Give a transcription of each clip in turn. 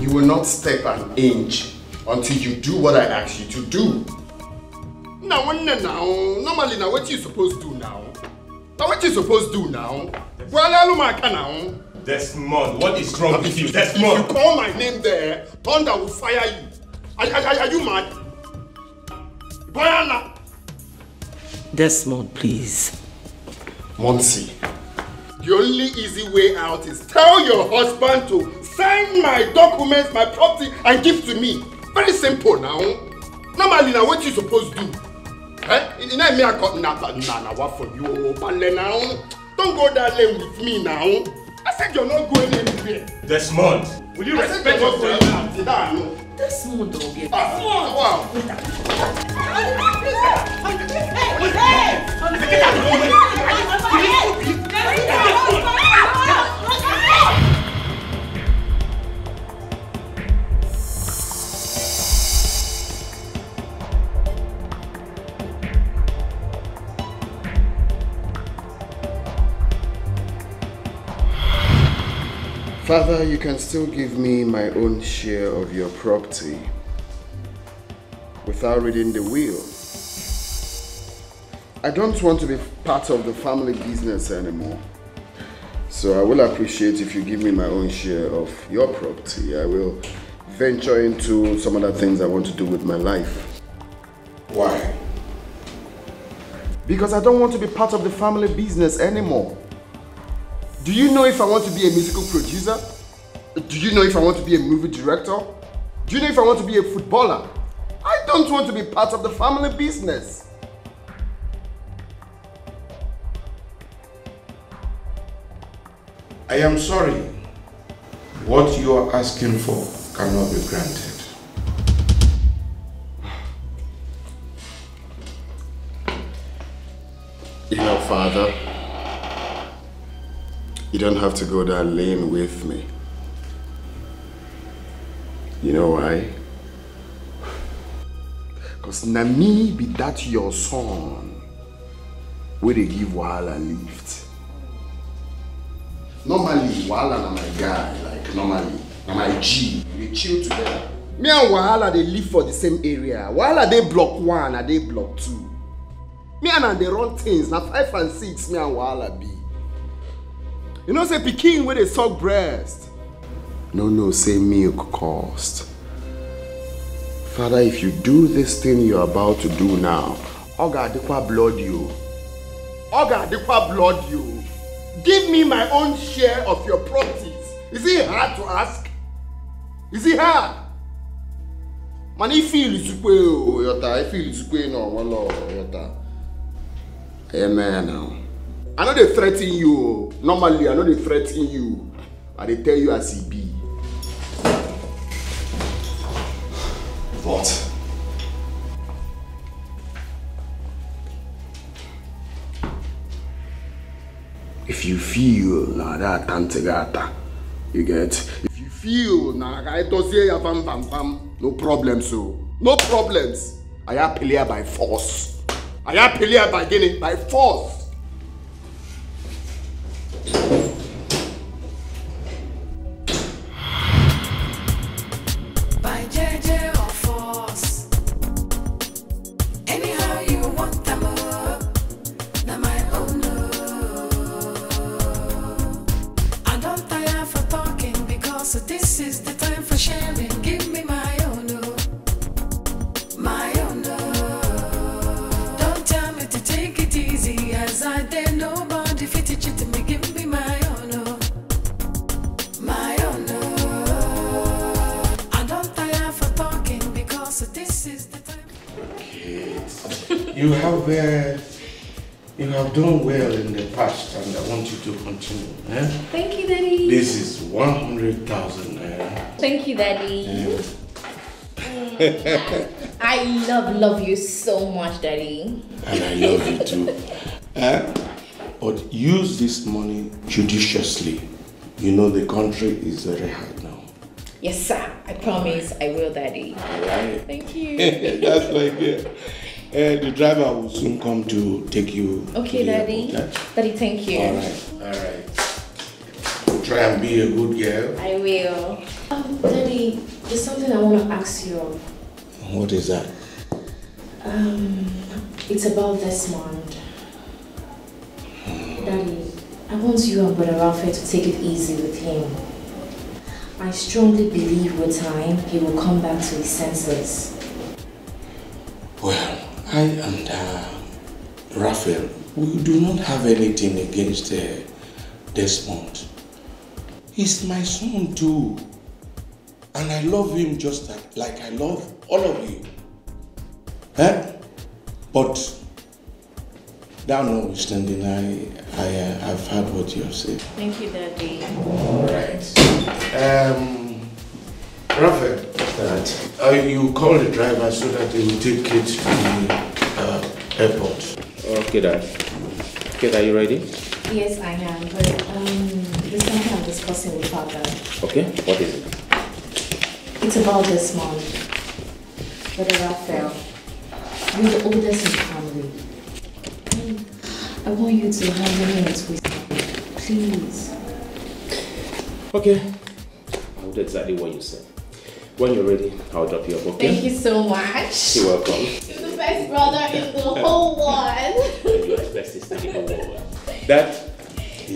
You will not step an inch until you do what I ask you to do. Now, normally, now what you supposed to do now? Now what you supposed to do now? Now. Desmond, what is wrong with you? Desmond! If you call my name there, Thunder will fire you. Are you mad? Boyana! Desmond, please. Monsi, the only easy way out is tell your husband to sign my documents, my property, and give to me. Very simple now. Normally, now what you supposed to do? You know me, I got what for you, but now don't go that lane with me now. I said you're not going anywhere. Desmond, will you respect yourself? Desmond, don't get wow. Father, you can still give me my own share of your property without reading the will. I don't want to be part of the family business anymore. So I will appreciate if you give me my own share of your property. I will venture into some other things I want to do with my life. Why? Because I don't want to be part of the family business anymore. Do you know if I want to be a musical producer? Do you know if I want to be a movie director? Do you know if I want to be a footballer? I don't want to be part of the family business. I am sorry. What you are asking for cannot be granted. You know, Father, you don't have to go that lane with me. You know why? Because na me be that your son where they give Wahala lift. Normally, Wahala na my guy, like normally, na my G. We chill together. Me and Wahala they live for the same area. Wahala they block 1 and they block 2. Me and they run things, na 5 and 6 me and Wahala be. You know, say pikin where they suck breast. No, say milk cost. Father, if you do this thing you're about to do now, Oga Adekwa blood you. Oga Adekwa blood you. Give me my own share of your properties. Is it hard to ask? Is it hard? Man, I feel it's yota. I feel it's no, wallo, yota. Amen now. I know they threaten you. Normally, I know they threaten you. And they tell you as he be. What? If you feel na that tantegata, you get. If you feel na I don't say ya bam bam bam, no problems so. No problems. I am player by force. I am player by getting by force. You have done well in the past, and I want you to continue. Eh? Thank you, Daddy. This is 100,000 naira. Thank you, Daddy. I love you so much, Daddy. And I love you too. But use this money judiciously. You know the country is very hard now. Yes, sir. I promise I will, Daddy. Alright. Thank you. That's like it. The driver will soon come to take you. Okay, to Daddy. Airport, Daddy, thank you. Alright. Try and be a good girl. I will. Daddy, there's something I want to ask you of. What is that? It's about Desmond. Daddy, I want you and Brother Raphael to take it easy with him. I strongly believe with time he will come back to his senses. Well, I and Raphael, we do not have anything against Desmond. He's my son too. And I love him just like I love all of you. But that notwithstanding, I've heard what you have said. Thank you, Daddy. Alright. Raphael, you call the driver so that they will take it to the airport. Okay, Dad. Okay, are you ready? Yes, I am. But there's something I'm discussing with Father. Okay, what is it? It's about Desmond. Brother Raphael. You're the oldest in the family. I want you to have minutes with me. Please. Okay. I'll do exactly what you said. When you're ready, I'll drop you up, okay? Thank you so much. You're welcome. You're the best brother in the whole world. And you're the best sister in the whole world. Dad,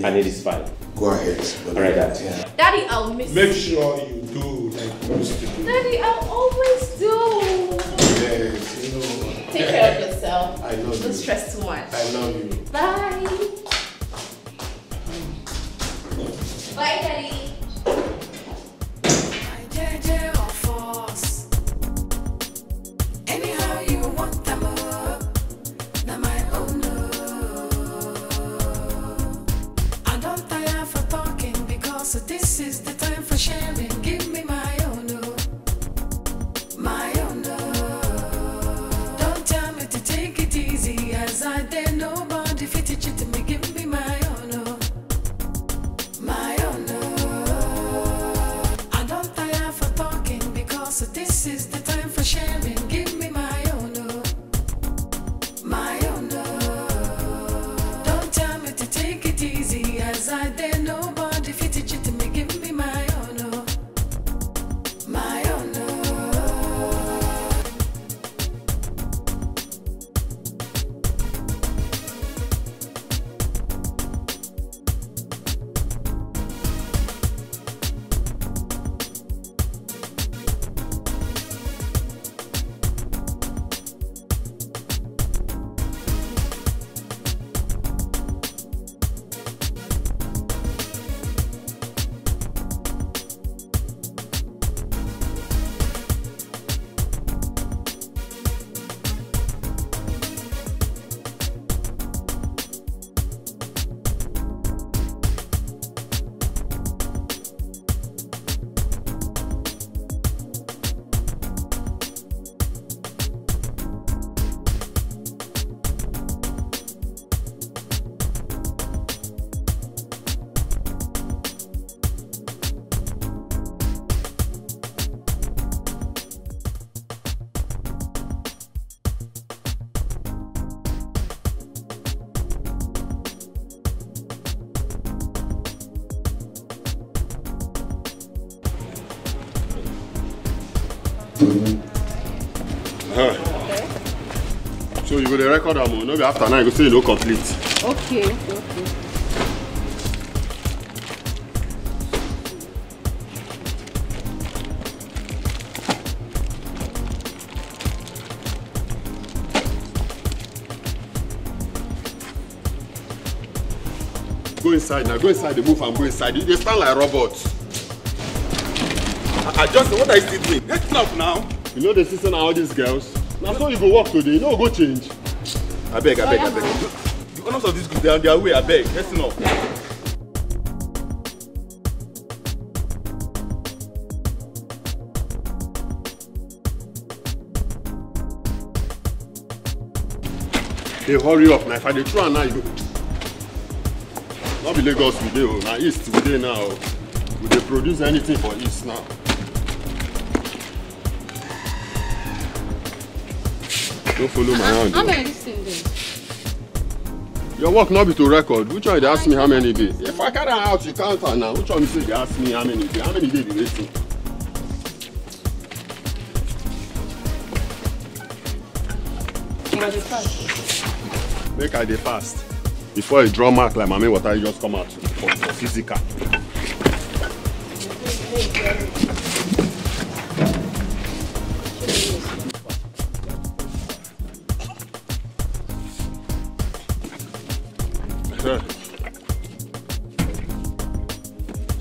I need this file. Go ahead. Alright, Dad. Yeah. Daddy, I'll miss Make sure you do like you used to do. Daddy, I'll always do. Yes, you know. Take care of yourself. I love you. Don't stress too much. I love you. Bye. Bye, Daddy. Anyhow you want them up, not my own. I don't tire for talking because this is the time for sharing. Give me my own, my own. Don't tell me to take it easy as I dare nobody fit it to me. Give me my own, my own. I don't tire for talking because this is the time for sharing. Give me my own, my own. Don't tell me to take it easy as I dare nobody fit it to me. Give me my own, my own. So you go the record am, no be after now you go say you no complete. Okay. Go inside now, go inside the move and go inside. They stand like robots. I just what I still doing? Get up now. You know the system and all these girls. Now so you go walk today, you know go change. I beg. The owners of this group, they are on their way, I beg. Listen up. Hey, hurry up now. If I dey throw now, you go. Not be Lagos we dey, now East we dey now. We dey produce anything for East now. Don't follow my hand. How many days? Your work not be to record. Which one they ask me how many days? If I carry out you count now, which one you say they ask me how many days? How many days you waiting? Make I dey fast. Before you draw mark like mommy water, you just come out for physical.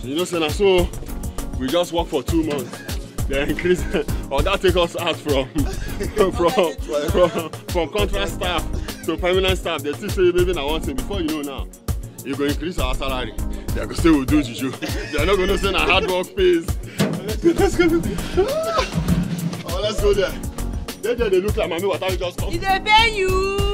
You know, say na so we just work for 2 months. They increase, or that take us out from contract staff to permanent staff. They still say maybe na one thing. Before you know now, you go increase our salary. They go say we do juju. They are not going to say na hard work pays. Let's go. Oh, let's go there. They look like mommy water just come. Did they pay you?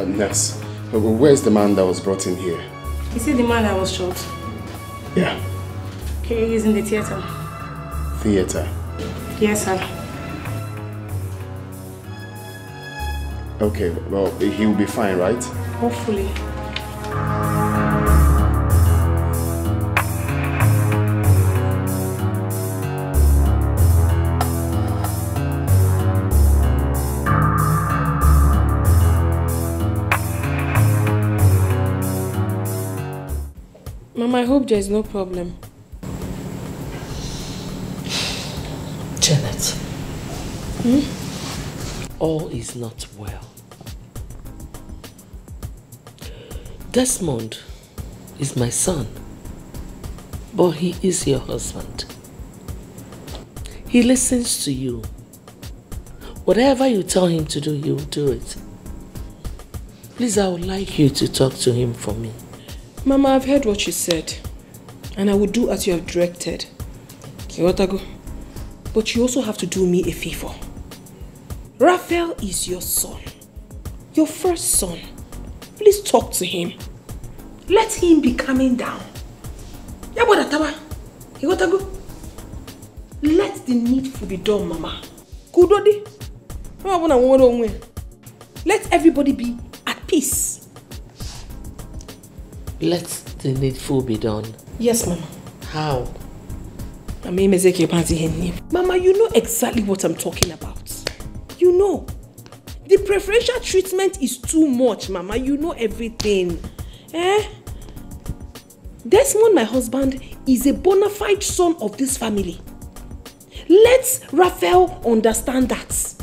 Nurse, where's the man that was brought in here? Is he the man that was shot? Yeah. Okay, he's in the theater. Theater? Yes, sir. Okay, well, he will be fine, right? Hopefully. Mama, I hope there's no problem. Janet. All is not well. Desmond is my son, but he is your husband. He listens to you. Whatever you tell him to do, he will do it. Please, I would like you to talk to him for me. Mama, I've heard what you said. And I will do as you have directed. Iwatago. But you also have to do me a favor. Raphael is your son. Your first son. Please talk to him. Let him be coming down. Iwatago. Let the needful be done, Mama. Kudodi. Let everybody be at peace. Let the needful be done. Yes, Mama. How? Mama, you know exactly what I'm talking about. You know. The preferential treatment is too much, Mama. You know everything. Desmond, my husband, is a bona fide son of this family. Let Raphael understand that.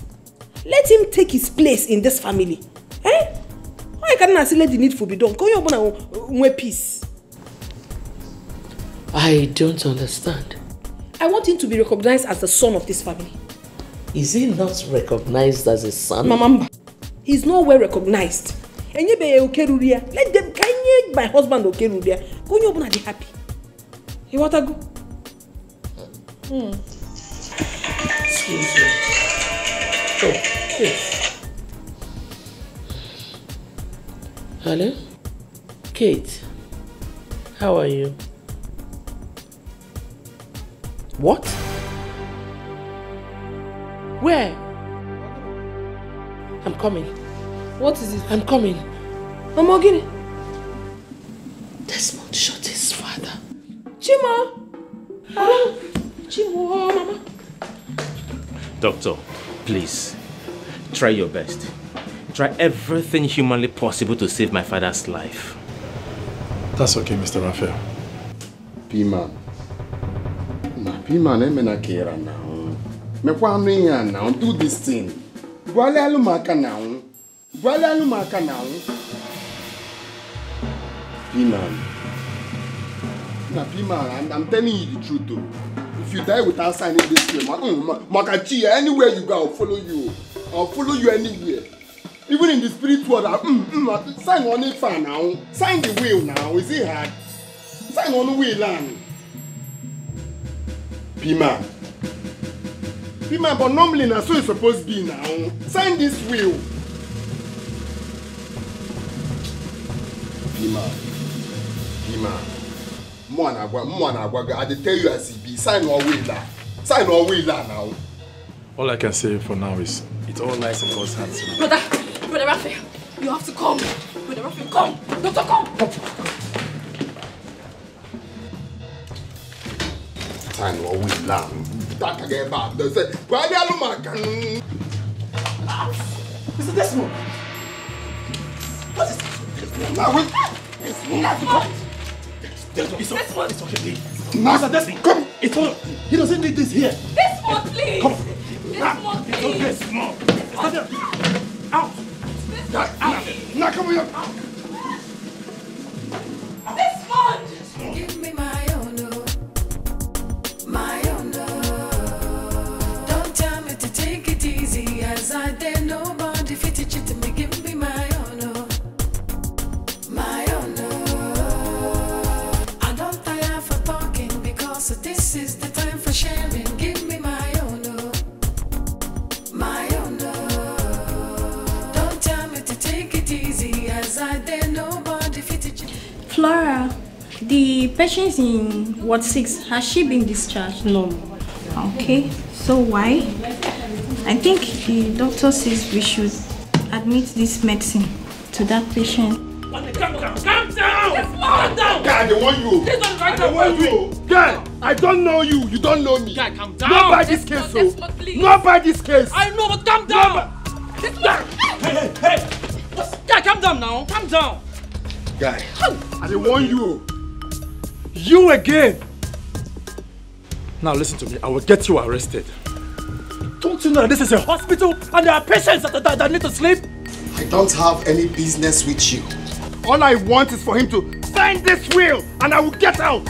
Let him take his place in this family. Why can't I let the needful be done? Can you open peace? I don't understand. I want him to be recognized as the son of this family. Is he not recognized as a son? Mama, he's not well recognized. Let them can my husband okay. Go you open be happy. You want to go? Excuse me. Oh, yes. Hello? Kate, how are you? What? Where? I'm coming. What is it? I'm coming. Mama, get it. Desmond shot his father. Chima! Chima, Mama. Doctor, please, try your best. Try everything humanly possible to save my father's life. That's okay, Mr. Raphael. P-Man. P-Man, I'm not care now. Me kwame now do this thing. Gwale alumaka now. Gwale alumaka now. P-Man. Now P-Man, I'm telling you the truth though. If you die without signing this film, Makachi, anywhere you go, I'll follow you. I'll follow you anywhere. Even in the spirit world, sign on it for now. Sign the will now. Is it hard? Sign on the will, land. P-Man. P-Man, but normally that's so it's supposed to be now. Sign this will. P-Man. P-Man. I tell you as it be. Sign our will now. Sign our will now. All I can say for now is it's all nice in God's hands. Brother Raphael, you have to come. Brother Raphael, come. Doctor, come. Sign our will now. That again back. They say, why are you looking? Mr. Desmond. What is this? Now wait. Desmond. It's okay, please. Mr. Desmond, come. It's all. He doesn't need this here. Desmond, please. Come. Desmond, please. It's okay, small. Stand there. Out. Now come here. Desmond. Give me my own, my own. Don't tell me to take it easy, as I dare nobody fit it to me. Give me my own, my own. I don't tire for talking because this is the time for sharing. Give me my own, my own. Don't tell me to take it easy, as I dare nobody fit it. Flora, the patient in Ward 6, has she been discharged? No. Okay, so why? I think the doctor says we should admit this medicine to that patient. Calm down! Calm down! Guy, they want you. I want you. Guy, I don't know you. You don't know me. Guy, calm down. Not by this case, so. Not by this case. I know, but calm down. Hey! Guy, calm down now. Calm down. Guy, I don't want you. You again! Now listen to me, I will get you arrested. Don't you know that this is a hospital and there are patients that need to sleep? I don't have any business with you. All I want is for him to sign this will and I will get out.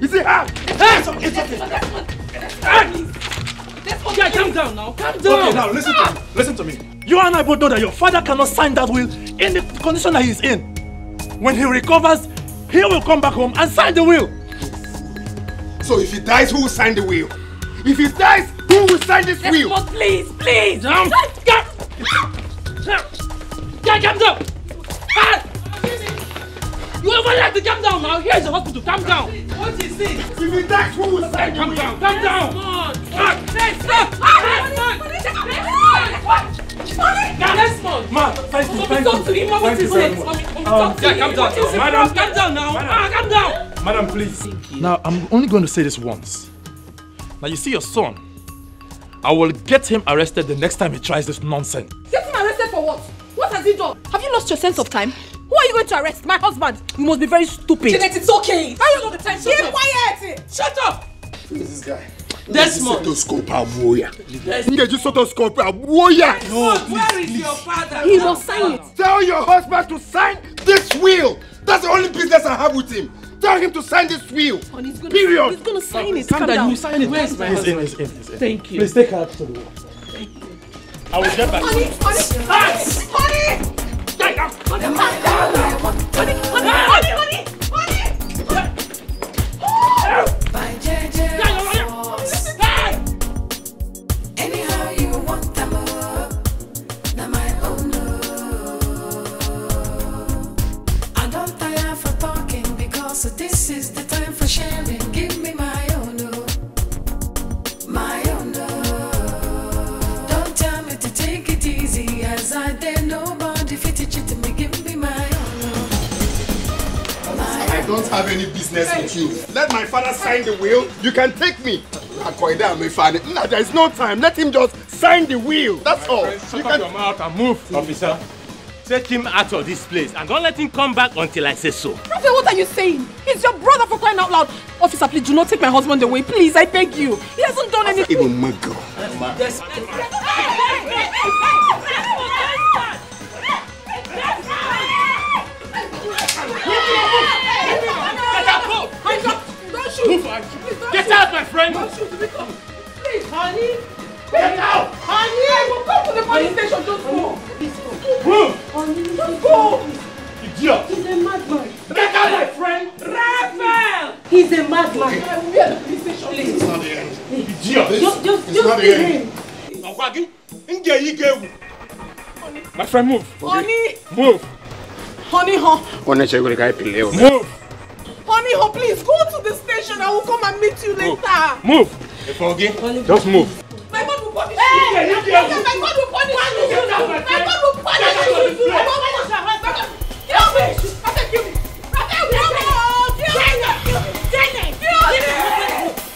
Is it hard? Hey! It's okay. Guy, calm down now. Calm down. Okay, now listen to me. You and I both know that your father cannot sign that will in the condition that he is in. When he recovers, he will come back home and sign the will. So if he dies, who will sign the will? If he dies, who will sign this will? Desmond, please, please! Calm down! You ever like to calm down now? Here's the hospital, calm down! What is this? If he dies, who will sign the will? Calm down! Desmond! Ma, thank you. Talk to him, what is it? Calm down, madam. Calm down now! Calm down! Madam, please. Now, I'm only going to say this once. Now, you see your son. I will get him arrested the next time he tries this nonsense. Get him arrested for what? What has he done? Have you lost your sense of time? Who are you going to arrest? My husband. You must be very stupid. Jeanette, it's okay. How you know the time? Keep quiet. Shut up! Who is this guy? Desmond. Stethoscope warrior. Stethoscope warrior. No, where is your father? He must sign it. Tell your husband to sign this will. That's the only business I have with him. Tell him to sign this will. Period. He's going to sign it. Calm down, you sign it. Where's my husband? He's in. Thank you. Please take her to the wall. Thank you. I will get back. Honey! By JJ anyhow you want them now my own. I don't tire for talking because this is the time for sharing. Give me my own, my own. Don't tell me to take it easy as I dare nobody fit it to me. Give me my own. I don't have any business with you. Let my father sign the will. You can take me. There is no time. Let him just sign the will. That's all. Shut up your mouth and move, officer. Take him out of this place and don't let him come back until I say so. Raphael, what are you saying? He's your brother, for crying out loud. Officer, please do not take my husband away. Please, I beg you. He hasn't done anything. Even my girl. Get out, my friend! Please, honey. Get out! Honey, I will come to the police station. Just go. Move! Honey, just go. Idiot! He's a madman. Get out, my friend! Raphael! He's a madman. I will be at the police station. Please. It's not the end. Idiot! Just not the end. My friend, move! Honey. Move! Honey, huh? Move! Honey, huh, please go to the station. I will come and meet you later. Move! Just move! My God will punish you. My God will punish you. My God will punish you. My God will punish you. Kill me. Raphael, kill me. Raphael, kill me.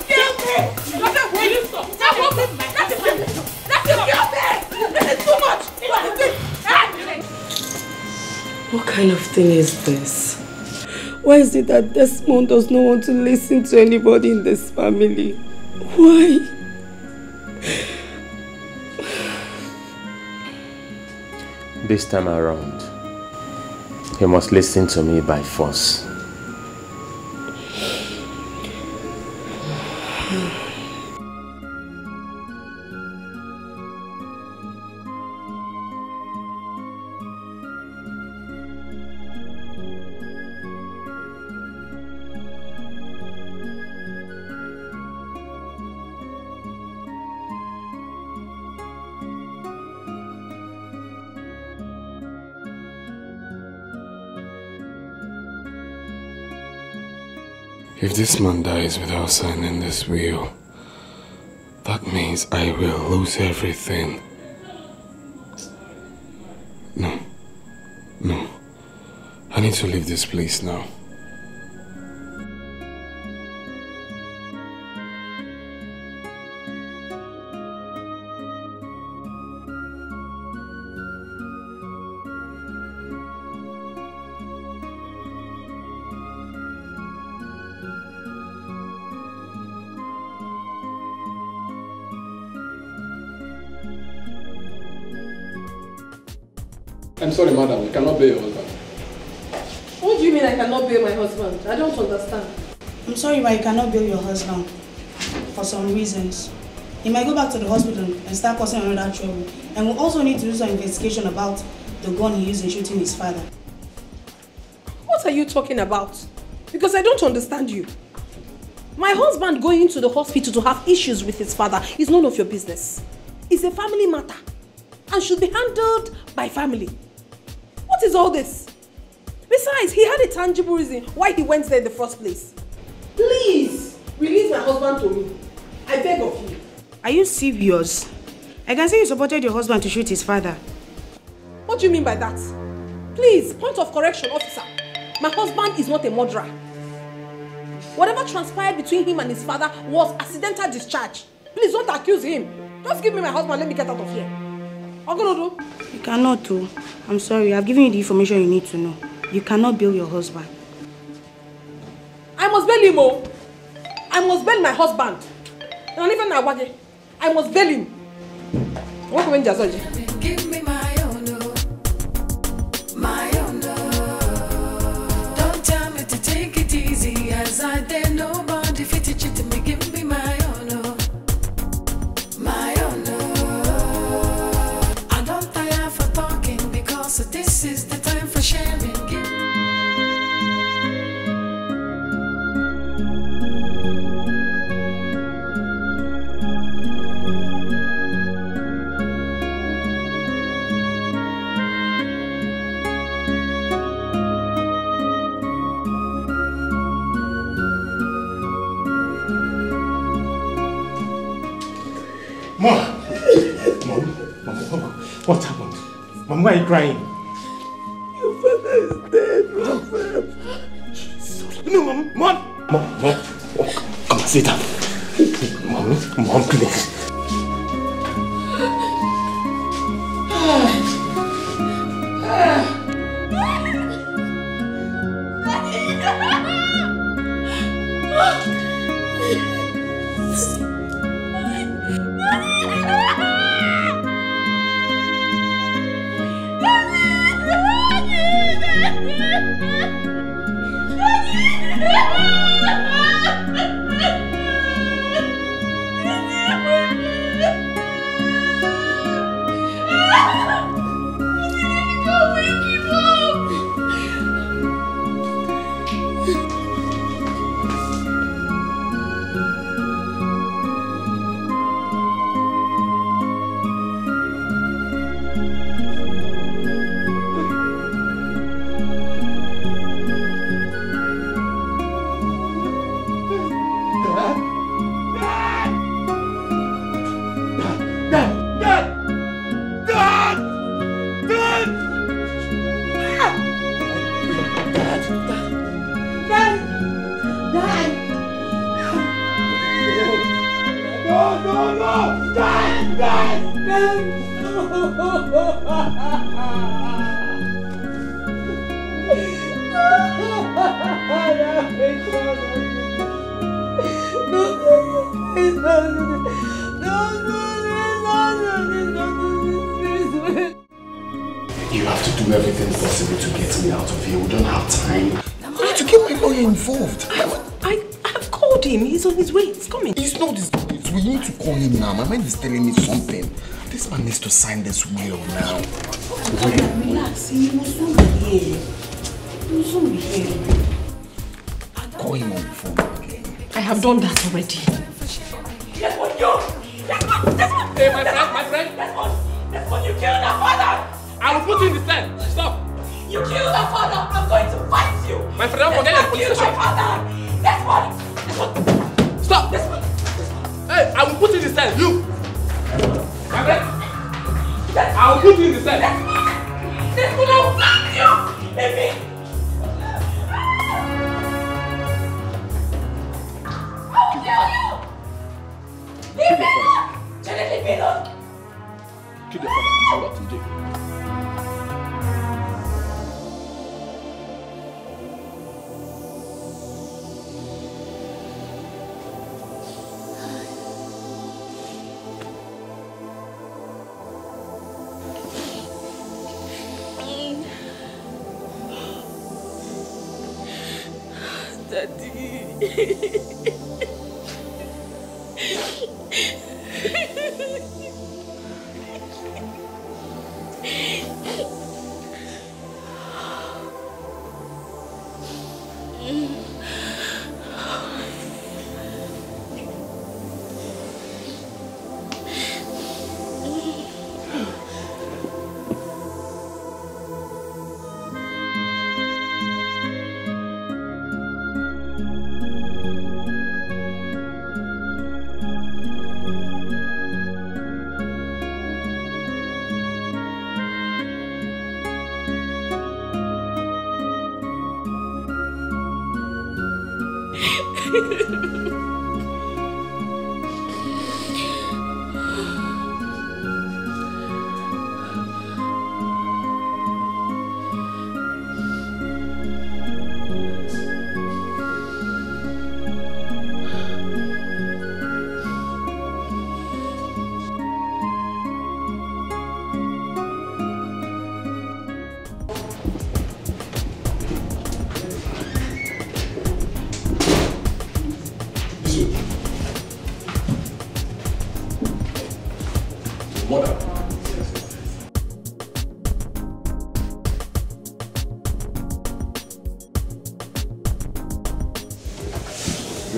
Kill me. Raphael, will you stop? Raphael, kill me. This is too much. What is this? What kind of thing is this? Why is it that Desmond does not want to listen to anybody in this family? Why? This time around, he must listen to me by force. If this man dies without signing this will, that means I will lose everything. No. I need to leave this place now. I'm sorry, madam. We cannot bail your husband. What do you mean I cannot bail my husband? I don't understand. I'm sorry, but you cannot bail your husband for some reasons. He might go back to the hospital and start causing another trouble. And we'll also need to do some investigation about the gun he used in shooting his father. What are you talking about? Because I don't understand you. My husband going into the hospital to have issues with his father is none of your business. It's a family matter and should be handled by family. What is all this? Besides, he had a tangible reason why he went there in the first place. Please, release my husband to me. I beg of you. Are you serious? I can see you supported your husband to shoot his father. What do you mean by that? Please, point of correction, officer. My husband is not a murderer. Whatever transpired between him and his father was accidental discharge. Please don't accuse him. Just give me my husband, let me get out of here. What are you going to do? You cannot do. I'm sorry, I've given you the information you need to know. You cannot bail your husband. I must bail him, oh. I must bail my husband. And even my wife, I must bail him. What can we do? Give me my own, my own. Don't tell me to take it easy, as I dare nobody fit it to me. Give me my own, my own. I don't tire for talking because this is the time for sharing. Mom, what happened? Mom, why are you crying? Your father is dead, Raphael. No, Mom, come on, sit down. Mom, please. You have to do everything possible to get me out of here. We don't have time. I need to get my lawyer involved. I've called him. He's on his way. He's coming. He's not this. We need to call him now. My mind is telling me something. This man needs to sign this will now. Relax. He will soon be here. He will soon be here. Call him on the phone again. I have done that already. Yes, what you? Hey, my friend. That's what you killed our father. I will put you in the cell. Stop. You killed our father. I'm going to fight you. My friend, forget your police station. My father. That's what. Stop. That's what. Hey, I will put you in the cell. You. My friend. I will put you in the cell. That's what I will fight you. Leave me. I will kill you. Leave me alone. Jenny, leave me alone. Kill your father. You will not in jail.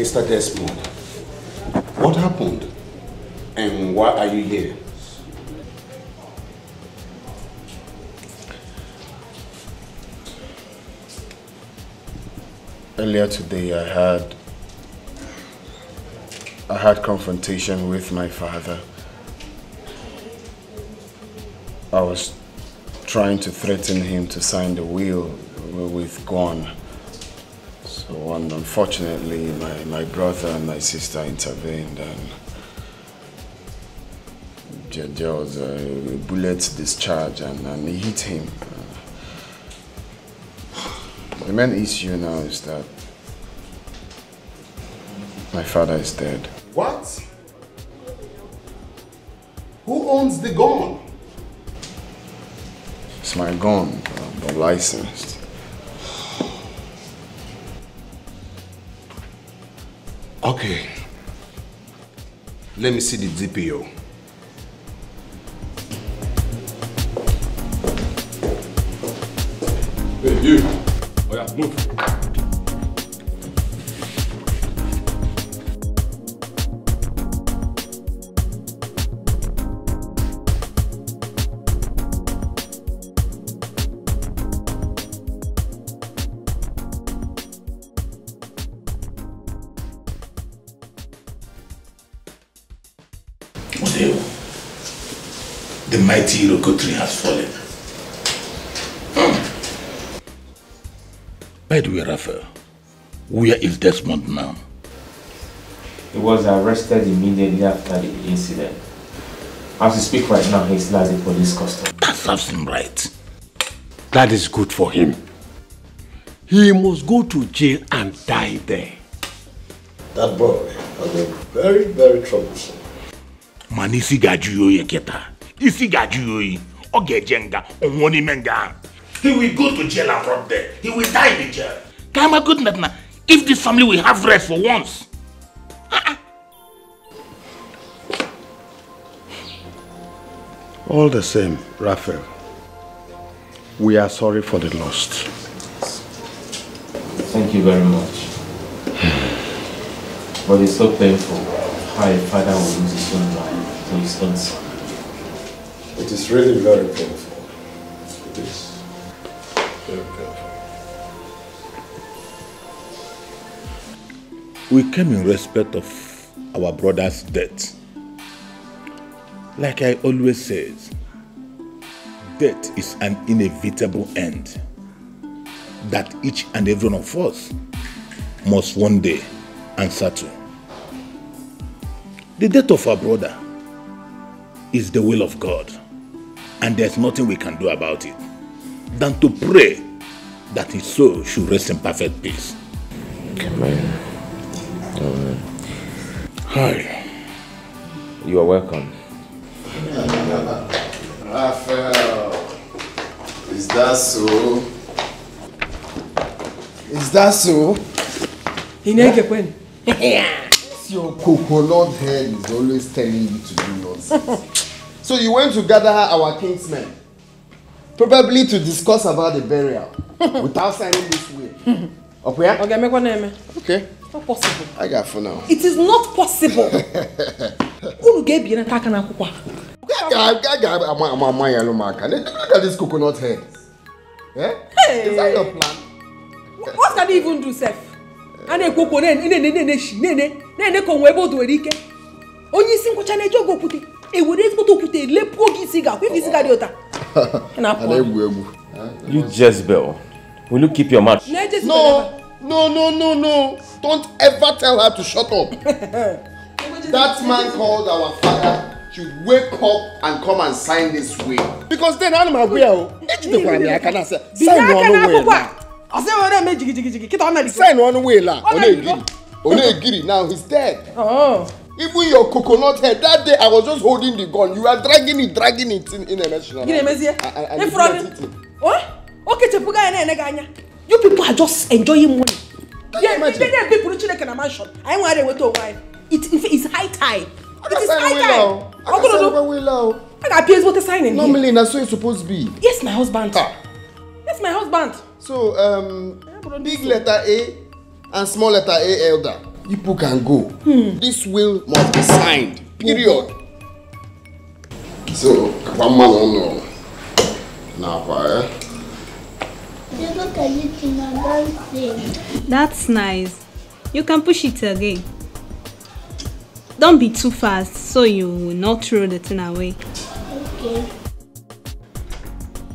Mr. Desmond, what happened? And why are you here? Earlier today I had confrontation with my father. I was trying to threaten him to sign the will with gun. So unfortunately, my brother and my sister intervened, and there was a bullet discharge and it hit him. The main issue now is that my father is dead. What? Who owns the gun? It's my gun, but licensed. Okay. Let me see the DPO. Hey, you. Oh yeah, move. The mighty Iroko tree has fallen. By the way, Raphael, where is Desmond now? He was arrested immediately after the incident. As we speak right now, he's still in police custody. That serves him right. That is good for him. He must go to jail and die there. That boy has been very, very troublesome. Man, isi gajuyoyi keta. Isi gajuyoyi. Ogejenga. Onwoni menga. He will go to jail and rot there. He will die in the jail. Kama goodness na. If this family will have rest for once. All the same, Raphael, we are sorry for the loss. Thank you very much. But it's so painful how a father will lose his own life to his own son. It is really very painful. It is very painful. We came in respect of our brother's death. Like I always say, death is an inevitable end that each and every one of us must one day answer to. The death of our brother is the will of God, and there's nothing we can do about it than to pray that his soul should rest in perfect peace. Amen. Amen. Hi. You are welcome. Raphael, is that so? Is that so? Your coconut head is always telling you to do nonsense. So you went to gather our kinsmen, probably to discuss about the burial, without signing this will. Okay. Not possible. I got for now. It is not possible. Look at this coconut head. Eh? Hey. Is that your plan? What can he even do, Seth? And a coconut, ne conwebo do erike. Only single channel jogo put it. A would able to put a lepogi cigar with this gadiota. You Jezebel, will you keep your mouth? No, No. Don't ever tell her to shut up. That man called our father should wake up and come and sign this will. Because then animal will. I cannot say. Sign one way. Sign one way. Onegiri. Now he's dead. Even your coconut head, that day I was just holding the gun. You are dragging it in a machine. You people are just enjoying money. People in a mansion. I want to go to it's high time. It is high time. I got PS what signing. Normally, that's what it's supposed to be. Yes, my husband. Yes, my husband. So, big letter A and small letter A elder. People can go. This will must be signed. Period. So, one man on no. Now, That's nice. You can push it again. Don't be too fast so you will not throw the thing away. Okay.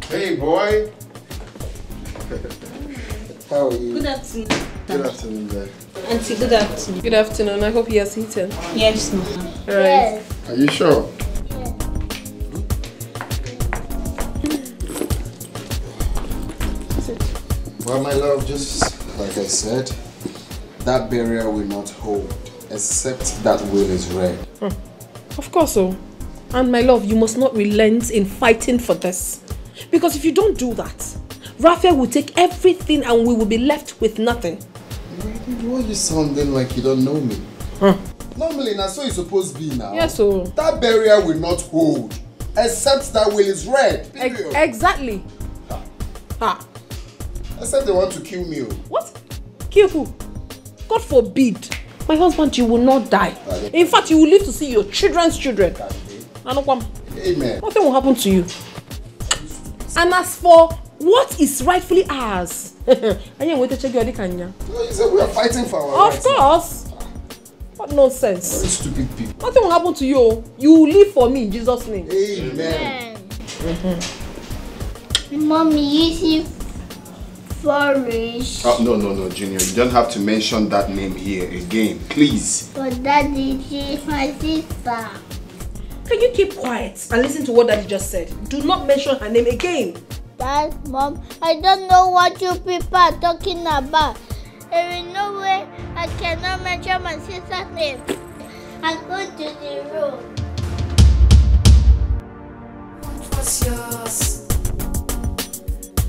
Hey boy. How are you? Good afternoon. Good afternoon, there. Auntie, good afternoon. Good afternoon. I hope you are seated. Yes, ma'am. Right. Yes. Are you sure? Well, my love, just like I said, that barrier will not hold, except that will is read. Of course so. And my love, you must not relent in fighting for this. Because if you don't do that, Raphael will take everything and we will be left with nothing. Why are you sounding like you don't know me? Normally, that's what it's supposed to be now. Yes, so. That barrier will not hold, except that will is read. Exactly. Except they want to kill me. What? Kill who? God forbid. My husband, you will not die. In fact, you will live to see your children's children. Amen. Nothing will happen to you. And as for what is rightfully ours, I am waiting to check your Kanya. You said we are fighting for our rights. Of course. What nonsense. Very stupid people. Nothing will happen to you. You will live for me in Jesus' name. Amen. Mommy, is he flourish? Oh, no, Junior. You don't have to mention that name here again, please. But Daddy, she's my sister. Can you keep quiet and listen to what Daddy just said? Do not mention her name again. Dad, Mom, I don't know what you people are talking about. There is no way I cannot mention my sister's name. I'm going to the room. What was yours?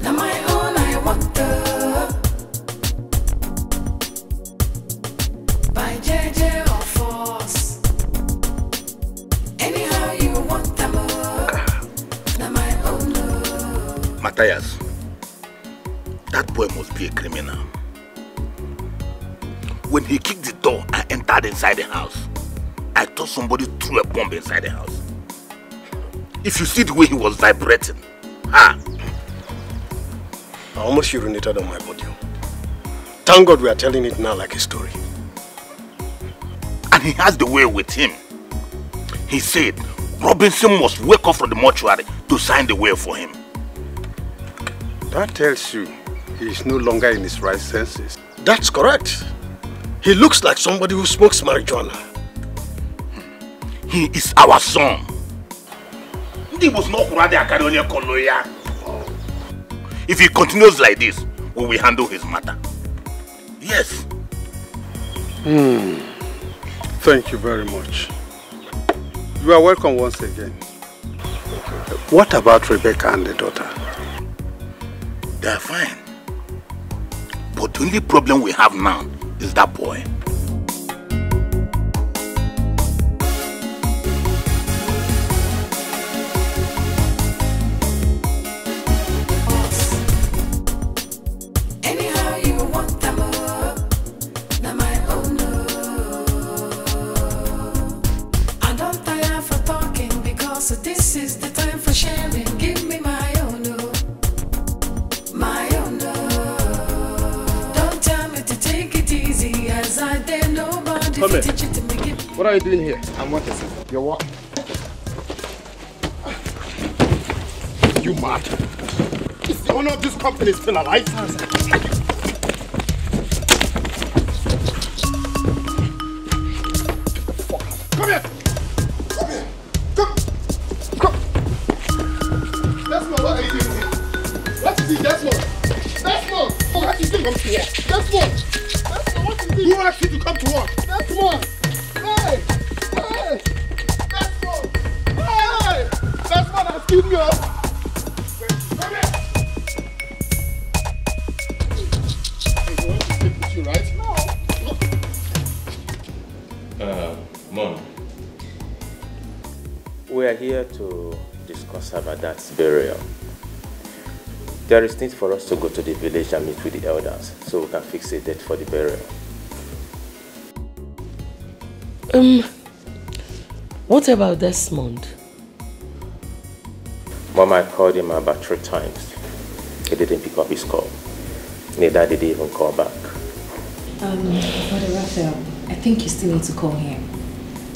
Now my own, I wonder. By JJ or force. Anyhow you want them. Now my own. Matthias, that boy must be a criminal. When he kicked the door and entered inside the house, I thought somebody threw a bomb inside the house. If you see the way he was vibrating, I almost urinated on my body. Thank God we are telling it now like a story. And he has the way with him. He said Robinson must wake up from the mortuary to sign the will for him. That tells you he is no longer in his right senses. That's correct. He looks like somebody who smokes marijuana. He is our son. If he continues like this, we will handle his matter. Yes. Thank you very much. You are welcome once again. What about Rebecca and the daughter? They are fine. But the only problem we have now is that boy. Anyhow you want them. Now my own. I don't tire for talking because this is the time for sharing. Give me my own. My own. Don't tell me to take it easy as I dare nobody to teach it to me. What are you doing here? I'm working, sir. You're what? You mad? Is the owner of this company still alive? Come here. Come. Desmond, what are you doing here? What is it, Desmond? Desmond! What is it? Come here. Desmond! Desmond, what is it? Who asked you to come to work? Desmond! Hey! Hey! Desmond! Hey! Desmond has killed me up! Come here! You want to take with you, right? No. Mom. We are here to discuss about that burial. There is need for us to go to the village and meet with the elders so we can fix a date for the burial. What about Desmond? Mom, I called him about 3 times. He didn't pick up his call. Neither did he even call back. Brother Raphael, I think you still need to call him.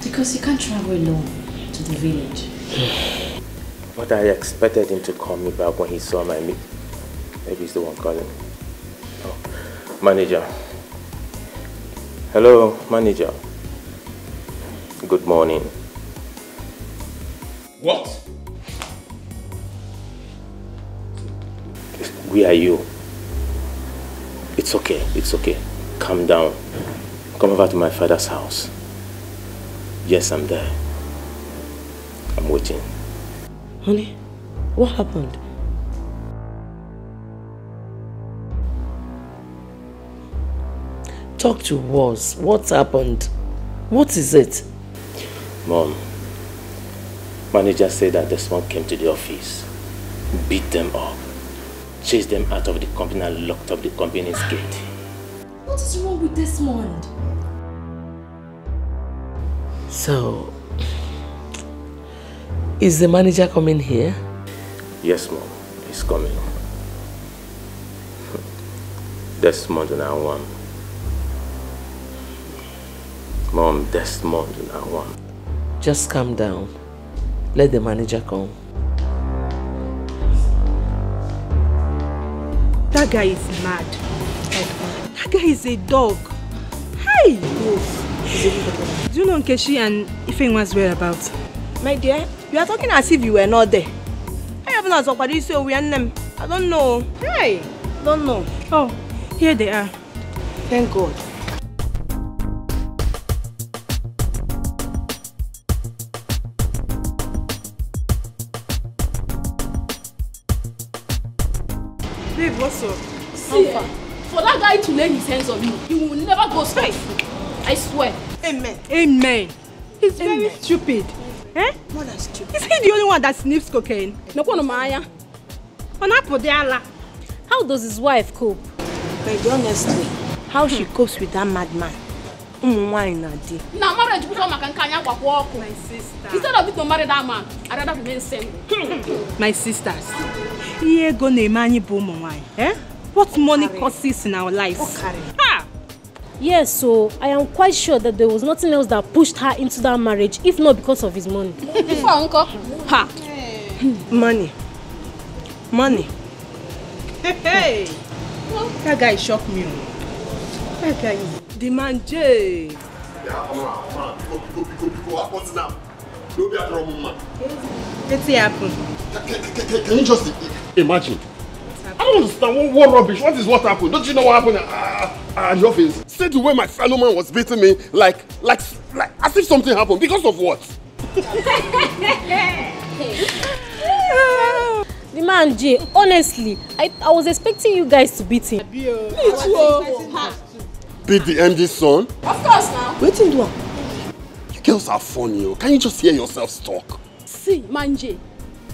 Because you can't travel alone to the village. But I expected him to call me back when he saw my meet. Maybe he's the one calling. Oh, manager. Hello, manager. Good morning. What? Where are you? It's okay, it's okay. Calm down. Come over to my father's house. Yes, I'm there. I'm waiting. Honey, what happened? Talk to us. What happened? What is it? Mom, manager said that Desmond came to the office, beat them up, chased them out of the company and locked up the company's gate. What is wrong with Desmond? So, is the manager coming here? Yes, Mom, he's coming. Desmond and I won. Mom, Desmond and I won. Just calm down. Let the manager come. That guy is mad. That guy is a dog. Hey! Do you know Nkechi and Ifeanyi's whereabouts? My dear, you are talking as if you were not there. I haven't asked what you say we are them. I don't know. Hey! Don't know. Oh, here they are. Thank God. Babe, what's up? See, for that guy to lay his hands on you, he will never go straight. I swear. Amen. Amen. He's very stupid. Eh? More than stupid. Is he the only one that sniffs cocaine? No one Maya. How does his wife cope? But honestly, how she copes with that madman? Now marriage become my sister. Instead of it to marry that man, I'd rather remain single. My sisters. Eh? What money causes in our lives? Ha! Yes, so I am quite sure that there was nothing else that pushed her into that marriage, if not because of his money. Uncle. Ha! Money. Money. Hey! That guy shocked me. That guy is the man J. Yeah, come on. What's now? Don't be a trouble, man. What's happened? Can you just imagine? I don't understand what rubbish. What happened? Don't you know what happened at your office? See the way my fellow man was beating me, like as if something happened. Because of what? The man J, honestly, I was expecting you guys to beat him. Me too. Beat the MD's son? Of course now. Waiting do. You girls are funny. Oh. Can you just hear yourselves talk? See, Manje,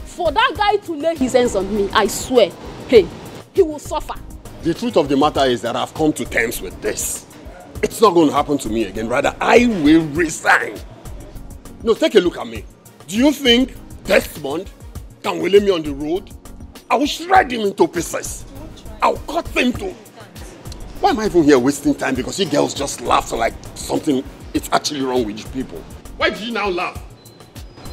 for that guy to lay his hands on me, I swear, hey, he will suffer. The truth of the matter is that I've come to terms with this. It's not going to happen to me again. Rather, I will resign. No, take a look at me. Do you think Desmond can lay me on the road? I will shred him into pieces. I'll cut him to... Why am I even here wasting time? Because you girls just laugh like something is actually wrong with you people. Why did you now laugh?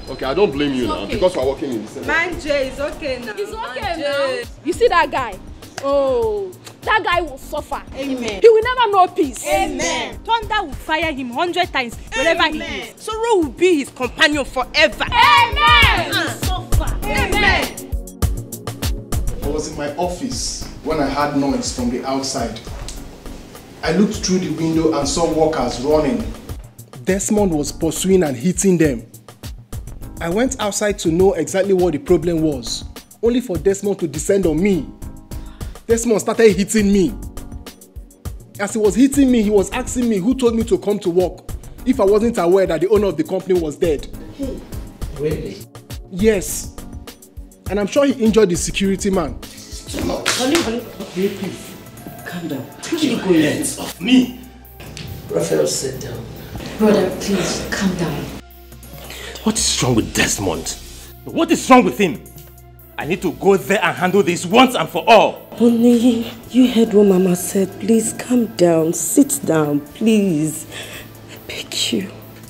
Okay, I don't blame you now because we're working in the same... Man J is okay now. It's okay now. You see that guy? Oh, that guy will suffer. Amen. He will will never know peace. Amen. Thunder will fire him 100 times wherever he is. Sorrow will be his companion forever. Amen. Amen. I was in my office when I heard noise from the outside. I looked through the window and saw workers running. Desmond was pursuing and hitting them. I went outside to know exactly what the problem was, only for Desmond to descend on me. Desmond started hitting me. As he was hitting me, he was asking me who told me to come to work if I wasn't aware that the owner of the company was dead. Really? Yes. And I'm sure he injured the security man. Honey, please. Calm down. Put your hands off me. Raphael, sit down. Brother, please, calm down. What is wrong with Desmond? What is wrong with him? I need to go there and handle this once and for all. Honey, you heard what Mama said. Please calm down. Sit down, please. I beg you.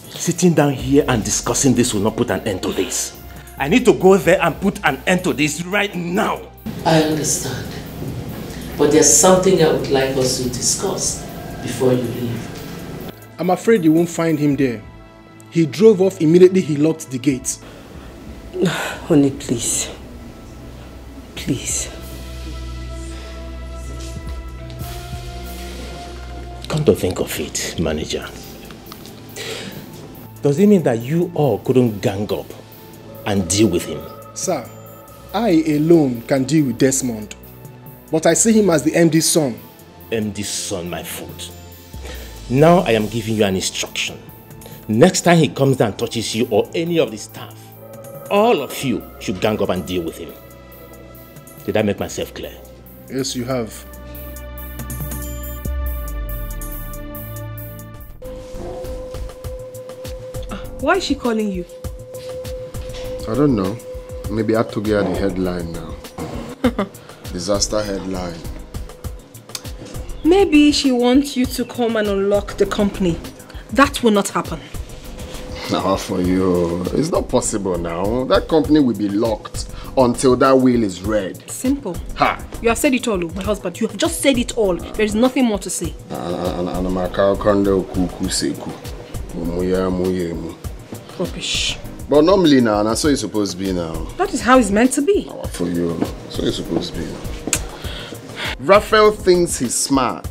Sitting down here and discussing this will not put an end to this. I need to go there and put an end to this right now. I understand. But there's something I would like us to discuss before you leave. I'm afraid you won't find him there. He drove off immediately he locked the gate. Honey, please. Please. Come to think of it, manager. Does it mean that you all couldn't gang up and deal with him? Sir, I alone can deal with Desmond. But I see him as the MD's son. MD's son, my foot. Now I am giving you an instruction. Next time he comes down and touches you or any of the staff, all of you should gang up and deal with him. Did I make myself clear? Yes, you have. Why is she calling you? I don't know. Maybe I have to get the headline now. Disaster headline. Maybe she wants you to come and unlock the company. That will not happen. Now for you, it's not possible now. That company will be locked until that will is read. Simple. Ha! You have said it all, my husband. You have just said it all. There is nothing more to say. Rubbish. But normally now, that's how it's supposed to be now. That is how it's meant to be. For you, that's how it's supposed to be now. Raphael thinks he's smart.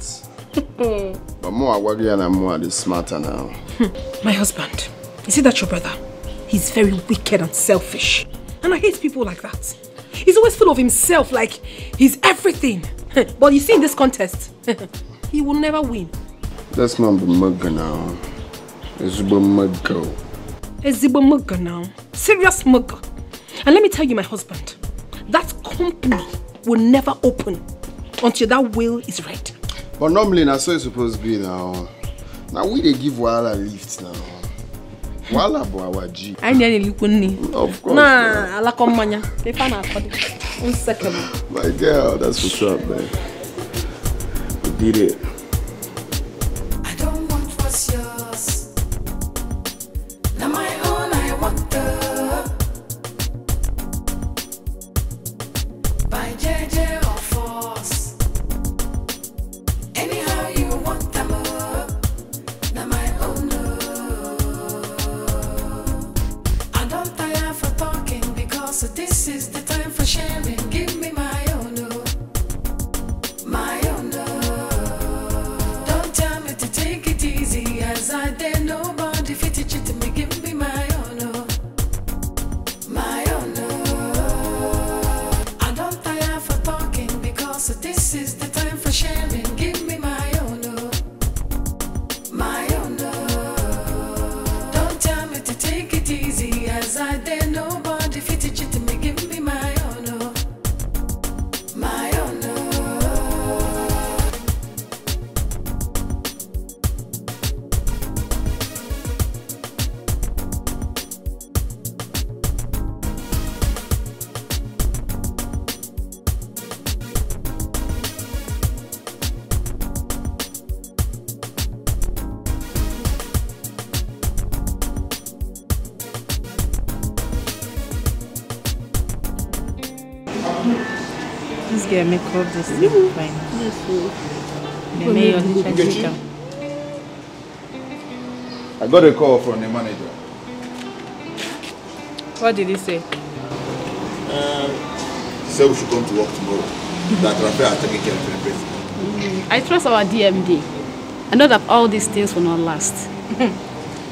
But more worry and more is smarter now. My husband, is it that your brother? He's very wicked and selfish. And I hate people like that. He's always full of himself, like he's everything. But you see in this contest, he will never win. That's man be mugger now. Ezubo mugger. Ezubo mugger now. Serious mugger. And let me tell you, my husband, that company will never open until that will is read. But normally that's how it's supposed to be now. Now we they give Wala lifts now. Wala bo our G. I need a Of course. Nah, I like manya. They find out. 1 second. My girl, that's what's up, man. We did it. I don't want what's yours. Now my own, I want the. By JJ or force. Anyhow you want them. Now my own. I don't tire for talking because this is the time for sharing. Give me my own. My own. Don't tell me to take it easy as I did. Nobody fit it to me. Give me my own. My own. I don't tire for talking because this is the time for sharing. Give me my own. My own. Don't tell me to take it easy as I did. Nobody fit it to me. Give me my own. My own. This girl make up this thing fine. Yes, I got a call from the manager. What did he say? He said we should come to work tomorrow. That Raphael has taken care of everything. I trust our DMD. I know that all these things will not last.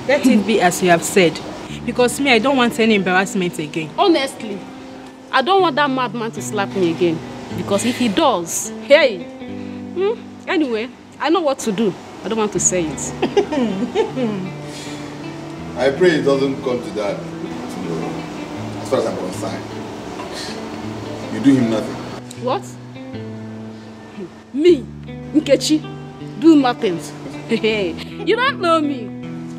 Let it be as you have said. Because me, I don't want any embarrassment again. Honestly, I don't want that madman to slap me again. Because if he does, hey! Anyway, I know what to do. I don't want to say it. I pray it doesn't come to that tomorrow. As far as I'm concerned. You do him nothing. What? Me, Nkechi, do nothing. You don't know me.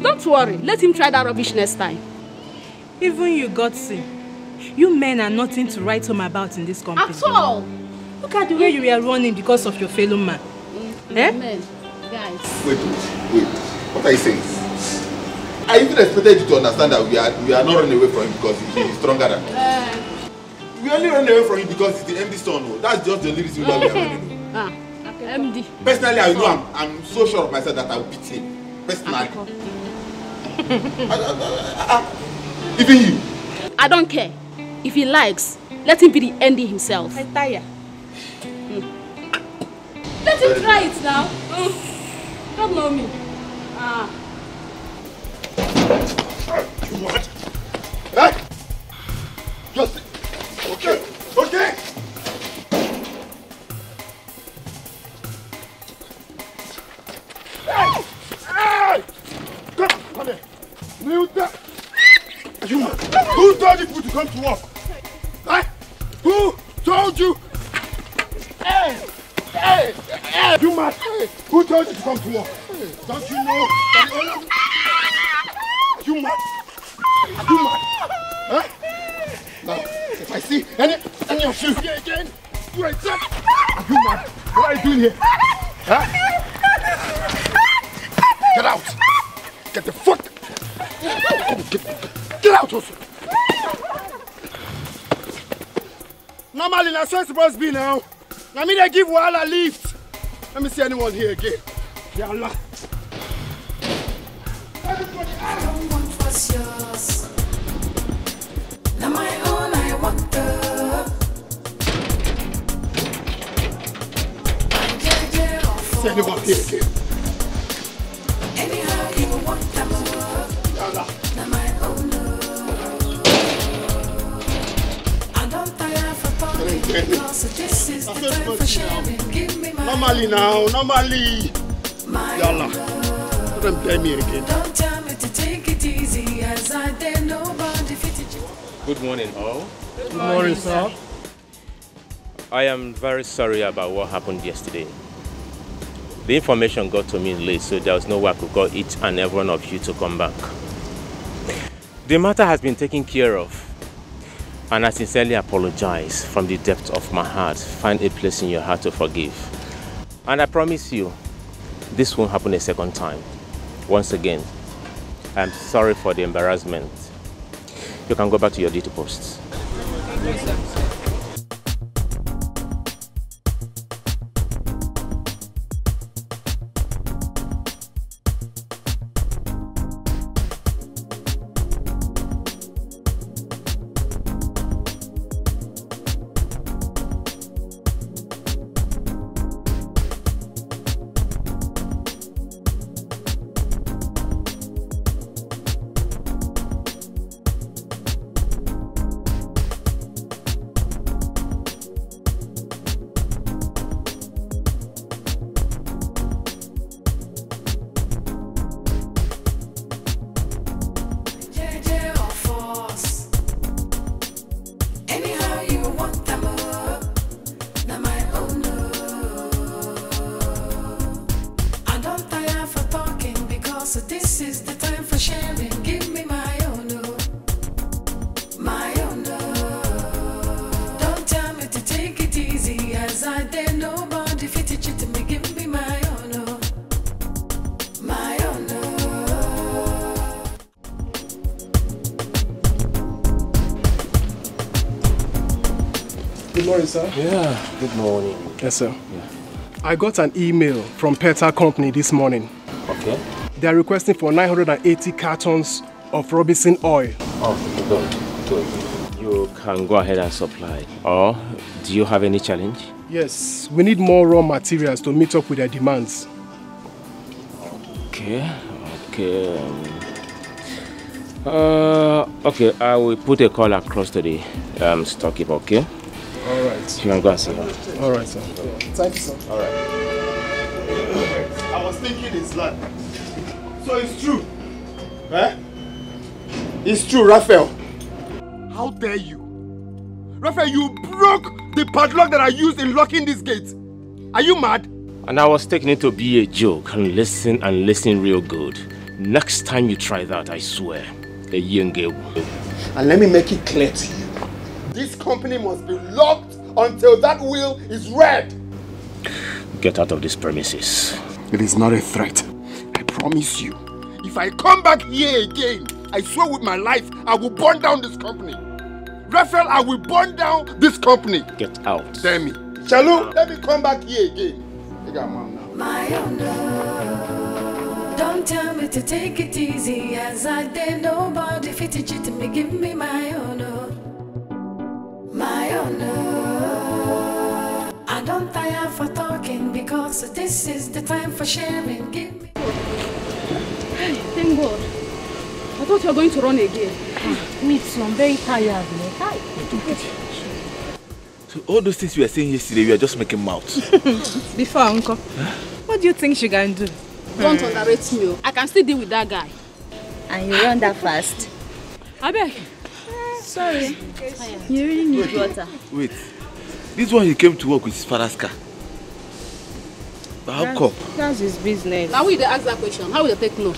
Don't worry, let him try that rubbish next time. Even you, Godson, you men are nothing to write home about in this company. At all. Look at the way you were running because of your fellow man. Amen. Guys. Wait. What are you saying? I even expected you to understand that we are not running away from him because he is stronger than us. We only run away from him because he's the MD son. That's just the only reason why we are running away. MD. Personally, I know I'm so sure of myself that I will beat him. Personally. Even you. I don't care. If he likes, let him be the MD himself. I tire. Let him try it now. Don't know me. What? Hey! Just okay. Hey! Come here. Kneel down. Who told you to come to work? Hey! Who told you? Hey! You mad? Who told you to come to work? Don't you know that the owner? You mad? Huh? Now, if I see any of you here again, you are dead. Are you mad? What are you doing here? Huh? Get out! Get the fuck! Get out also! Normally, that's what's supposed to be now. I mean, they give Wahala lift. Let me see anyone here again. Ya Allah. Everybody out! I don't want what's yours. Now my own, I want the. See anyone here again. Anyhow you want them. Ya Allah. Now my own. I don't tire for talking because this is the time for sharing. Give me my. Normally now, normally. Ya Allah. Let them tell me again. Don't tell me to take it easy as I dare nobody fit it. Good morning, all. Good morning, sir. I am very sorry about what happened yesterday. The information got to me late, so there was no way I could call each and every one of you to come back. The matter has been taken care of, and I sincerely apologize from the depth of my heart. Find a place in your heart to forgive. And I promise you, this won't happen a second time. Once again, I'm sorry for the embarrassment. You can go back to your duty posts. Good morning, sir. Yeah, good morning. Yes, sir. Yeah. I got an email from Peta Company this morning. Okay. They are requesting for 980 cartons of Robinson oil. Oh, good. You can go ahead and supply. Or do you have any challenge? Yes, we need more raw materials to meet up with their demands. Okay. Okay, I will put a call across to the storekeeper, okay? All right. You can go and see her. All right, sir. Thank you, sir. All right. I was thinking it's like... So it's true? Eh? It's true, Raphael. How dare you? Raphael, you broke the padlock that I used in locking this gate. Are you mad? And I was taking it to be a joke and listen real good. Next time you try that, I swear, a young girl. And let me make it clear to you. This company must be locked until that will is read. Get out of this premises. It is not a threat. I promise you. If I come back here again, I swear with my life, I will burn down this company. Raphael, I will burn down this company. Get out. Damn me. Chalu, let me come back here again. I got mom now. My own love. Don't tell me to take it easy as I did. Nobody fit to cheat me. Give me my own love. My own love. I don't tire for talking because this is the time for sharing. Give me. Thank God. I thought you were going to run again. Me too, I'm very tired. So all those things you were saying yesterday, we are just making mouths. Before, Uncle, what do you think she can do? Don't underrate me. I can still deal with that guy. And you run that fast? I beg. Sorry. You really need water. Wait. This one he came to work with his father's car. But how come? That's his business. Now we ask that question. How will they take no?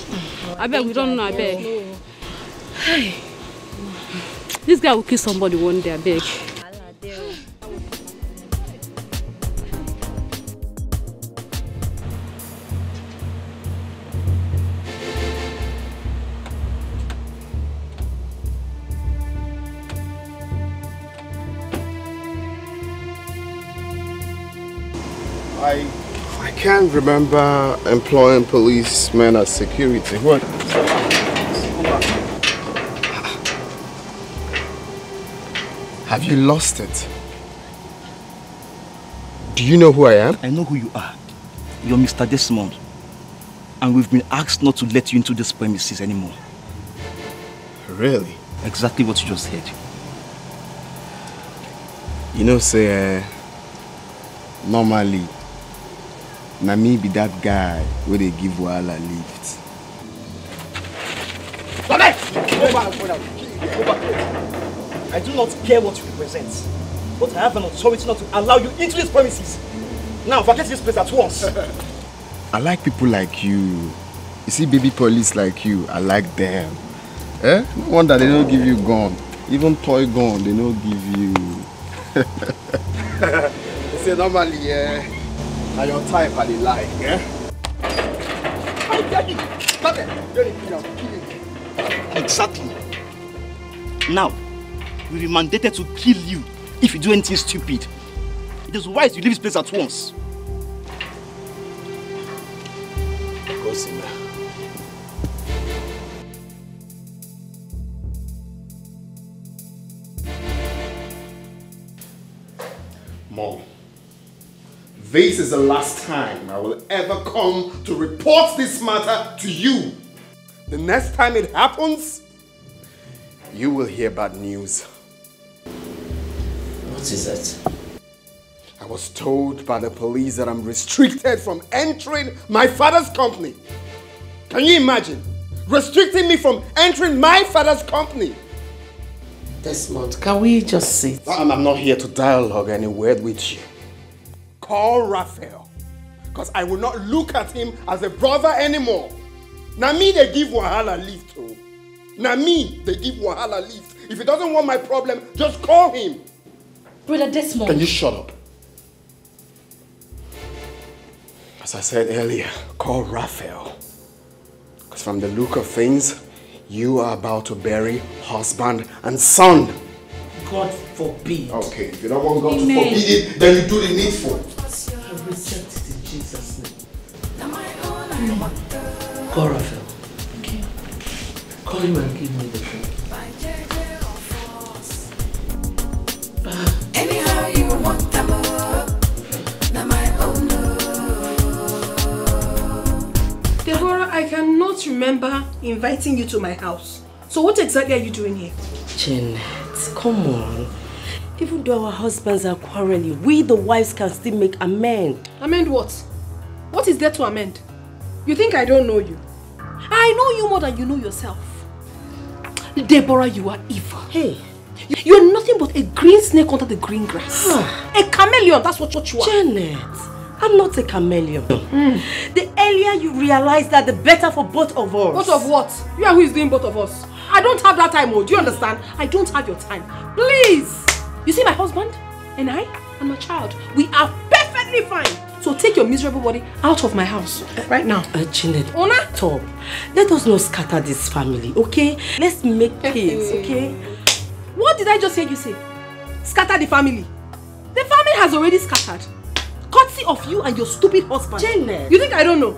I beg, we don't know, I beg. Hey. This guy will kill somebody one day, I beg. I can't remember employing policemen as security. What? Have you lost it? Do you know who I am? I know who you are. You're Mr. Desmond. And we've been asked not to let you into this premises anymore. Really? Exactly what you just said. You know, say, normally, na me be that guy where they give Wahala lift. Go back! Go back! I do not care what you represent, but I have an authority not to allow you into this premises. Now, vacate this place at once. I like people like you. You see baby police like you, I like them. Eh? No wonder they don't give you gun. Even toy gun, they don't give you. They say normally, now your type are they like, eh? Exactly. Now, we will be mandated to kill you if you do anything stupid. It is wise you leave this place at once. Mom, this is the last time I will ever come to report this matter to you. The next time it happens, you will hear bad news. What is it? I was told by the police that I'm restricted from entering my father's company. Can you imagine? Restricting me from entering my father's company. Desmond, can we just sit? I'm not here to dialogue any word with you. Call Raphael, because I will not look at him as a brother anymore. Now me they give Wahala lift too. Now me they give Wahala lift. If he doesn't want my problem, just call him. Brother Desmond. Can you shut up? As I said earlier, call Raphael. Because from the look of things, you are about to bury husband and son. God forbid. Okay, if you don't want God to forbid it, then you do the needful. I reject it. Call Raphael. Okay. Call him and give me the phone. Anyhow you want them now my own. Deborah, I cannot remember inviting you to my house. So what exactly are you doing here? Janet, come on. Even though our husbands are quarreling, we the wives can still make amends. Amend what? What is there to amend? You think I don't know you? I know you more than you know yourself. Deborah, you are evil. Hey. You are nothing but a green snake under the green grass. A chameleon, that's what you are. Janet, I'm not a chameleon. The earlier you realize that, the better for both of us. Both of what? You are who is doing both of us. I don't have that time, do you understand? I don't have your time. Please! You see my husband and I and my child, we are perfectly fine. So take your miserable body out of my house right now. Janet, Ona? Stop. Let us not scatter this family, okay? Let's make peace, okay? What did I just hear you say? Scatter the family. The family has already scattered. Courtesy of you and your stupid husband. Janet. You think I don't know?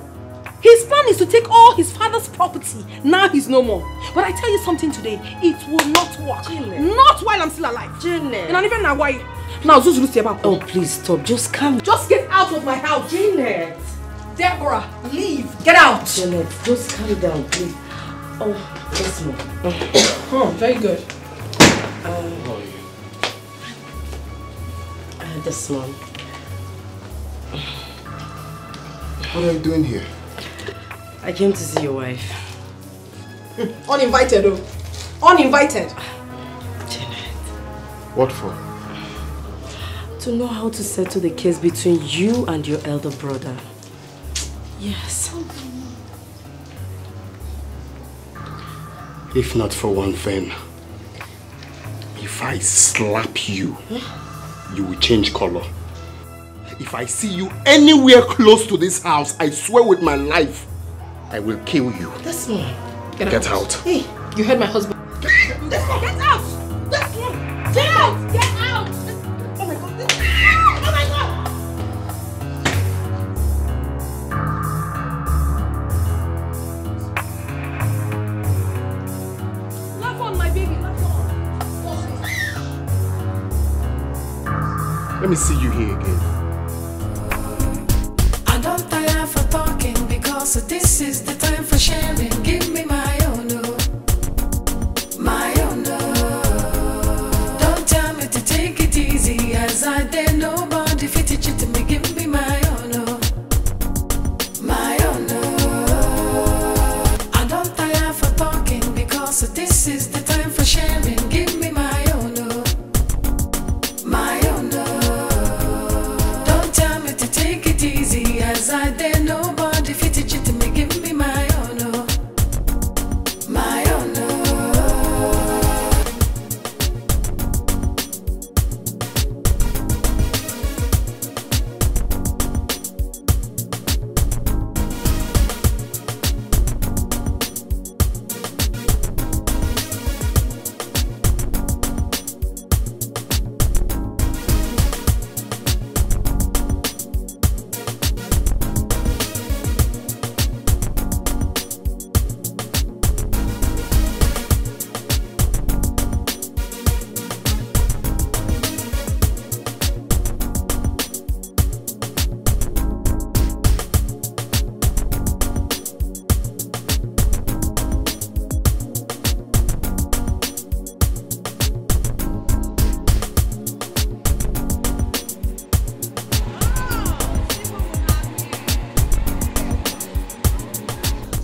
His plan is to take all his father's property. Now he's no more. But I tell you something today, it will not work. Janet. Not while I'm still alive. Janet. And even now, why? Now, Zuzu, oh, please stop. Just come. Just get out of my house. Janet. Deborah, leave. Get out. Janet, just calm down, please. Oh, yes, ma'am. Oh, very good. This one. What are you doing here? I came to see your wife. Uninvited, oh. Uninvited. Janet. What for? To know how to settle the case between you and your elder brother. Yes. If not for one thing, if I slap you, you will change color. If I see you anywhere close to this house, I swear with my life, I will kill you. That's one. Get out. Hey, you heard my husband. Get out! That's one. Get out! Get out! Oh my God. Oh my God! Laugh on, my baby. Laugh on. Let me see you here again. I don't tire for talking because this is the time for sharing. Give me my own, my own. Don't tell me to take it easy as I dare nobody fit it to me. Give me my own, my own. I don't tire for talking because this is the time for sharing. Give me my own, my own. Don't tell me to take it easy as I dare nobody fit it to me. Give me my own, my own.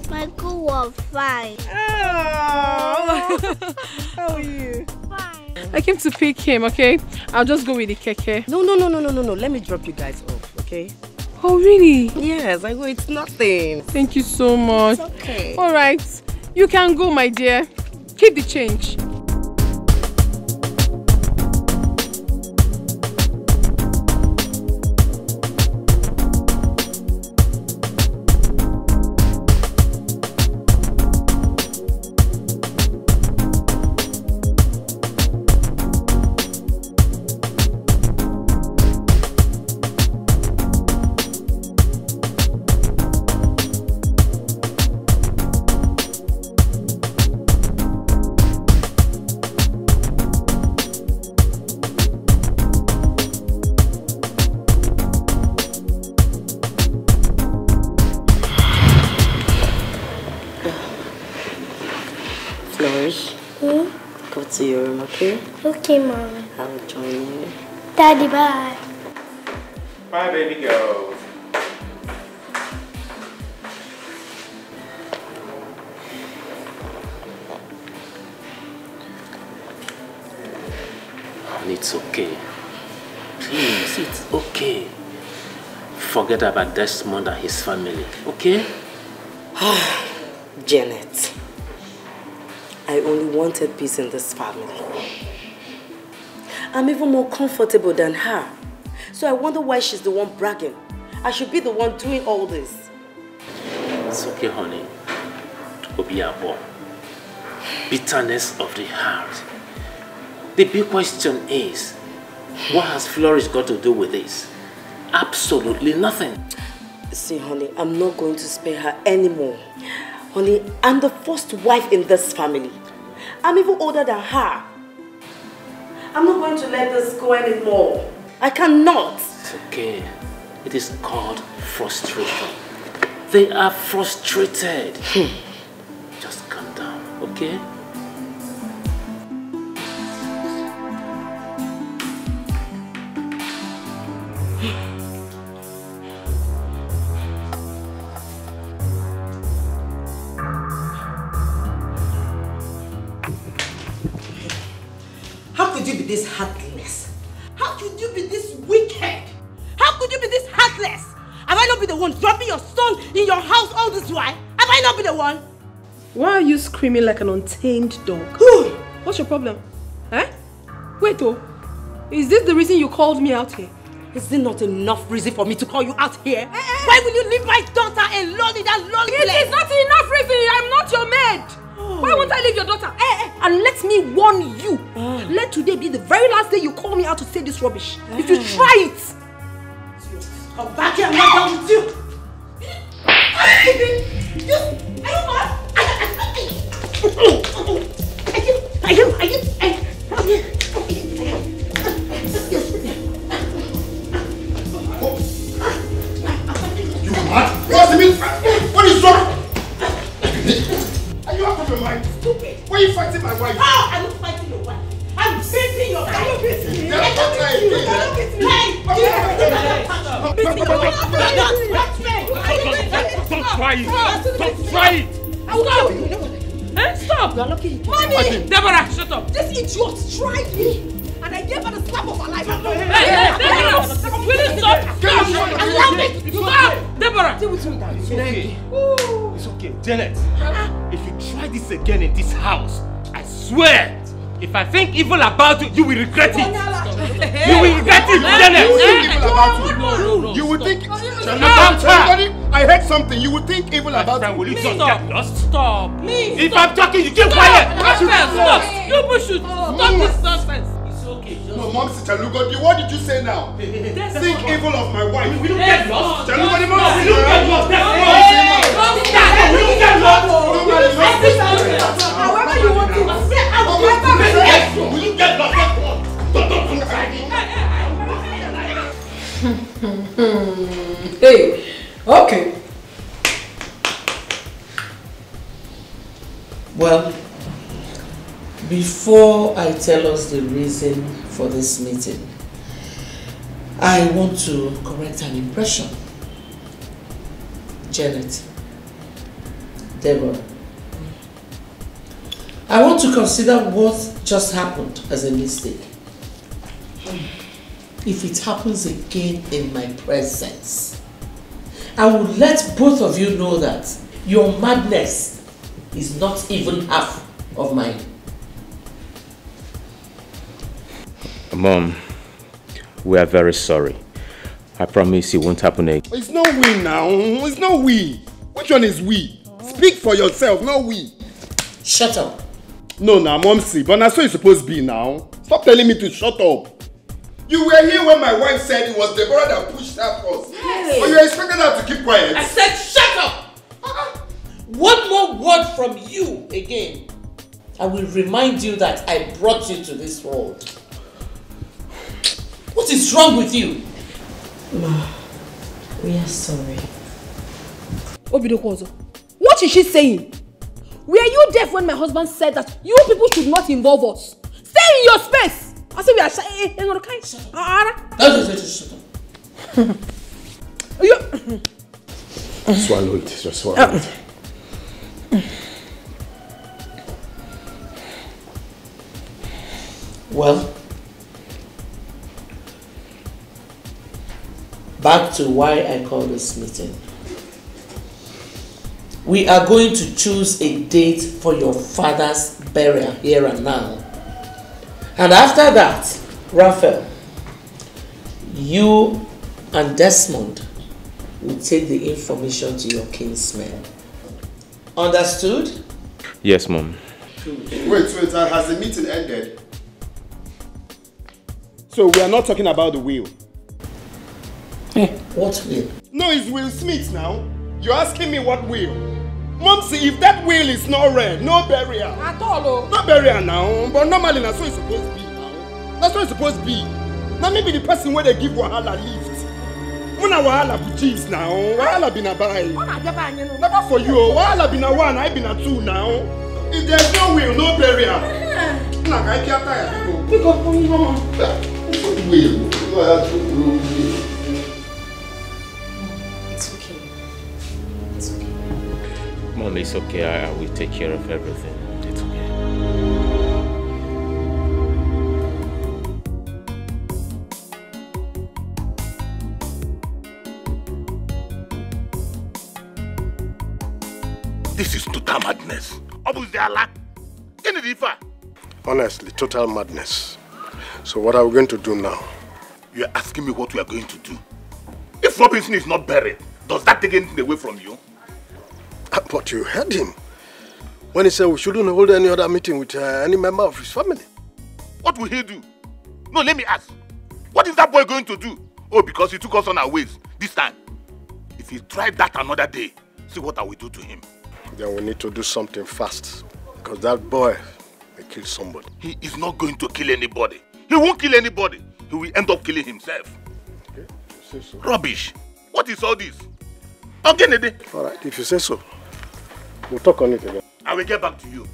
My school was fine. How are you? Fine. I came to pick him, okay? I'll just go with the keke. No. Let me drop you guys off, okay? Oh, really? Yes, I go. It's nothing. Thank you so much. It's okay. All right. You can go, my dear. Keep the change. okay? Okay, Mommy. I'll join you. Daddy, bye. Bye, baby girl. And it's okay. Please, it's okay. Forget about Desmond and his family, okay? Janet, I only wanted peace in this family. I'm even more comfortable than her. So I wonder why she's the one bragging. I should be the one doing all this. It's okay, honey. Obiabo. Bitterness of the heart. The big question is, what has Flourish got to do with this? Absolutely nothing. See, honey, I'm not going to spare her anymore. Honey, I'm the first wife in this family. I'm even older than her. I'm not going to let this go anymore. I cannot. It's okay. It is called frustration. They are frustrated. Just calm down, okay? How could you be this heartless? How could you be this wicked? How could you be this heartless? Have I not been the one dropping your son in your house all this while? Have I not been the one? Why are you screaming like an untamed dog? What's your problem? Eh? Wait, oh. Is this the reason you called me out here? Is it not enough reason for me to call you out here? Why will you leave my daughter alone in that lonely place? It is not enough reason. I'm not your maid. Why won't I leave your daughter? And let me warn you. Let today be the very last day you call me out to say this rubbish. If you try it. Come back here and I'm done with you. Are you mad? You mad? What's the mean? What is wrong? Are you out of your mind? Stupid. Why are you fighting my wife? How? I'm not fighting your wife. I'm beating your wife. Are you beating me? That's not right. You cannot beat me. Don't try it. Don't try it. Stop. You're lucky. Mommy! Deborah, shut up. This idiot tried me. And I gave her the slap of her life. Hey, Deborah! Will you stop? Stop! Allow me! Stop! Deborah! Stay with me, Daddy. It's okay. It's okay. Janet, if you try this again in this house, I swear, if I think evil about you, you will regret it. You will regret it, Janet. You will think evil about you. You will think about her. I heard something. You will think evil about you. Will you just get lost? Stop. Please. If I'm talking, you keep quiet. Stop. You push it. Stop this nonsense. It's okay. No, Mom, Chalugo, what did you say now? Think evil of my wife. We don't get lost. Chalugo, we don't get lost. We don't get lost. However you want to. We don't get lost. Hey, okay. Well, before I tell us the reason for this meeting, I want to correct an impression. Janet, Deborah, I want to consider what just happened as a mistake. If it happens again in my presence, I will let both of you know that your madness is not even half of mine. Mom, we are very sorry. I promise it won't happen again. It's not we now. It's not we. Which one is we? Speak for yourself, not we. Shut up. No, now, Momsy, but that's what it's supposed to be now. Stop telling me to shut up. You were here when my wife said it was Deborah that pushed her first. Yes. But you expected her to keep quiet. I said shut up! One more word from you again. I will remind you that I brought you to this world. What is wrong with you? Ma, we are sorry. Obidokwozo, what is she saying? Were you deaf when my husband said that you people should not involve us? Say Stay in your space. I say we are shy. Shut up. Swallow it. Just swallow it. Well, back to why I call this meeting. We are going to choose a date for your father's burial here and now. And after that, Raphael, you and Desmond will take the information to your kinsmen. Understood? Yes, Mom. Wait, has the meeting ended? So we are not talking about the will. What will? No, it's Will Smith now. You're asking me what will? Mumsy, if that will is not read, no burial. At all. No burial now, but normally that's what it's supposed to be now. That's what it's supposed to be. Now maybe the person where they give Wahala lift. When Wahala cheese now, Wahala been a buy. Never for you, Wahala been a one, I been a two now. If there's no will, no burial. Like I can't tire people. Pick up on mama. Will. It's okay. It's okay. Mom, it's okay. I will take care of everything. It's okay. This is total madness. Honestly, total madness. So what are we going to do now? You are asking me what we are going to do. If Robinson is not buried, does that take anything away from you? But you heard him. When he said we shouldn't hold any other meeting with any member of his family. What will he do? No, let me ask. What is that boy going to do? Oh, because he took us on our ways this time. If he tried that another day, see what I will do to him. Then we need to do something fast. Because that boy may kill somebody. He is not going to kill anybody. He won't kill anybody. He will end up killing himself. Okay, you say so. Rubbish. What is all this? Okay, Nede. Alright, if you say so. We'll talk on it again. I will get back to you.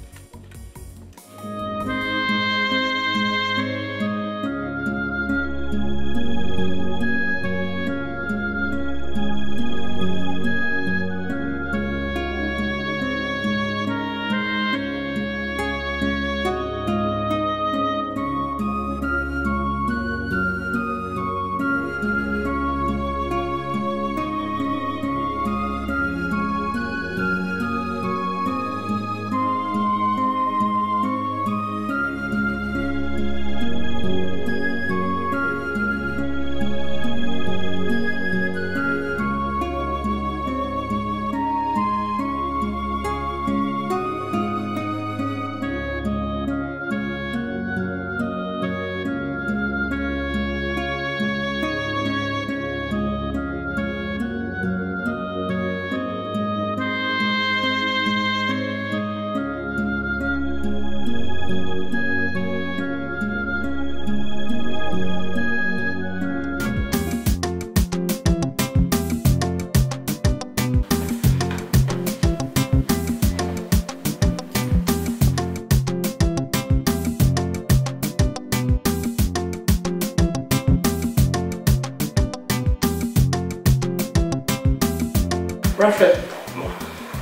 Raphael.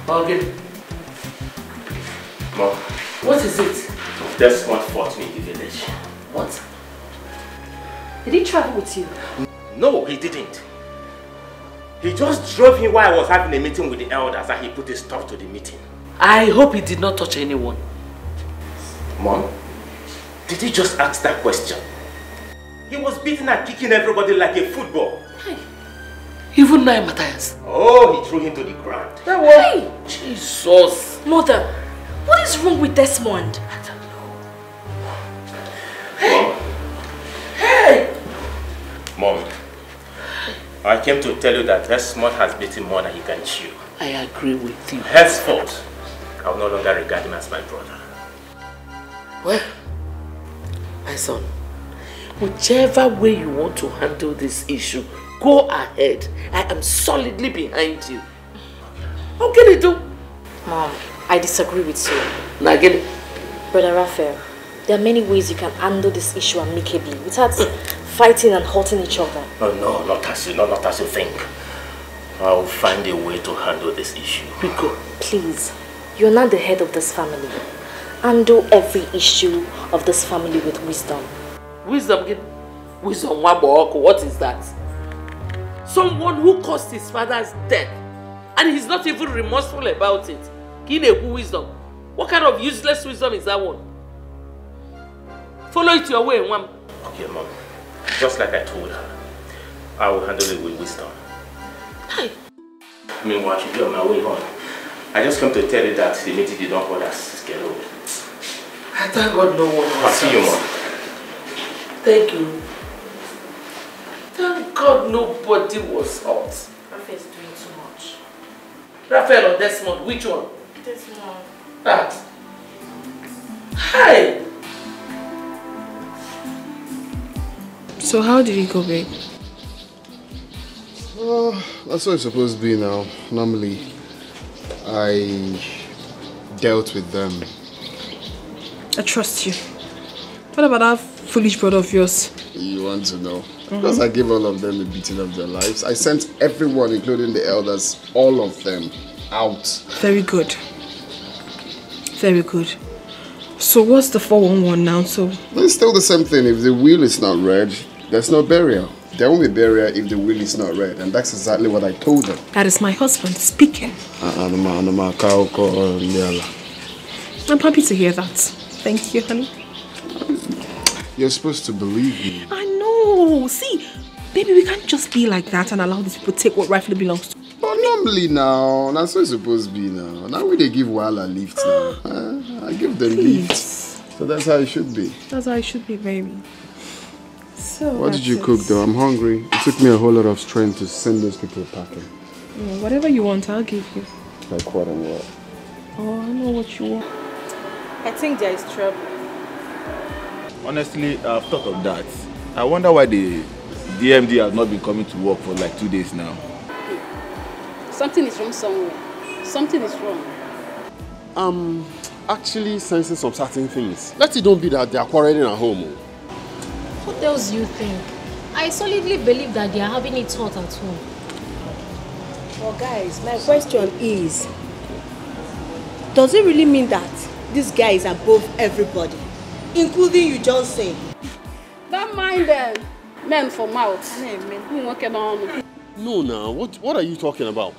Morgan. Mom. What is it? Desmond fought me in the village. What? Did he travel with you? No, he didn't. He just drove me while I was having a meeting with the elders and he put a stop to the meeting. I hope he did not touch anyone. Mom, did you just ask that question? He was beating and kicking everybody like a football. Hey. Even now, Matthias. Oh, he threw him to the ground. That was... Hey. Jesus. Mother, what is wrong with Desmond? I don't know. Hey. Mom. Hey. Mom, I came to tell you that Desmond has beaten more than he can chew. I agree with you. Henceforth, I will no longer regard him as my brother. Well, my son, whichever way you want to handle this issue, go ahead. I am solidly behind you. How can you do? Mom, I disagree with you. Now get it. Brother Raphael, There are many ways you can handle this issue amicably without fighting and hurting each other. Oh, no, not as you think. I'll find a way to handle this issue. Please, you're not the head of this family. Handle every issue of this family with wisdom. Wisdom, what is that? Someone who caused his father's death and he's not even remorseful about it. Wisdom. What kind of useless wisdom is that one? Follow it your way, Mom. Okay, Mom. Just like I told her, I will handle it with wisdom. Hi. Meanwhile, I should be on my way home. I just come to tell you that the meeting did not hold us scheduled. I thank God no one I'll see you, Mom. Thank you. Thank God nobody was hurt. Raphael is doing too much. Raphael or Desmond, which one? Desmond. Ah. Hi. So how did it go, babe? That's what it's supposed to be now. Normally, I dealt with them. I trust you. What about that foolish brother of yours? You want to know? Because I gave all of them the beating of their lives. I sent everyone, including the elders, all of them, out. Very good. Very good. So what's the 411 now? So It's still the same thing. If the will is not read, there's no burial. There won't be burial if the will is not read. And that's exactly what I told them. that is my husband speaking. I'm happy to hear that. Thank you, honey. You're supposed to believe me. I know. See, baby, we can't just be like that and allow these people to take what rightfully belongs to. But normally now, that's what it's supposed to be now. Now we they give Wala lift now. I give them lift. So that's how it should be. That's how it should be, baby. So What did you cook though? I'm hungry. It took me a whole lot of strength to send those people packing. Whatever you want, I'll give you. Like what and what? Oh, I know what you want. I think there is trouble. Honestly, I've thought of that. I wonder why the DMD has not been coming to work for like 2 days now. Something is wrong somewhere. Something is wrong. Actually sensing some certain things. Let it don't be that they are quarreling at home. What else do you think? I solidly believe that they are having it hot at home. Well, guys, my question is, does it really mean that this guy is above everybody, including you, Johnson? Don't mind them. Men for mouth. No, now, what are you talking about?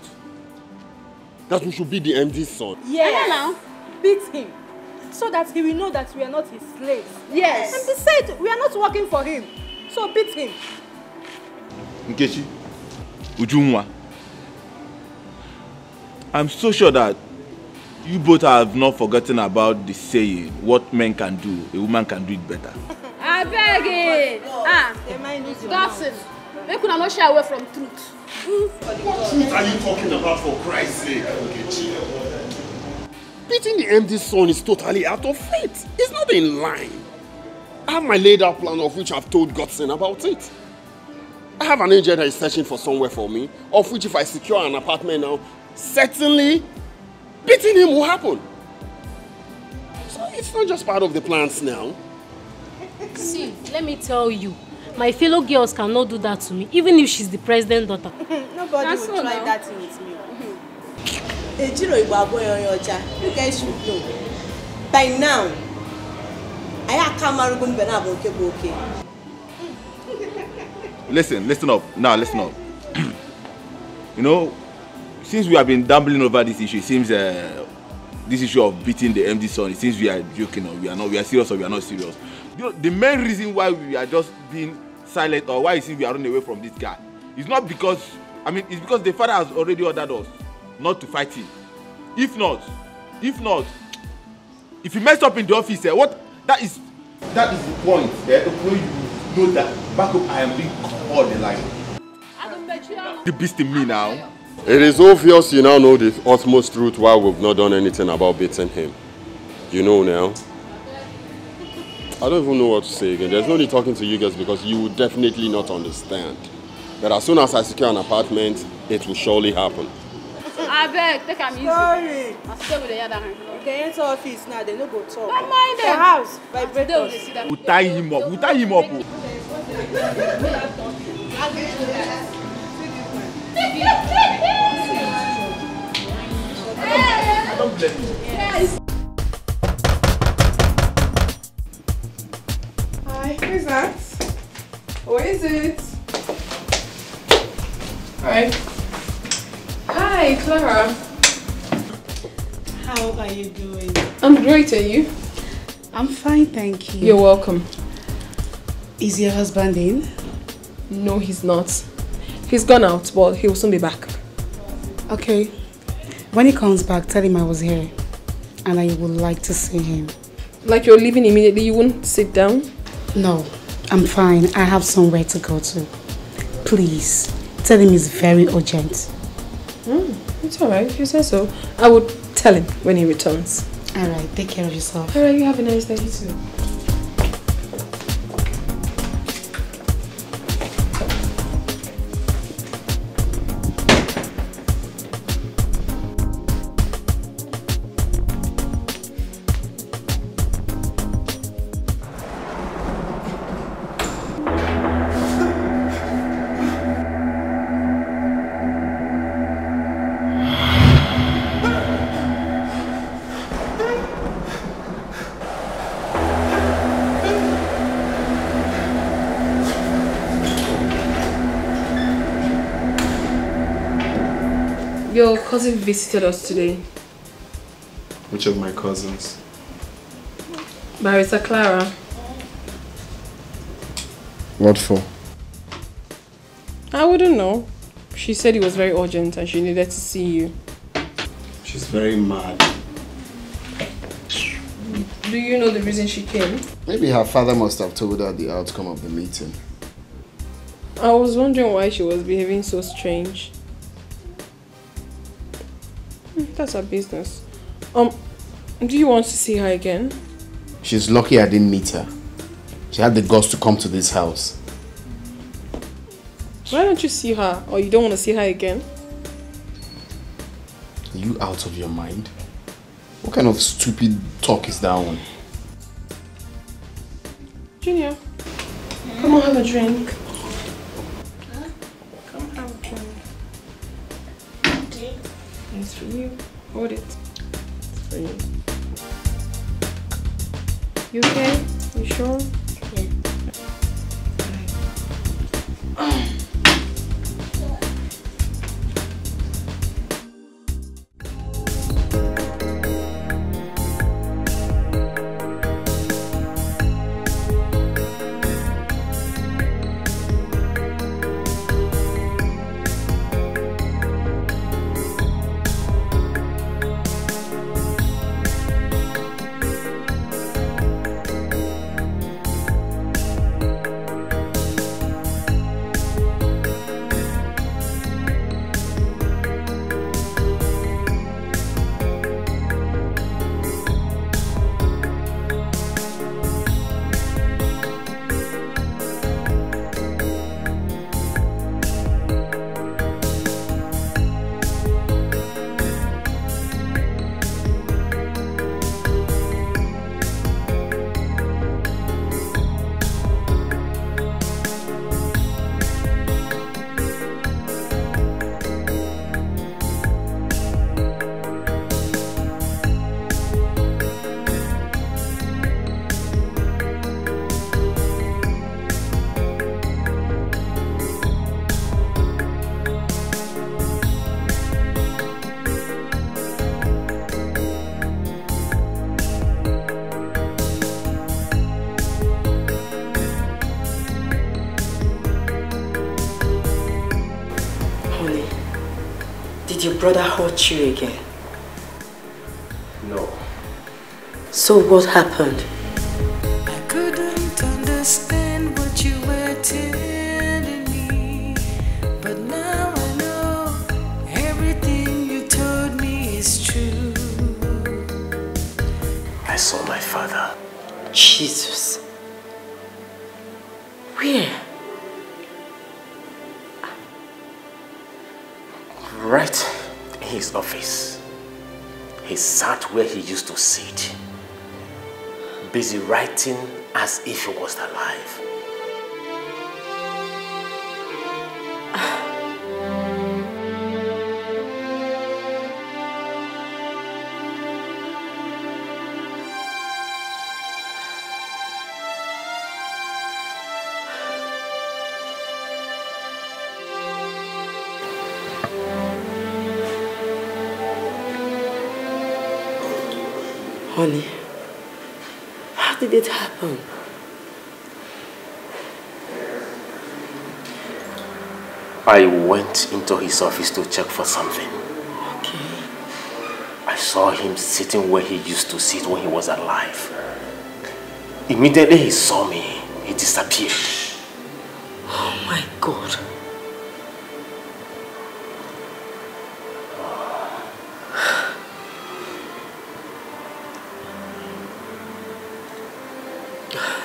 That we should be the MD's son. Yes. Now, beat him, so that he will know that we are not his slaves. Yes. And besides, we are not working for him, so beat him. Nkechi, Ujunwa, I'm so sure that you both have not forgotten about the saying, what men can do, a woman can do it better. I beg it. Gossip. Make una not shy away from truth. What truth are you talking about, for Christ's sake, Nkechi? Beating the MD's son is totally out of faith. It's not in line. I have my laid out plan of which I've told Godson about it. I have an agent that is searching for somewhere for me, of which if I secure an apartment now, certainly beating him will happen. So it's not just part of the plans now. See, let me tell you, my fellow girls cannot do that to me, even if she's the president's daughter. Nobody will try that thing with me. You guys should know. By now, I can't okay. Listen up. Now, listen up. You know, since we have been dabbling over this issue, it seems this issue of beating the MD son, it seems we are joking or we are serious or we are not serious. You know, the main reason why we are just being silent or why it seems we are running away from this guy is not because, it's because the father has already ordered us not to fight him. If not, if he messed up in the office, that is the point. The point you know that back up I am being called the line. The beast in me now. It is obvious you now know the utmost truth why we've not done anything about beating him. You know now. I don't even know what to say again. There's no need talking to you guys because you will definitely not understand. But as soon as I secure an apartment, it will surely happen. I beg, take a easy. Sorry. I'll stay with the other hand. can enter office now, they no go talk. Don't mind The them. house, vibrators. We'll tie him up. We'll tie him up. I don't blame you. Yes. Hi, who's that? What is it? Hi. Hi, Clara. How are you doing? I'm great, are you? I'm fine, thank you. You're welcome. Is your husband in? No, he's not. He's gone out, but he will soon be back. Okay. When he comes back, tell him I was here and I would like to see him. Like you're leaving immediately, you won't sit down? No, I'm fine. I have somewhere to go to. Please, tell him it's very urgent. It's alright, if you say so. I would tell him when he returns. Alright, take care of yourself. Alright, you have a nice day, you too. Your cousin visited us today. Which of my cousins? Barrister Clara. What for? I wouldn't know. She said it was very urgent and she needed to see you. She's very mad. Do you know the reason she came? Maybe her father must have told her the outcome of the meeting. I was wondering why she was behaving so strange. That's her business. Do you want to see her again? She's lucky I didn't meet her. She had the guts to come to this house. Why don't you see her? Or you don't want to see her again? Are you out of your mind? What kind of stupid talk is that one? Junior, come on, have a drink. Come have a drink. It's for you. Hold it. It's for you. You okay? You sure? Yeah. Did your brother hurt you again? No. So what happened? I couldn't understand what you were telling me, but now I know everything you told me is true. I saw my father. Jesus. Where? Right in his office. He sat where he used to sit, busy writing as if he was alive. Honey, how did it happen? I went into his office to check for something. Okay. I saw him sitting where he used to sit when he was alive. Immediately he saw me, he disappeared. Oh my God.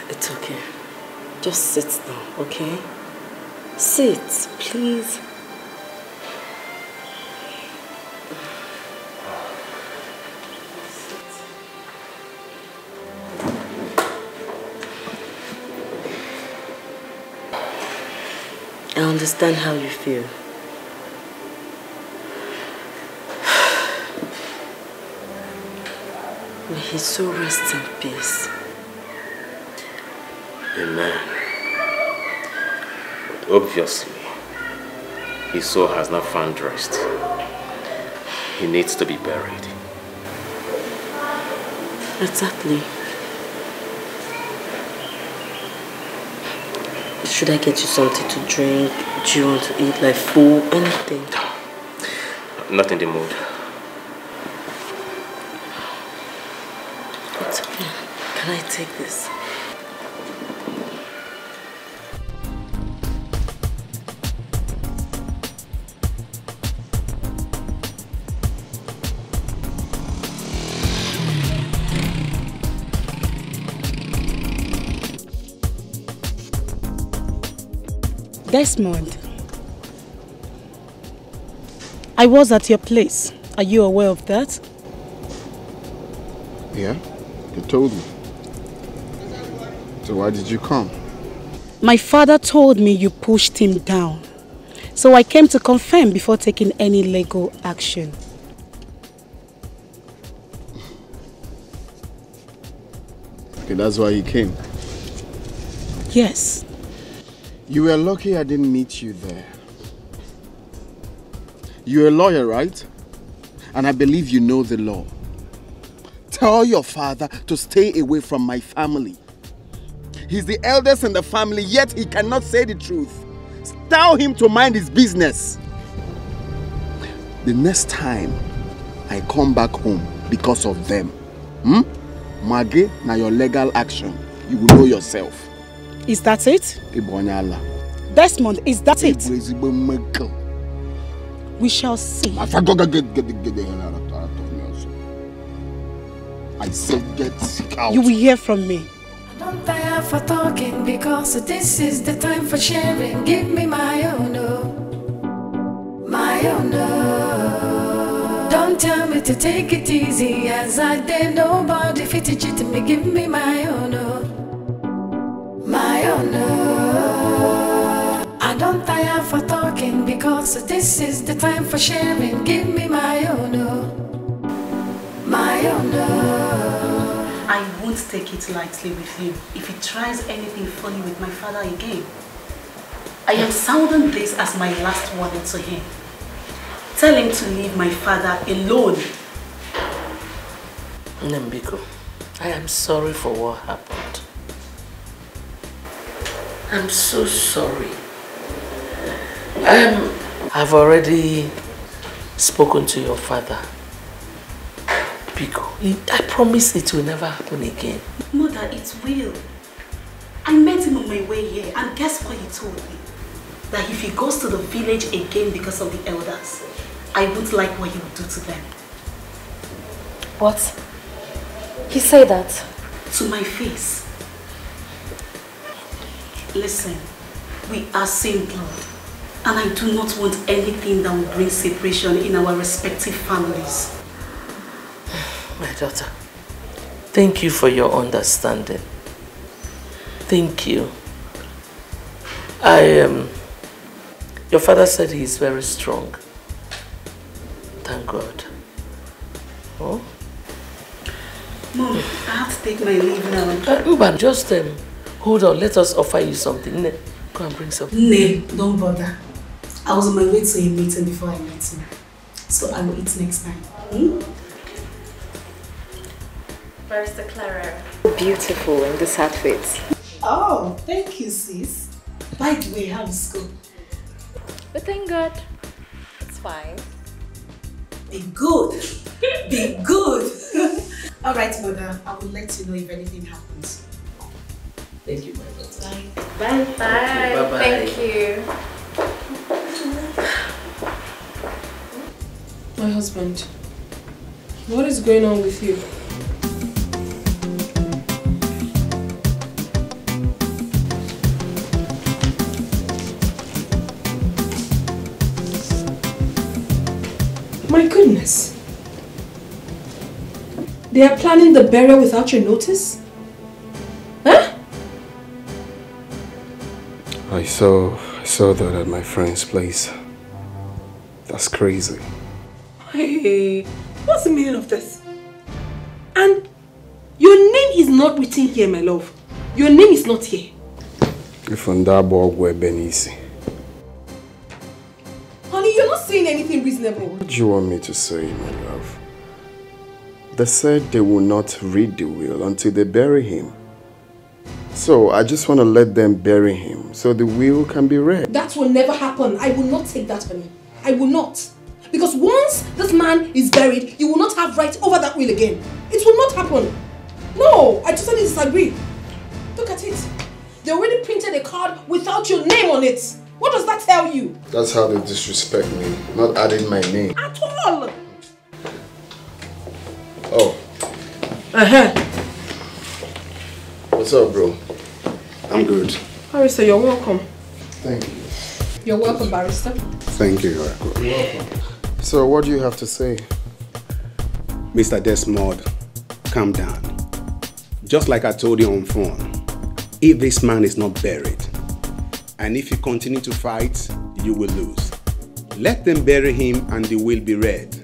It's okay. Just sit down, okay? Sit, please. I understand how you feel. May his soul rest in peace. Amen. But obviously, his soul has not found rest. He needs to be buried. Exactly. Should I get you something to drink? Do you want to eat like food? Anything? Not in the mood. It's okay. Can I take this? Desmond, I was at your place. Are you aware of that? Yeah, you told me. So why did you come? My father told me you pushed him down. So I came to confirm before taking any legal action. Okay, that's why you came. Yes. You were lucky I didn't meet you there. You're a lawyer, right? And I believe you know the law. Tell your father to stay away from my family. He's the eldest in the family, yet he cannot say the truth. Tell him to mind his business. The next time I come back home because of them, Mage, now your legal action, you will know yourself. Is that it? Desmond, is that it? We shall see. Get the hell out of me also. I said get out. You will hear from me. Don't tire for talking because this is the time for sharing. Give me my own, oh, my own, oh. Don't tell me to take it easy as I did. Nobody fit to cheat me. Give me my own, oh, my own, oh. I don't tire for talking because this is the time for sharing. Give me my own, oh, my own, oh. I won't take it lightly with him if he tries anything funny with my father again. I am sounding this as my last warning to him. Tell him to leave my father alone. Nembiko, I am sorry for what happened. I'm so sorry. I've already spoken to your father. I promise it will never happen again. Mother, it will. I met him on my way here and guess what he told me? That if he goes to the village again because of the elders, I won't like what he would do to them. What? He said that? To my face. Listen, we are same blood. And I do not want anything that will bring separation in our respective families. My daughter, thank you for your understanding. Thank you. Your father said he's very strong. Thank God. Oh? Mom, I have to take my leave now. Mban, just hold on. Let us offer you something. Ne, go and bring something. No, don't bother. I was on my way to a meeting before I met him. So I will eat next time. Barrister Clara. Beautiful in this outfit. Oh, thank you, sis. By the way, how is school? But thank God, it's fine. Be good. Be good. All right, mother. I will let you know if anything happens. Thank you, my daughter. Bye. Bye. Bye-bye. Thank you. My husband, what is going on with you? My goodness. They are planning the burial without your notice? Huh? I saw that at my friend's place. That's crazy. Hey, what's the meaning of this? And your name is not written here, my love. Your name is not here. If on that board were Benisi. Honey, you're not saying anything reasonable. What do you want me to say, my love? They said they will not read the will until they bury him. So I just want to let them bury him so the will can be read. That will never happen. I will not take that, honey. I will not. Because once this man is buried, you will not have right over that will again. It will not happen. No, I totally disagree. Look at it. They already printed a card without your name on it. What does that tell you? That's how they disrespect me, not adding my name. At all. Oh. What's up, bro? I'm good. Barrister, you're welcome. Thank you. You're welcome, Barrister. Thank you. You're welcome. So what do you have to say? Mr. Desmond, calm down. Just like I told you on phone, if this man is not buried, and if you continue to fight, you will lose. Let them bury him and the will be read.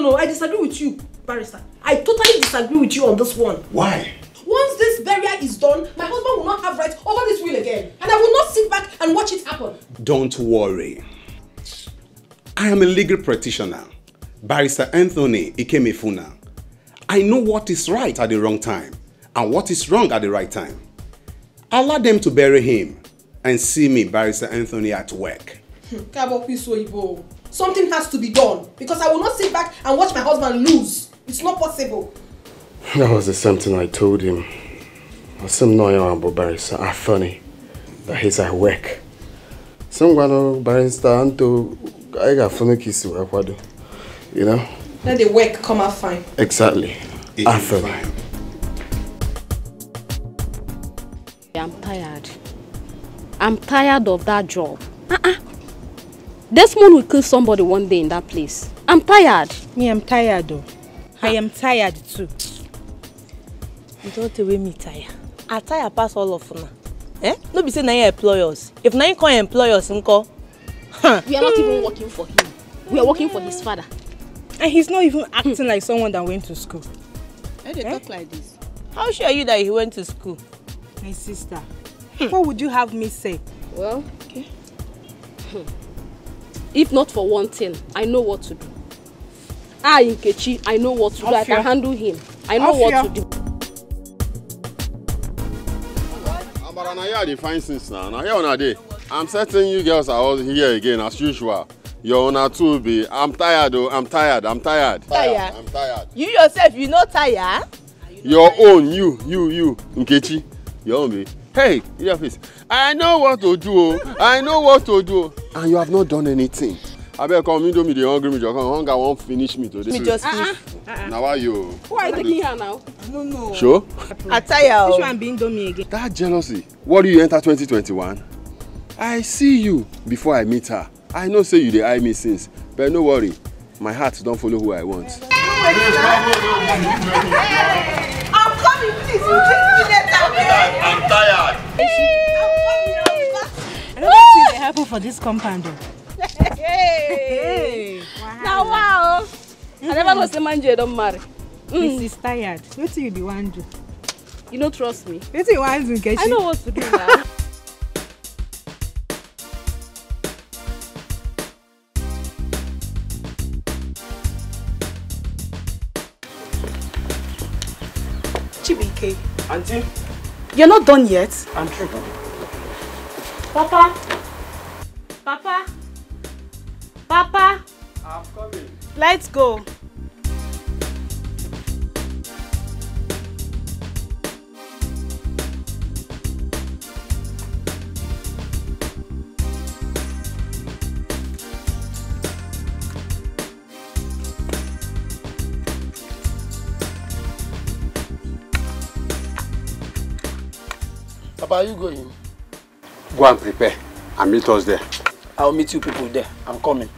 No, I disagree with you, Barrister. I totally disagree with you on this one. Why? Once this burial is done, my husband will not have rights over this will again. And I will not sit back and watch it happen. Don't worry. I am a legal practitioner, Barrister Anthony Ikemefuna. I know what is right at the wrong time and what is wrong at the right time. Allow them to bury him and see me, Barrister Anthony, at work. Something has to be done because I will not sit back and watch my husband lose. It's not possible. That was the same thing I told him. I said, no, about Barrister Anthony, that he's at work. Someone Barrister Anto, I got funny kiss to work, you know? Let the work come out fine. Exactly. Anthony. I'm tired. I'm tired of that job. Desmond will kill somebody one day in that place. I'm tired. Me, I'm tired though. I am tired too. You don't tell me tired. I tired past all of them. Eh? No be say na you employ us. If na you can't employ us, nko. We are not even working for him. We are working for his father. And he's not even acting like someone that went to school. Why do you talk like this? How sure are you that he went to school? My sister, what would you have me say? Well, okay. If not for one thing, I know what to do. Nkechi, I know what to do. I can handle him. I know what to do. But now you fine since now. Now here on a day, I'm certain you girls are all here again as usual. Your owner too be. I'm tired though. I'm tired. Tired? I'm tired. You yourself, you not tired? Your own, you, Nkechi. Your own be. Hey, in your face. I know what to do. I know what to do. And you have not done anything. I better come into me the hungry me. Hunger won't finish me today. Me just Now why you? Who are you taking here now? No. Sure? I tire. This one being dummy again. That jealousy. What do you enter 2021? I see you before I meet her. I know say you dey eye me since, but no worry. My heart don't follow who I want. I'm coming, please. You give me later, okay? I'm tired. I don't think they happen for this compound. Hey! Now, wow! I never know the man you don't marry. This is tired. What do you be want to do? You don't trust me. What do you want to do? I know what to do now. Chibike. Auntie? You're not done yet? I'm through. Papa? Papa? Papa? I'm coming. Let's go. Papa, are you going? Go and prepare and meet us there. I'll meet you people there. I'm coming.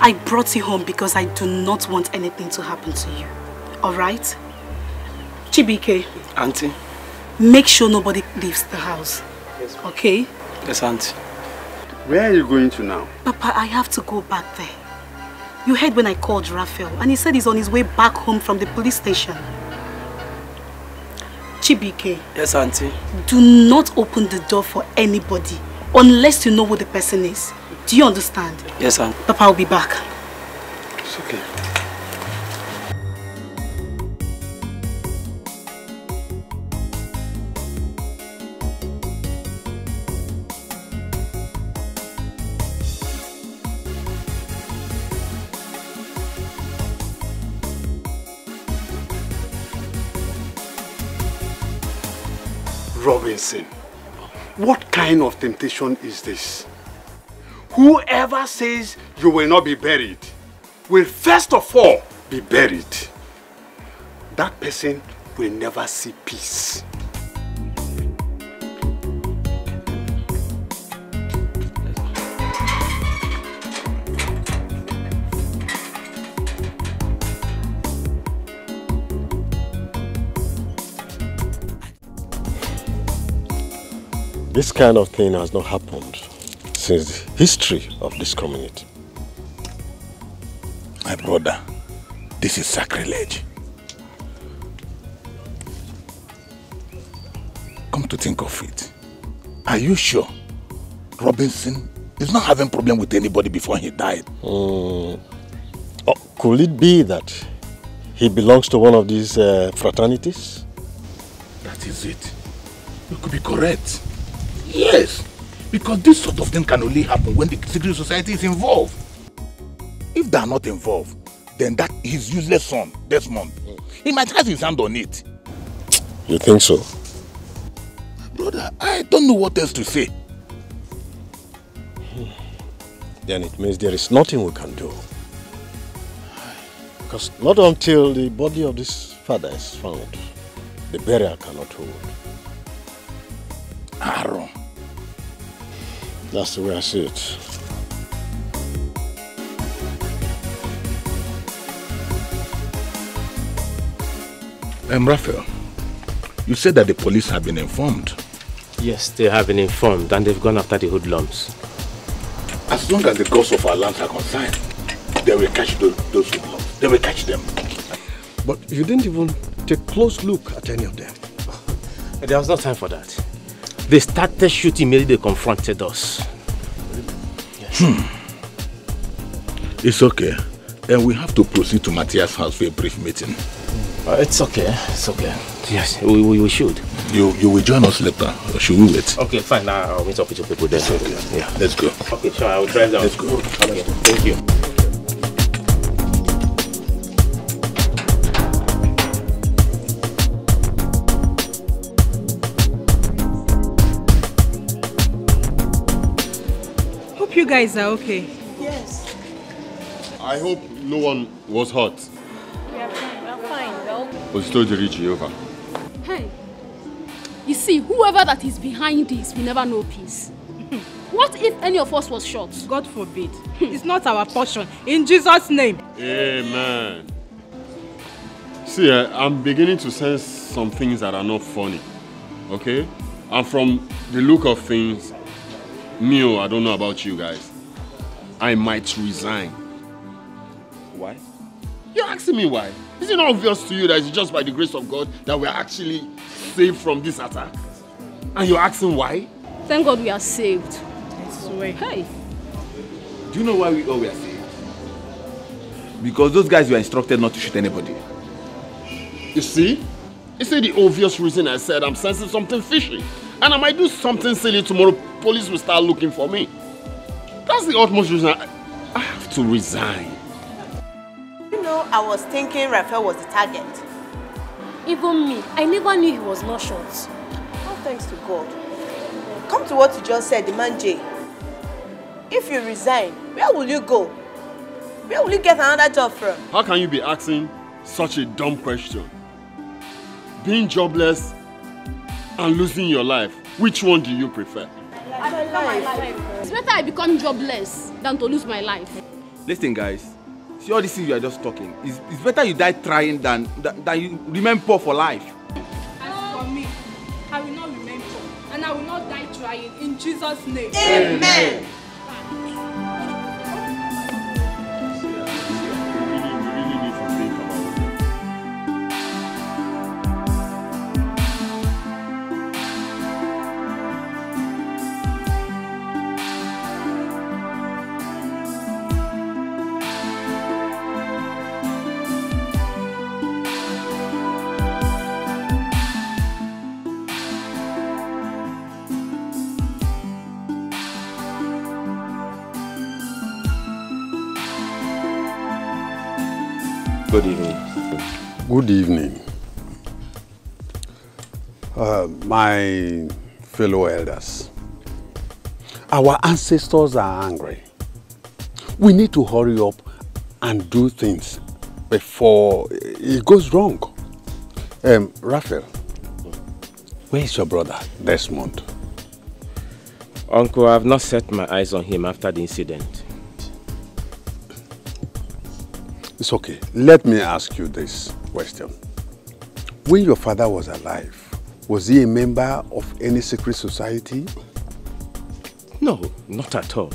I brought you home because I do not want anything to happen to you. Alright? Chibike. Auntie. Make sure nobody leaves the house. Yes. Okay? Yes, Auntie. Where are you going to now? Papa, I have to go back there. You heard when I called Raphael and he said he's on his way back home from the police station. Chibike. Yes, Auntie. Do not open the door for anybody unless you know who the person is. Do you understand? Yes, Auntie. Papa, I'll be back. It's okay. Robinson, what kind of temptation is this? Whoever says you will not be buried will first of all be buried. That person will never see peace. This kind of thing has not happened since the history of this community. My brother, this is sacrilege. Come to think of it, are you sure Robinson is not having problem with anybody before he died? Oh, could it be that he belongs to one of these fraternities? That is it. You could be correct. Yes, because this sort of thing can only happen when the secret society is involved. If they are not involved, then that his useless son, Desmond, he might have his hand on it. You think so? Brother, I don't know what else to say. Then it means there is nothing we can do. Because not until the body of this father is found, the burial cannot hold. Aaron. That's the way I see it. Raphael, you said that the police have been informed. Yes, they have been informed and they've gone after the hoodlums. As long as the gods of our lands are concerned, they will catch those hoodlums. They will catch them. But you didn't even take a close look at any of them. There was no time for that. They started shooting immediately they confronted us. Yes. It's okay. Then we have to proceed to Matthias' house for a brief meeting. It's okay. It's okay. Yes, we should. You will join us later, or should we wait? Okay, fine. Now I'll meet up with your people then. Okay. Yeah. Let's go. Okay, sure. I will drive down. Let's go. Okay. Thank you. Hope you guys are okay. Yes. I hope no one was hurt. We are fine. We are fine. We are okay. Ositoji Jehovah. Hey, you see, whoever that is behind this will never know peace. What if any of us was shot? God forbid. It's not our portion. In Jesus' name. Amen. See, I'm beginning to sense some things that are not funny. Okay? And from the look of things, Mio, I don't know about you guys, I might resign. Why? You're asking me why? Is it not obvious to you that it's just by the grace of God that we're actually saved from this attack? And you're asking why? Thank God we are saved. I swear. Hey. Do you know why we are saved? Because those guys were instructed not to shoot anybody. You see? You see the obvious reason I said I'm sensing something fishy. And I might do something silly tomorrow, police will start looking for me. That's the utmost reason I have to resign. You know, I was thinking Raphael was the target. Even me, I never knew he was not shot. Oh, thanks to God. Come to what you just said, the man Jay. If you resign, where will you go? Where will you get another job from? How can you be asking such a dumb question? Being jobless and losing your life, which one do you prefer? I prefer my life. It's better I become jobless than to lose my life. Listen, guys. See all these things you are just talking. It's better you die trying than you remain poor for life. As for me, I will not remain poor. And I will not die trying. In Jesus' name. Amen. Good evening. Good evening. My fellow elders, our ancestors are angry. We need to hurry up and do things before it goes wrong. Raphael, where is your brother Desmond? Uncle, I have not set my eyes on him after the incident. It's okay. Let me ask you this question. When your father was alive, was he a member of any secret society? No, not at all.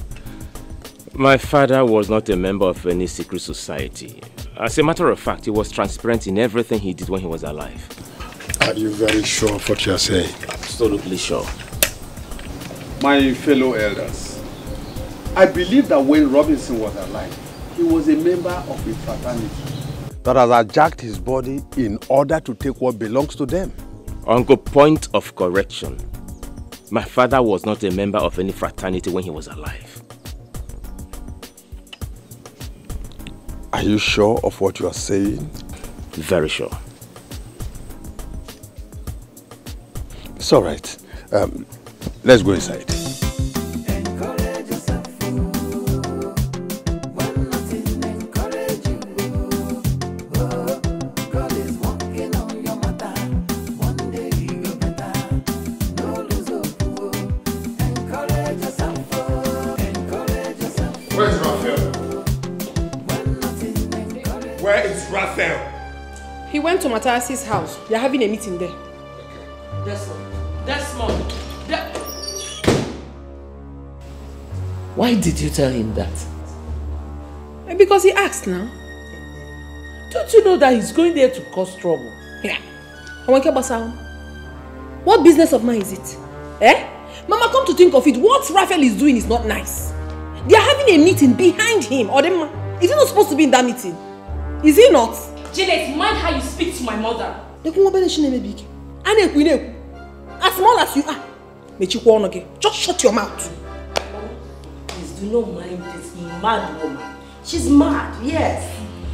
My father was not a member of any secret society. As a matter of fact, he was transparent in everything he did when he was alive. Are you very sure of what you are saying? Absolutely sure. My fellow elders, I believe that when Robinson was alive, he was a member of a fraternity that has hijacked his body in order to take what belongs to them. Uncle, point of correction. My father was not a member of any fraternity when he was alive. Are you sure of what you are saying? Very sure. It's all right. Let's go inside. He went to Matthias's house. They're having a meeting there. Desmond. Why did you tell him that? Because he asked now. Don't you know that he's going there to cause trouble? Yeah. What business of mine is it? Eh? Mama, come to think of it, what Raphael is doing is not nice. They are having a meeting behind him. Or them, is he not supposed to be in that meeting? Is he not? Janet, mind how you speak to my mother. As small as you are, just shut your mouth. Please do not mind this mad woman. She's mad, yes.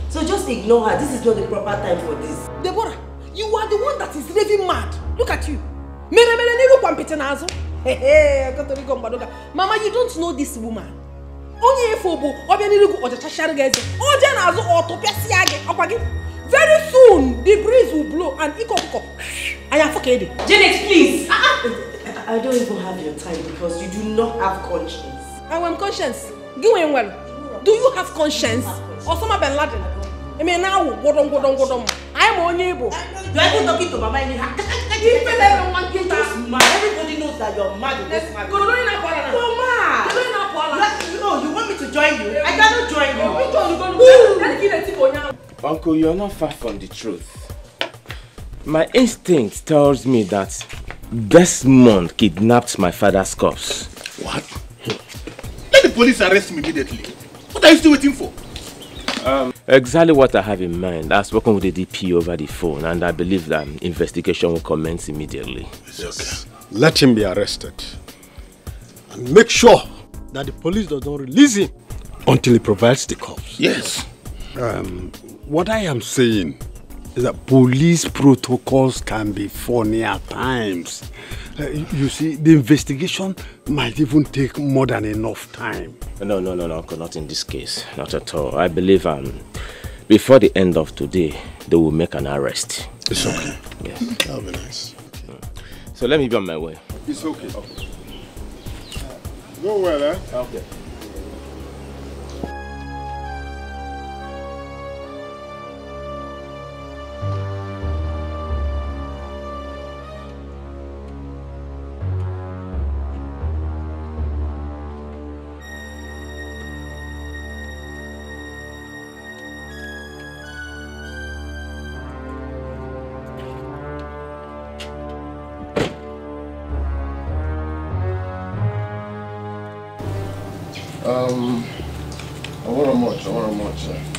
So just ignore her. This is not the proper time for this. Deborah, you are the one that is raving mad. Look at you. Mama, you don't know this woman. Very soon, the breeze will blow and I am fucking. Janet, please. I don't even have your time because you do not have conscience. I am conscience. Do you have conscience? Osama bin Laden. I mean now, I am on you. You are even talking to Mama in her. Everybody knows that you're mad in this family. You're mad. No, you want me to join you? I cannot join you. Uncle, you're not far from the truth. My instinct tells me that Desmond kidnapped my father's corpse. What? Let the police arrest him immediately. What are you still waiting for? Exactly what I have in mind. I've spoken with the DP over the phone, and I believe that investigation will commence immediately. Yes. Let him be arrested. And make sure that the police does not release him until he provides the corpse. Yes. What I am saying is that police protocols can be funny at times. You see, the investigation might even take more than enough time. No, Uncle, not in this case. Not at all. I believe before the end of today, they will make an arrest. It's okay. Yes. That'll be nice. So let me be on my way. It's okay. Go well, eh? Okay.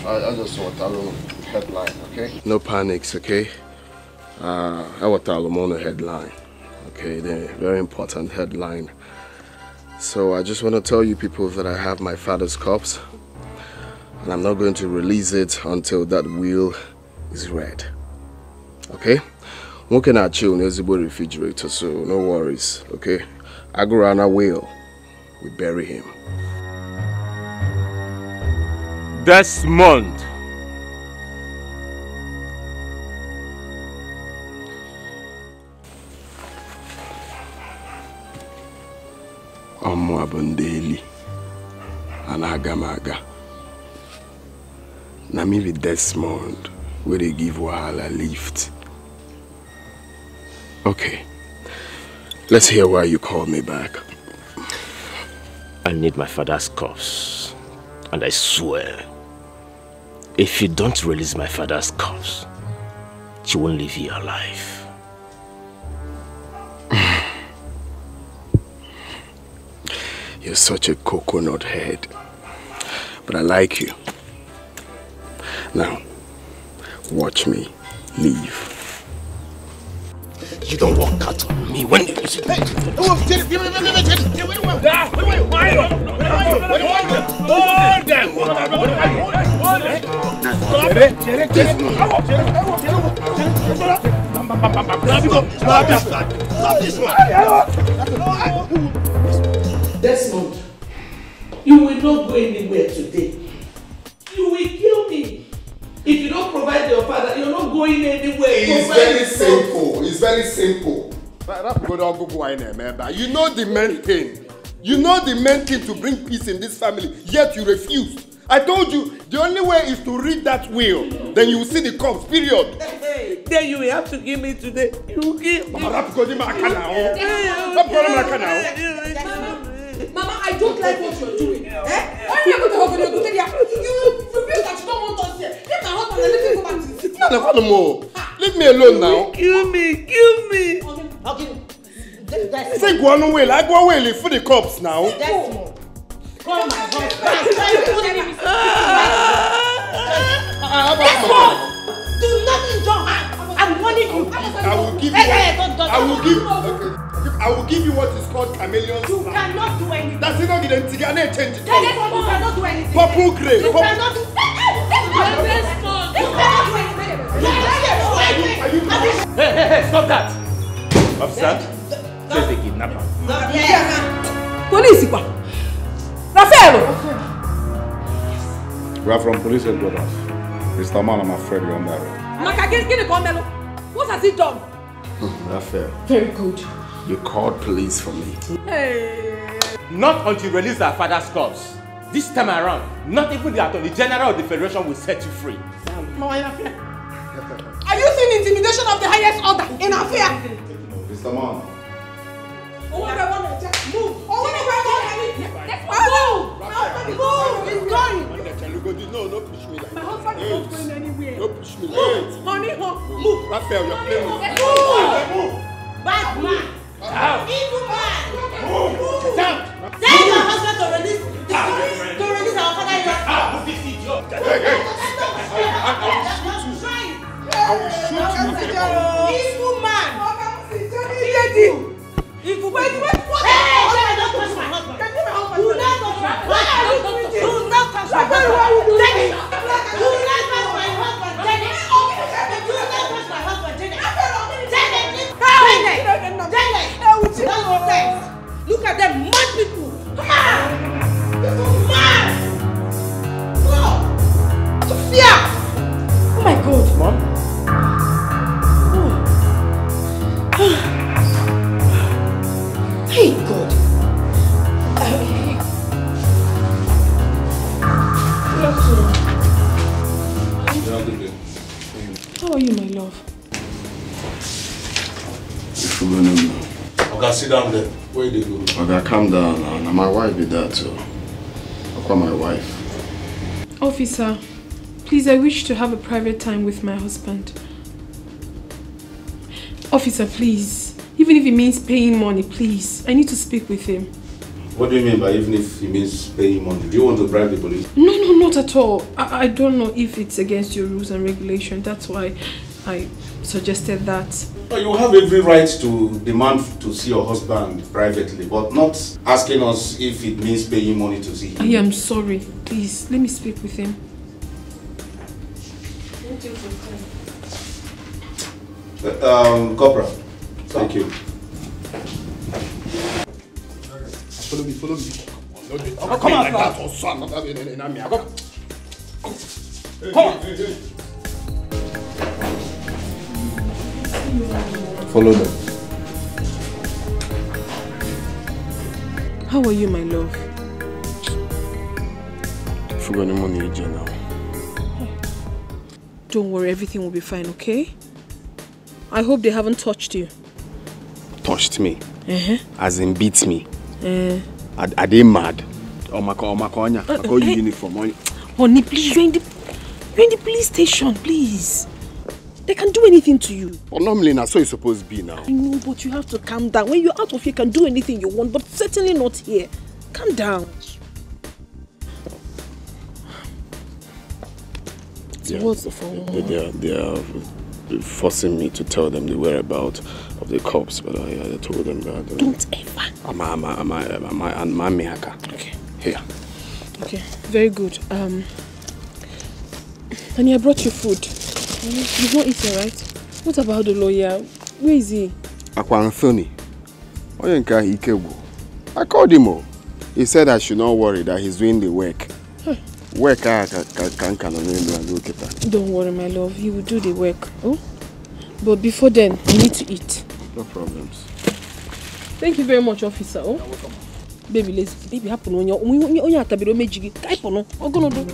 I just want a little headline, okay? No panics, okay? I want a little headline, okay? The very important headline. So I just want to tell you people that I have my father's corpse, and I'm not going to release it until that will is read, okay? Looking at you in the refrigerator, so no worries, okay? Agurana will. We bury him. Desmond. Abundeli and Agamaga. Na me be Desmond where they give Wahala lift. Okay. Let's hear why you called me back. I need my father's corpse. And I swear, if you don't release my father's corpse, she won't leave you alive. You're such a coconut head. But I like you. Now, watch me leave. You don't walk out on me when you say Desmond, you will not go anywhere today. You will kill me. If you don't provide your father, you're not going anywhere. It's very simple. It's very simple. You know the main thing. You know the main thing to bring peace in this family, yet you refuse. I told you, the only way is to read that will. Then you will see the corpse, period. Then you will have to give me today. You will give me. Mama, I don't like what you're doing. Eh? Why are you going to hold your good idea? You feel that you don't want us here. Let my husband and let me go back to the city. No, leave me alone now. Kill me. Okay. Say go on away. I go away for the corpse now. Desmond. Call my husband. Desmond! Do not injure her. I'm warning you. I will give you what is called chameleon. You cannot do anything. That's it, not getting together and change it. You cannot do anything. Purple grey. You cannot do anything. Hey, stop that! Officer, chase the kidnapper. Police, Rafael! We are from police headquarters. Mr. Man, I'm afraid you're on that road. What has he done? Rafael. Very good. You called police for me. Hey. Not until you release our father's corpse. This time around, not even the Attorney General of the Federation will set you free. Are you seeing intimidation of the highest order in affair? Bad man! Evil man! Tell your husband to release our father-in-law. I will shoot you. Evil man! Evil man! Wait, what? Hey! Don't touch my husband! Do not touch my husband! Do not touch my husband! Jenny! Do not touch my husband! Jenny! Do not touch my husband! Jenny! Jenny! Look at them mad people! Come on! They're so mad! Go! Sophia! Oh my God! Mom? Hey God! How are you, my love? Okay, sit down there. Where did you go? Okay, calm down now. My wife is there too. I'll call my wife. Officer, please, I wish to have a private time with my husband. Officer, please. Even if it means paying money, please. I need to speak with him. What do you mean by even if it means paying money? Do you want to bribe the police? No, not at all. I don't know if it's against your rules and regulations. That's why I suggested that. You have every right to demand to see your husband privately, but not asking us if it means paying money to see him. I am sorry. Please, let me speak with him. Corporal, thank you. Follow me. Oh, come on, Come on. Follow them. How are you, my love? I forgot the money now. Don't worry, everything will be fine, okay? I hope they haven't touched you. Touched me? As in beat me? Are they mad? I call you uniform. Honey, please, you're in the police station, please. They can do anything to you. But normally, that's what it's supposed to be now. I know, but you have to calm down. When you're out of here, you can do anything you want, but certainly not here. Calm down. So what's the phone? They are forcing me to tell them the whereabouts of the cops, but I told them that. Don't ever. I'm Okay. Here. Okay, very good. Honey, I brought you food. You've not eaten, right? What about the lawyer? Where is he? Anthony. I called him. He said I should not worry, that he's doing the work. Work Don't worry, my love. He will do the work. Oh? But before then, I need to eat. No problems. Thank you very much, officer. Oh? Baby, happen when you're at the Meji. Type on. I'm gonna do.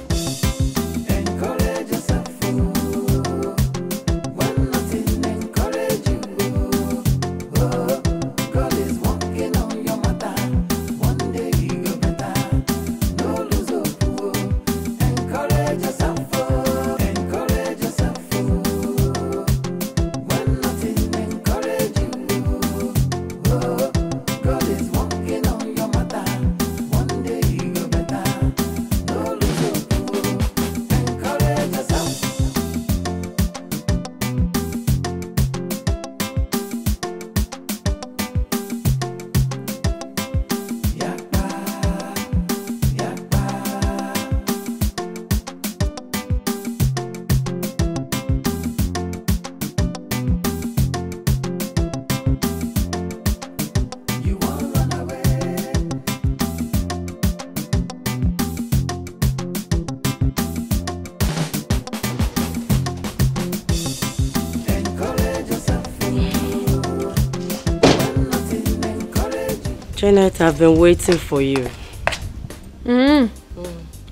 Janet, I've been waiting for you.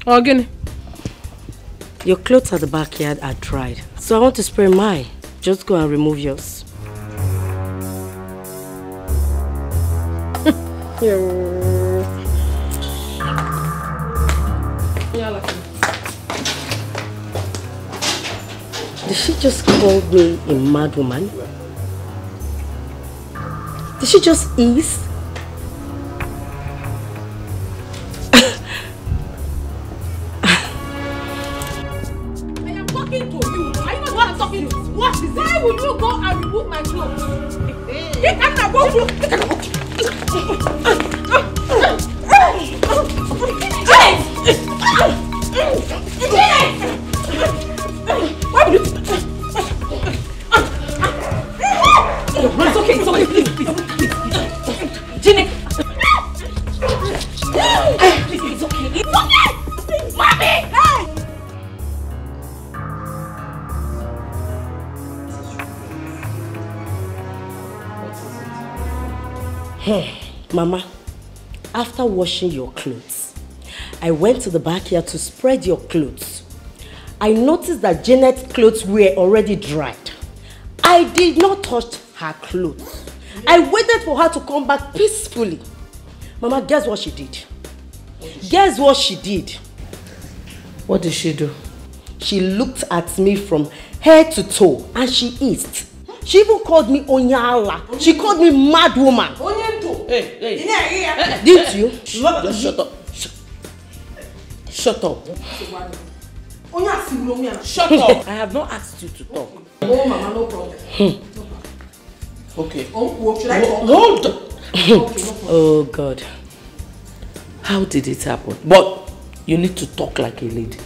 Again. Your clothes at the backyard are dried, so I want to spray mine. Just go and remove yours. Did she just call me a mad woman? Did she just ease? I am talking to you. I know what I'm talking to. What is it? Why will you go and remove my clothes? Get out of the room. It's okay, please. Janet! It's okay. It's okay! Mommy! Hey! Mama, after washing your clothes, I went to the backyard to spread your clothes. I noticed that Janet's clothes were already dried. I did not touch her clothes. I waited for her to come back peacefully. Mama, guess what she did? Guess what she did? What did she do? She looked at me from head to toe and she eased. She even called me Onyala. She called me mad woman. Hey. Didn't you? Just shut up. Shut up. Shut up. I have not asked you to talk. Oh, Mama, no problem. Okay. Should I talk? Hold on. Oh, God. How did it happen? But you need to talk like a lady.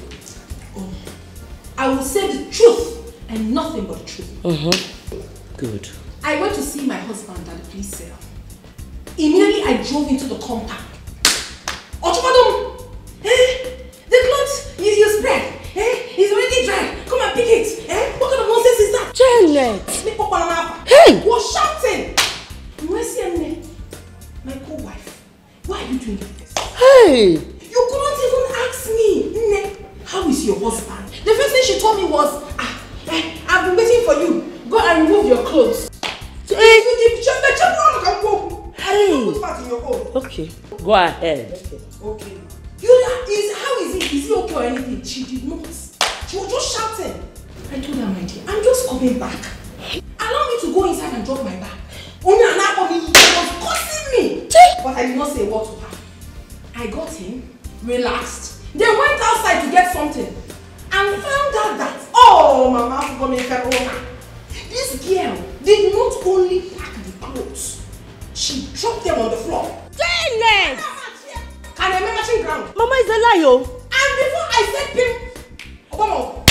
I will say the truth and nothing but the truth. Good. I went to see my husband at the police cell. Immediately I drove into the compound. Ochumadum! The clothes you spread, it's already dry. Come and pick it. What kind of nonsense is that? Janet! Hey! Was shouting. My co-wife, why are you doing this? Hey! You couldn't even ask me, Nne, how is your husband? The first thing she told me was, I've been waiting for you. Go and remove your clothes. Hey! Okay. Go ahead. Okay. How is it? Is he okay or anything? She did not. She was just shouting. I told her, my dear, I'm just coming back. Allow me to go inside and drop my bag. Onya was cursing me. But I did not say a word to her. I got in, relaxed, then went outside to get something and found out that, oh, Mama, this girl did not only pack the clothes, she dropped them on the floor. Janet! And I'm matching ground. Mama is a liar. And before I said pim, Mama,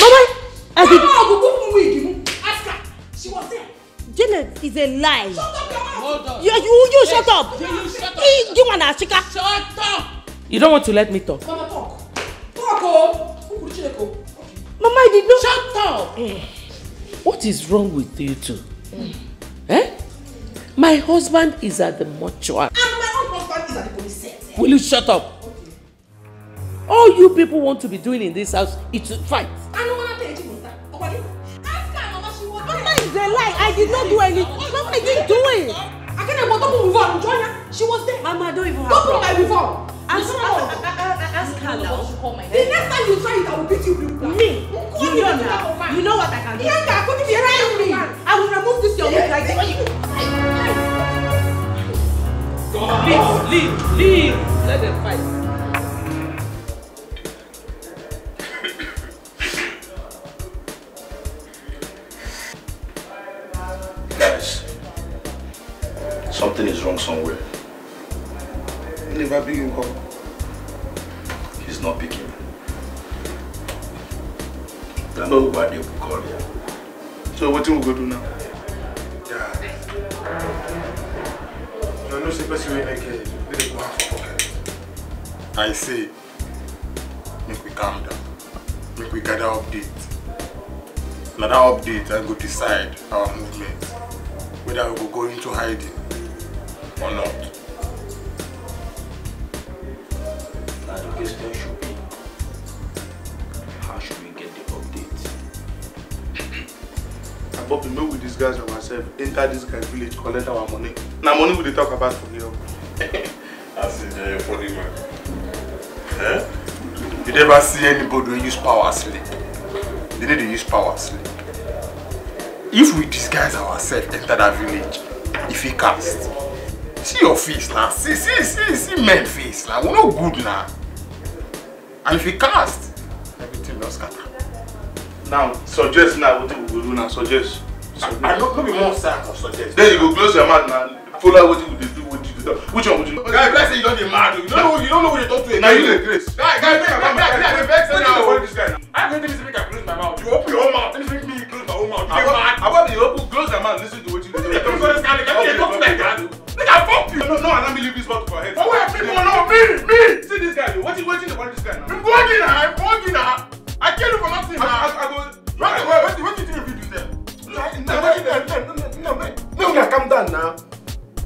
ask her. She was there. Janet is a lie. Shut up, your mouth. Hold on. You shut up. Shut up. You want to chica? Shut up. You don't want to let me talk. Mama, talk. Talk, oh. Mama, I did not. Shut up. What is wrong with you two? My husband is at the mortuary. And my own husband is at the police cell. Will you shut up? Okay. All you people want to be doing in this house is to fight. I don't want to tell you that. Ask her, Mama, she was Mama is a lie. I did not do anything. Mama, I didn't do it. I can't even move on. Join her. She was there. Mama, I don't even have don't put my reform. Ask her now. The next time you try it, I will beat you. Me? You know what I can do? Bianca, put me around me. I will remove this your wig like this. Leave. Let them fight. Guys, something is wrong somewhere. Never picking call. He's not picking. I know why they will call you. So what do we go do now? No, no, c'est parce que I say, make we calm down. Make we gather update. Another update and go decide our movement. Whether we will go into hiding or not. Now the question should be, how should we get the update? But we know with these guys and myself, enter this guy's village, collect our money. Now money we talk about for you. That's a funny man. Eh? You never see anybody use power sleep. They need to use power sleep. If we disguise ourselves, enter that village, if he cast, See your face now. See men face now. We're not good now. And if you cast, everything will scatter. Now, suggest now what we will do now. Suggest. I don't be more sad or suggest. Then you go close your mouth now. Follow what you do. Which one would you do? Guy, let's say you don't get mad. You don't know what they talk to you. Now you the grace. Guy, I'm going to make I close my mouth. You open your own mouth. Then you make me close my own mouth. You get mad. I want you open, close your mouth, listen to what you do. Don't go this guy. Can't talk to that guy. Nigga, fuck you. No, let me leave this mouth for her head. Oh, wait, people know me. See this guy. What you waiting to this guy now? I'm bugging now. I can't do for nothing now. What do you think if you do that? No, calm down now.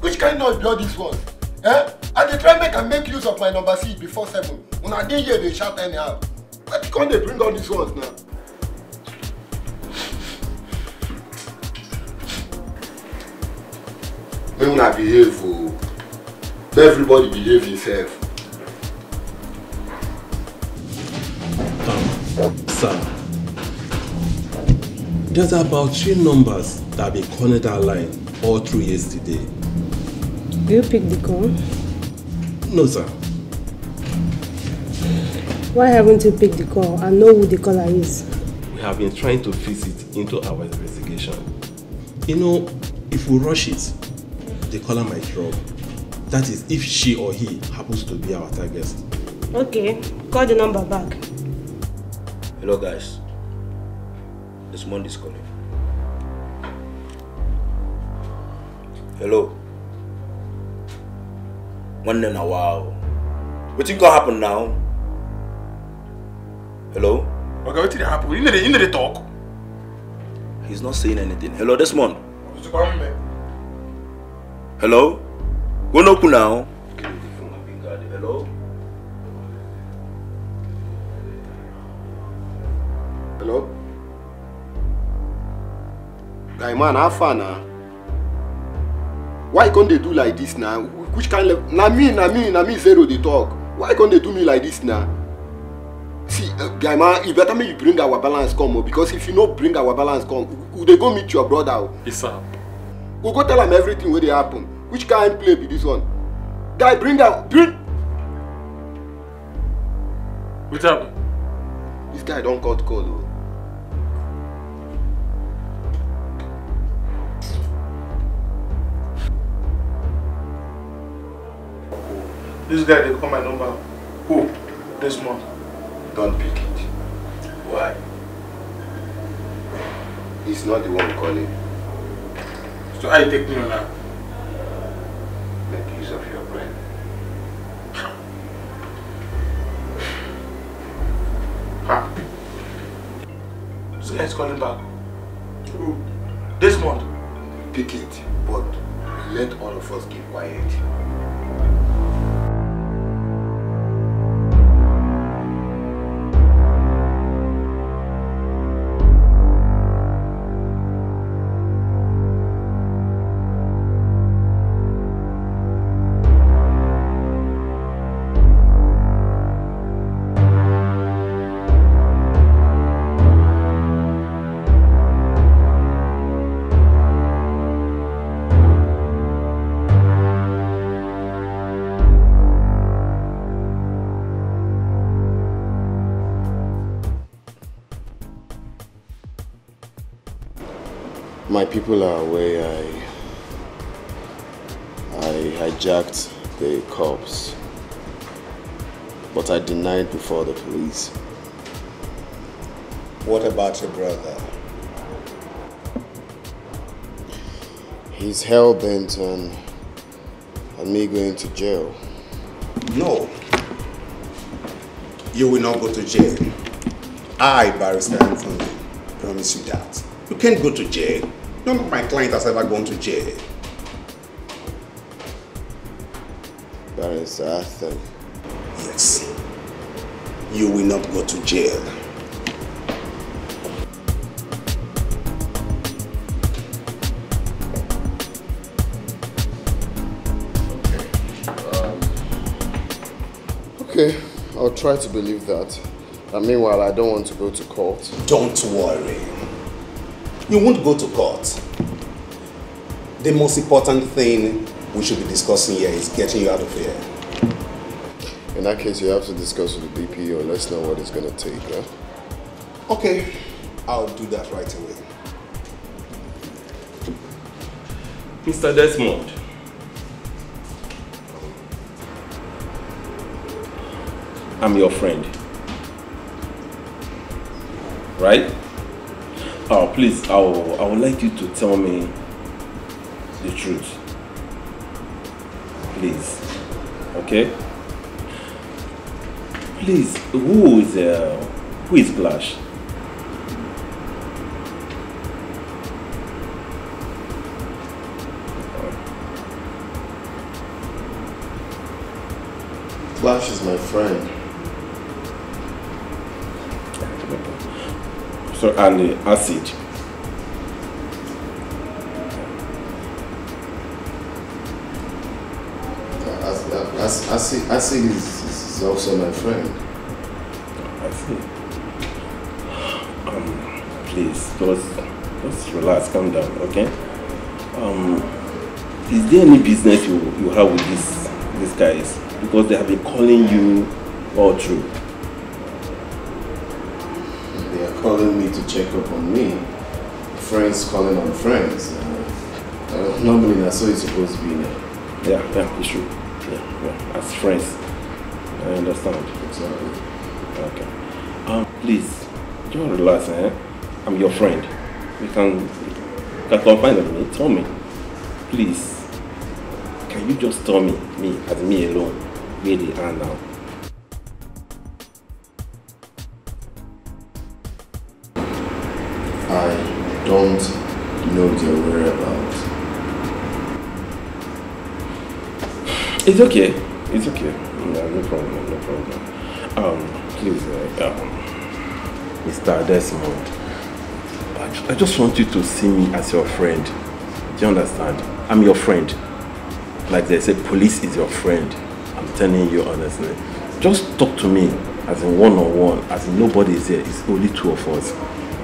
Which kind of blood this one? Eh? I dey try make use of my number C before 7. When I didn't hear they shout anyhow. But can't they bring all these ones now? Make una behave, oh. Everybody behave himself. Sir, there's about 3 numbers that have been calling that line all through yesterday. Do you pick the call? No, sir. Why haven't you picked the call and know who the caller is? We have been trying to fix it into our investigation. You know, if we rush it, the caller might drop. That is, if she or he happens to be our target. Okay, call the number back. Hello guys. This Monday's calling. Hello. One day now, wow. What think gonna happen now? Hello? Okay, what did happen? You know the talk. He's not saying anything. Hello, Desmond. Hello? Go no now. Hello? Hello? Guy man, how far now? Why can't they do like this now? Which kind of... Na me, zero they talk. Why can't they do me like this now? See, guy man, you better make you bring our balance come, because if you not bring our balance come, they go meet your brother. Yes, sir. We'll go tell him everything where they happen. Which kind of play be this one? Guy, bring. What's happened? This guy don't cut call. Oh. This guy, they call my number. Who? Desmond. Don't pick it. Why? He's not the one calling. So I take me now. Make use of your brain. Ha. This guy is calling back. Who? Desmond. Pick it, but let all of us keep quiet. My people are aware I hijacked the cops, but I denied before the police. What about your brother? He's hell-bent on me going to jail. No. You will not go to jail. I, Barrister Anthony, promise you that. You can't go to jail. None of my clients has ever gone to jail. Barrister Anthony. Yes. You will not go to jail. Okay, I'll try to believe that. And meanwhile, I don't want to go to court. Don't worry. You won't go to court. The most important thing we should be discussing here is getting you out of here. In that case, you have to discuss with the DPO. Let's know what it's going to take, huh? Okay, I'll do that right away. Mr. Desmond. I'm your friend. Right? Oh, please, I would like you to tell me the truth. Please. Okay? Please, who is Flash? Flash is my friend. So, and acid. Acid is also my friend. I see. Please, just relax, calm down, okay? Is there any business you have with these guys? Because they have been calling you all through. They are calling me to check up on me. Friends calling on friends. Normally that's how it's supposed to be now. Yeah, it's true. Yeah, as friends. I understand. Exactly. Okay. Please, just relax, eh? I'm your friend. You can confide on me. Tell me. Please. Can you just tell me as me alone, where they are now? I don't know their whereabouts. It's okay. It's okay. No problem. Please, Mr. Desmond, I just want you to see me as your friend. Do you understand? I'm your friend. Like they say, police is your friend. I'm telling you honestly. Just talk to me as in one-on-one, as in nobody is here. It's only two of us.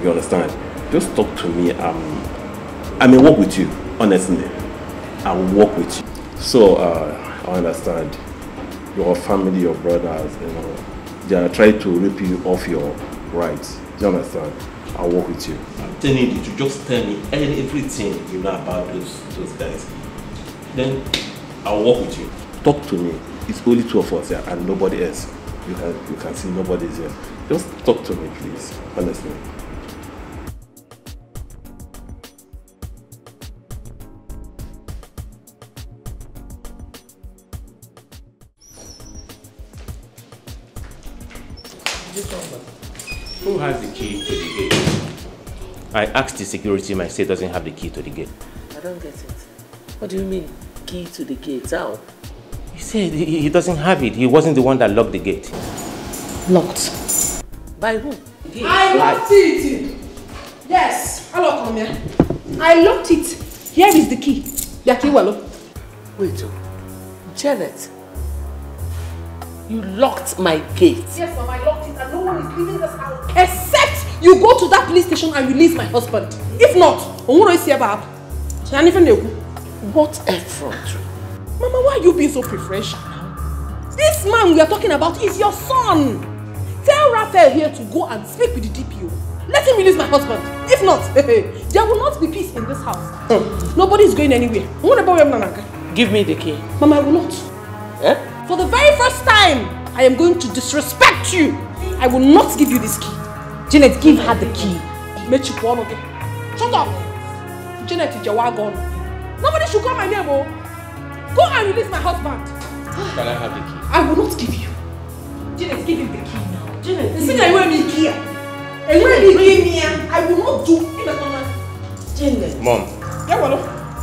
You understand? Just talk to me. I may work with you, honestly. I will work with you. So, I understand. Your family, your brothers, they are trying to rip you off your rights. Do you understand? I'll work with you. I'm telling you to just tell me everything you know about those guys. Then I'll work with you. Talk to me. It's only two of us here and nobody else. You can see nobody's here. Just talk to me, please. Honestly. Who has the key to the gate? I asked the security man, said doesn't have the key to the gate. I don't get it. What do you mean, key to the gate? How? He said he doesn't have it. He wasn't the one that locked the gate. Locked? By who? I locked it! Yes, hello, come here. I locked it. Here is the key. The key, well. Wait, Janet. You locked my gate. Yes, Mom, I locked it and no one is leaving this house. Except you go to that police station and release my husband. If not, what effort? Mama, why are you being so preferential now? This man we are talking about is your son. Tell Raphael here to go and speak with the DPO. Let him release my husband. If not, there will not be peace in this house. Nobody is going anywhere. Give me the key. Mama, I will not. Eh? For the very first time, I am going to disrespect you. I will not give you this key. Janet, give her the key. Shut up. Janet is your wagon. Nobody should call my name. Oh. Go and release my husband. Can I have the key? I will not give you. Janet, give him the key now. Janet, you see I will be here. I will not do it. Janet. Mom. Yeah,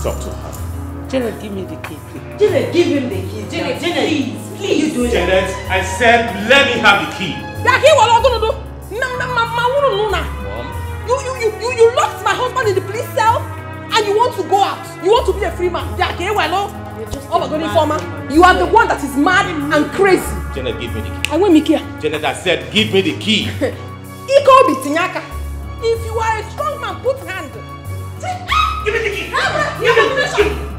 talk to her. Janet, give me the key, please. Janet, give him the key. Janet, please you do it. Janet, I said let me have the key. Yeah, he what I'm gonna do? Mom. You locked my husband in the police cell and you want to go out. You want to be a free man. Yeah, okay, well, oh my God, informer. You are the one that is mad and crazy. Janet, give me the key. I want me here. Janet, I said give me the key. If you are a strong man, put hand. Give me the key. Give me the key.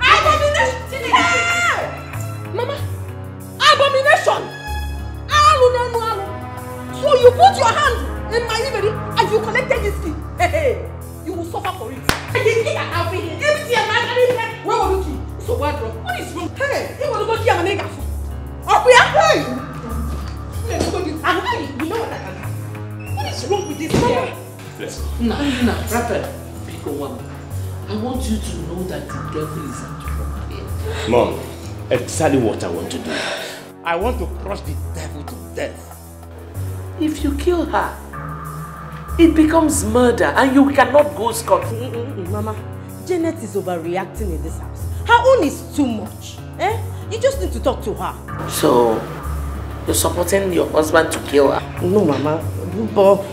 Don't listen to her. Mom, exactly what I want to do. I want to crush the devil to death. If you kill her, it becomes murder and you cannot go scot-free. Mama, Janet is overreacting in this house. Her own is too much. You just need to talk to her. So, you're supporting your husband to kill her? No, Mama. But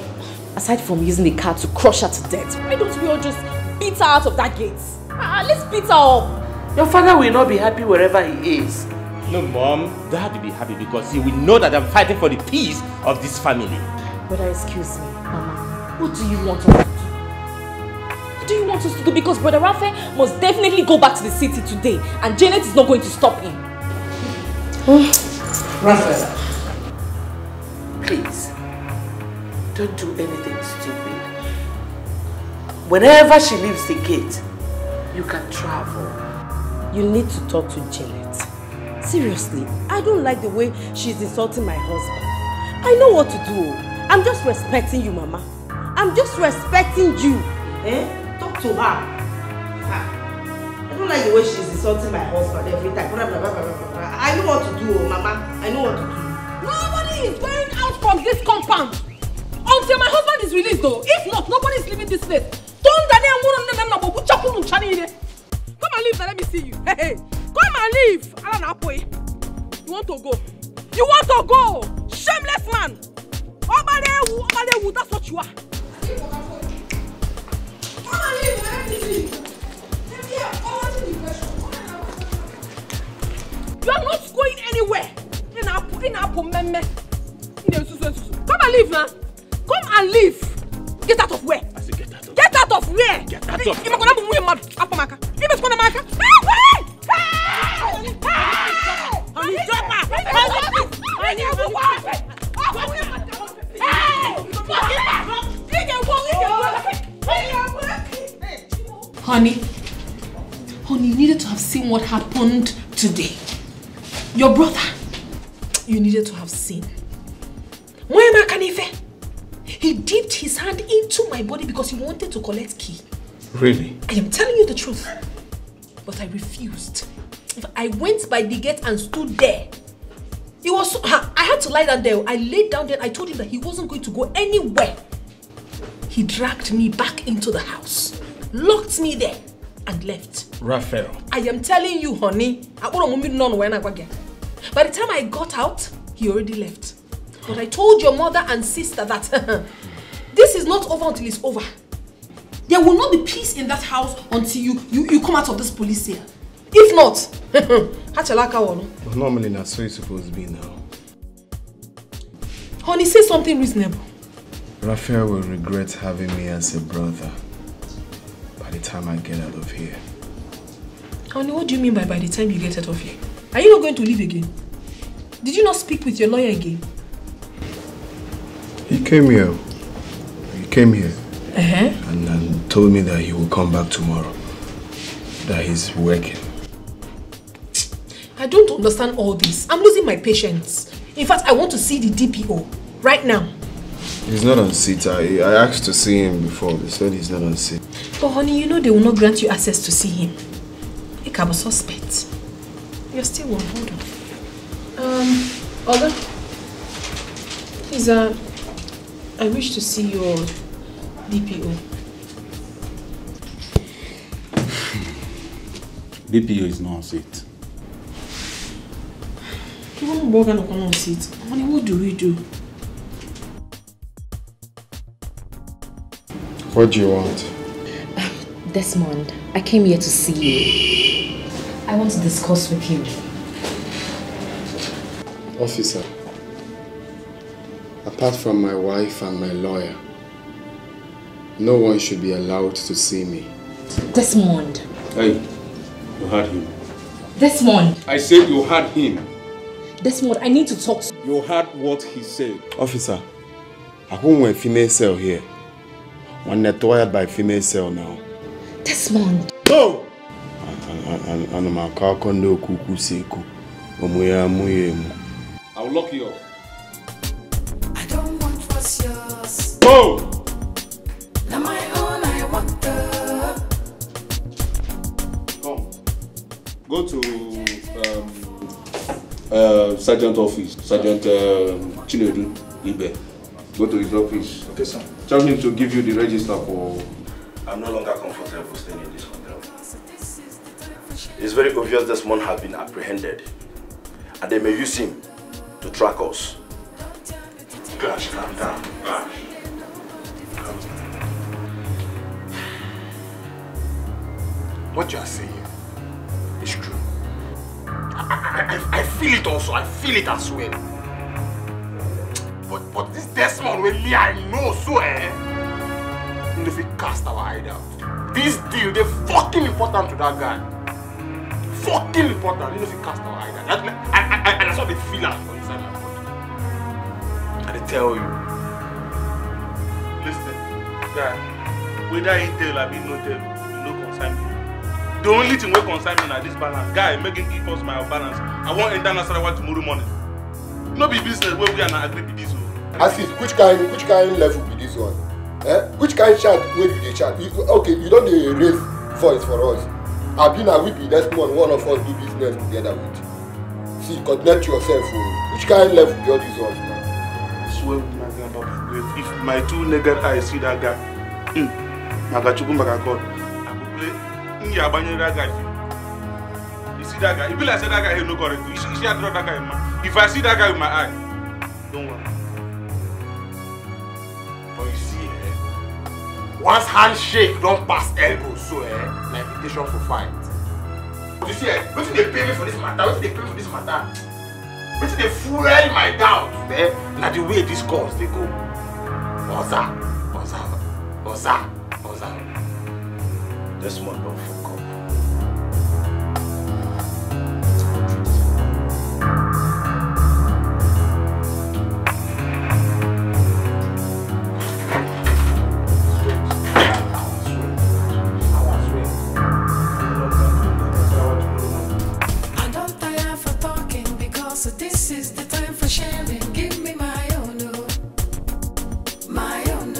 aside from using the car to crush her to death, why don't we all just beat her out of that gate? Let's beat her up. Your father will not be happy wherever he is. No, Mom. Dad will be happy because he will know that I'm fighting for the peace of this family. Brother, excuse me, Mama. What do you want us to do? What do you want us to do? Because Brother Raphael must definitely go back to the city today, and Janet is not going to stop him. Raphael, please, don't do anything stupid. Whenever she leaves the gate, you can travel. You need to talk to Janet. Seriously, I don't like the way she's insulting my husband. I know what to do. I'm just respecting you, Mama. I'm just respecting you. Talk to her. I don't like the way she's insulting my husband every time. I know what to do, Mama. I know what to do. Nobody is going out from this compound until my husband is released, though. If not, nobody is leaving this place. Come and leave, let me see you. Hey, come and leave. You want to go? You want to go? Shameless man. That's what you are. Come and leave, let me see you. You are not going anywhere. Come and leave now. Come and leave. Get out of where? I said get out of Get out of where? Get out of Honey, you needed to have seen what happened today. Your brother, you needed to have seen. He dipped his hand into my body because he wanted to collect key. Really? I am telling you the truth. But I refused. I went by the gate and stood there. It was so, I had to lie down there. I laid down there. I told him that he wasn't going to go anywhere. He dragged me back into the house, locked me there, and left. Raphael. I am telling you, honey. By the time I got out, he already left. But I told your mother and sister that this is not over until it's over. There will not be peace in that house until you come out of this police cell. If not, Normally that's so it's supposed to be now. Honey, say something reasonable. Raphael will regret having me as a brother by the time I get out of here. Honey, what do you mean by the time you get out of here? Are you not going to leave again? Did you not speak with your lawyer again? He came here. And told me that he will come back tomorrow. That he's working. I don't understand all this. I'm losing my patience. In fact, I want to see the DPO right now. He's not on seat. I asked to see him before. They said he's not on seat. But honey, you know they will not grant you access to see him. You can be suspect. You're still one. Hold on. Olga, please, I wish to see your DPO. DPO is not on seat. Honey, what do we do? What do you want? Desmond, I came here to see you. I want to discuss with you. Officer, apart from my wife and my lawyer, no one should be allowed to see me. Desmond. Hey, you heard him. Desmond. I said you heard him. Desmond, I need to talk to you. You heard what he said. Officer, I won't want female cell here. One nettoyed by female cell now. Desmond. No! And my car condo kuku seku. I will lock you up. I don't want what's yours. Go! Not my own, I want the. Come. Go to Sergeant office. Sergeant Chinedu Ibe. Go to his office. Okay, sir. Tell him to give you the register for... I'm no longer comfortable staying in this hotel. It's very obvious this man has been apprehended. And they may use him to track us. Gosh, calm down. Gosh. What you are saying is true. I feel it also. I feel it as well. But this Desmond really I know so if we cast our eye out. This deal, they're fucking important to that guy. Fucking important. If we cast our eye out. And that's what they feel out for inside my body. And they tell you. Listen, guy, whether he tell or be no tell, you no concern me. The only thing we concern me is this balance. Guy, making give us my balance. I want international one tomorrow morning. No be business where we are not agree with this one. Assis, which kind level be this one? Which kind chat where you dey chat? Okay, you don't raise voice for us. I've been a whippy, that's one of us do business together with. See, connect yourself. Which kind level be all these ones now? I swear with my God, if my two naked eyes see that guy, I got you come back and God. I will play. You see that guy? If I say that guy, he no correct. You see I draw that guy, man. If I see that guy with my eye, don't worry. But you see, once handshake don't pass elbow, so my invitation for fight. You see, what's they pay me for this matter? What's they pay me for this matter? What's they fuel my doubt? Now the way these calls they go. Oza. This one don't fuck up. I don't tire for talking because this is the time for sharing. Give me my own, my own.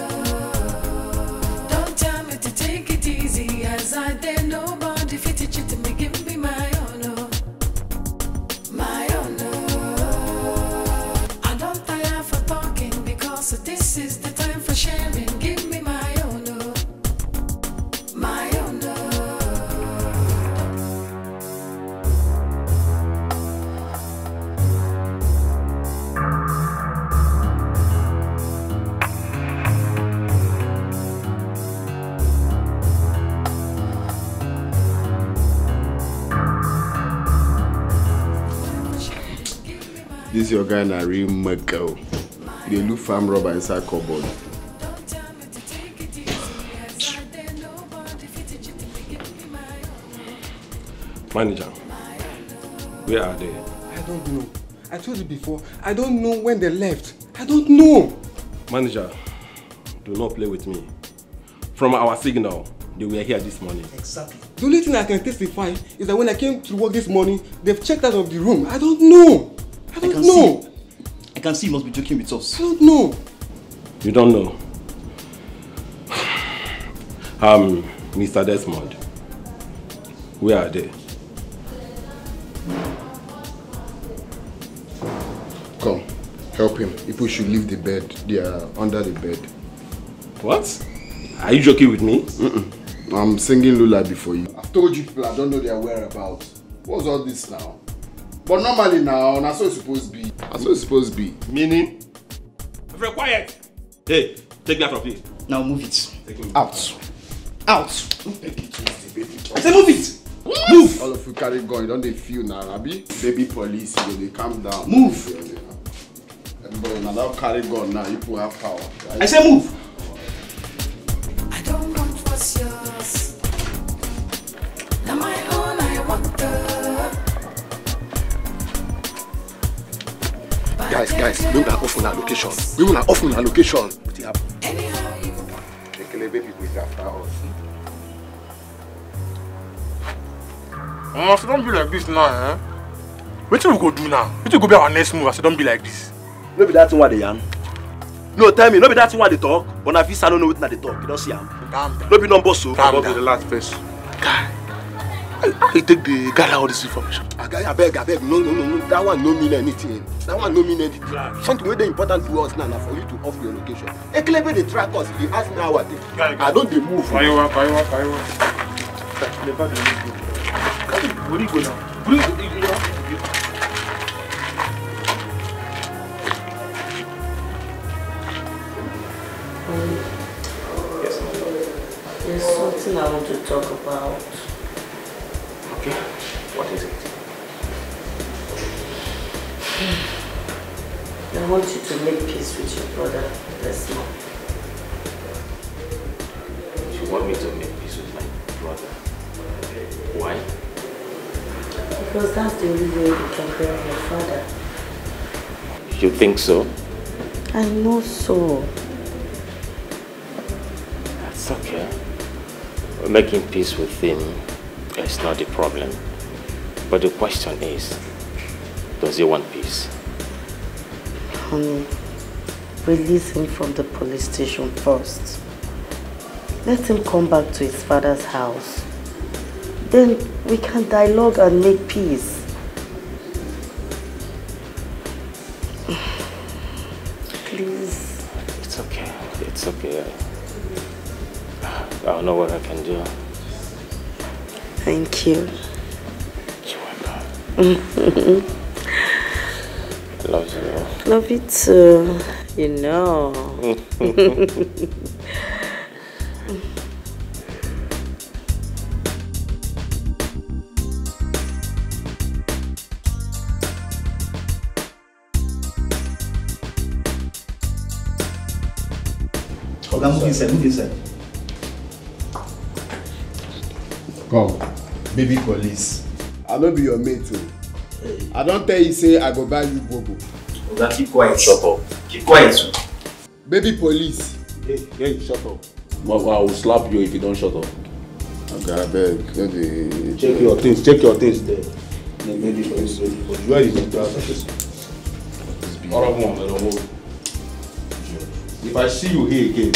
Don't tell me to take it easy, as I dare nobody fit it to me. Give me my own, my own. I don't tire for talking because this is the time for sharing. Give me my own, my own. This your guy na real muggle. They look farm rubber inside cupboard. Manager, where are they? I don't know. I told you before, I don't know when they left. I don't know. Manager, do not play with me. From our signal, they were here this morning. Exactly. The only thing I can testify is that when I came to work this morning, they've checked out of the room. I don't know. I don't know. I can see you must be joking with us. I don't know. You don't know. Mr. Desmond, where are they? Come, help him. People should leave the bed. They are under the bed. What? Are you joking with me? I'm singing lullaby for you. I've told you people I don't know their whereabouts. What's all this now? But normally now, that's what it's supposed to be. That's what it's supposed to be. Meaning? Very quiet. Hey, take that from here. Now move it. Out. Out. I say move it. Move. All of you carry gun. You don't they feel now, Abi? Baby police, they calm down. Move. Everybody now carry gun now. You people have power. Right? I say move. I don't want what's yours. Now my own, I want the. Guys, we will off on our location. We will off on our location. What happened? The baby is after us. So don't be like this now, eh? What we go do now? What we go be our next move? So don't be like this. No be that thing what they yarn. No, tell me, no be that thing what they talk. When I feel I don't know what they talk. You don't see him. Calm down. No be number so. Calm down. The last first. Guy. I take the gather all this information. I beg. No. That one no mean anything. Something very important to us now for you to off your location. Eklebe they track us. They ask me how I think. I don't they move. Where you are? Never do this. Where you go now? Yes, my love. There's something I want to talk about. Okay. What is it? I want you to make peace with your brother this month. You want me to make peace with my brother? Why? Because that's the only way you can bury your father. You think so? I know so. That's okay. Making peace with him is not the problem. But the question is, does he want peace? Honey, release him from the police station first. Let him come back to his father's house. Then we can dialogue and make peace. Please. It's okay. It's okay. I'll know what I can do. Thank you. You're welcome. I love you. Love you too. You know. Oga, move inside. Come, baby police. I don't be your mate too. I don't tell you say I go buy you bobo. Oga, keep quiet. Shut up. Keep quiet. Baby police. Hey, shut up. I will slap you if you don't shut up. Okay, I beg. Check your things there. Baby police. Where is the trousers? All of them, I don't move. If I see you here again,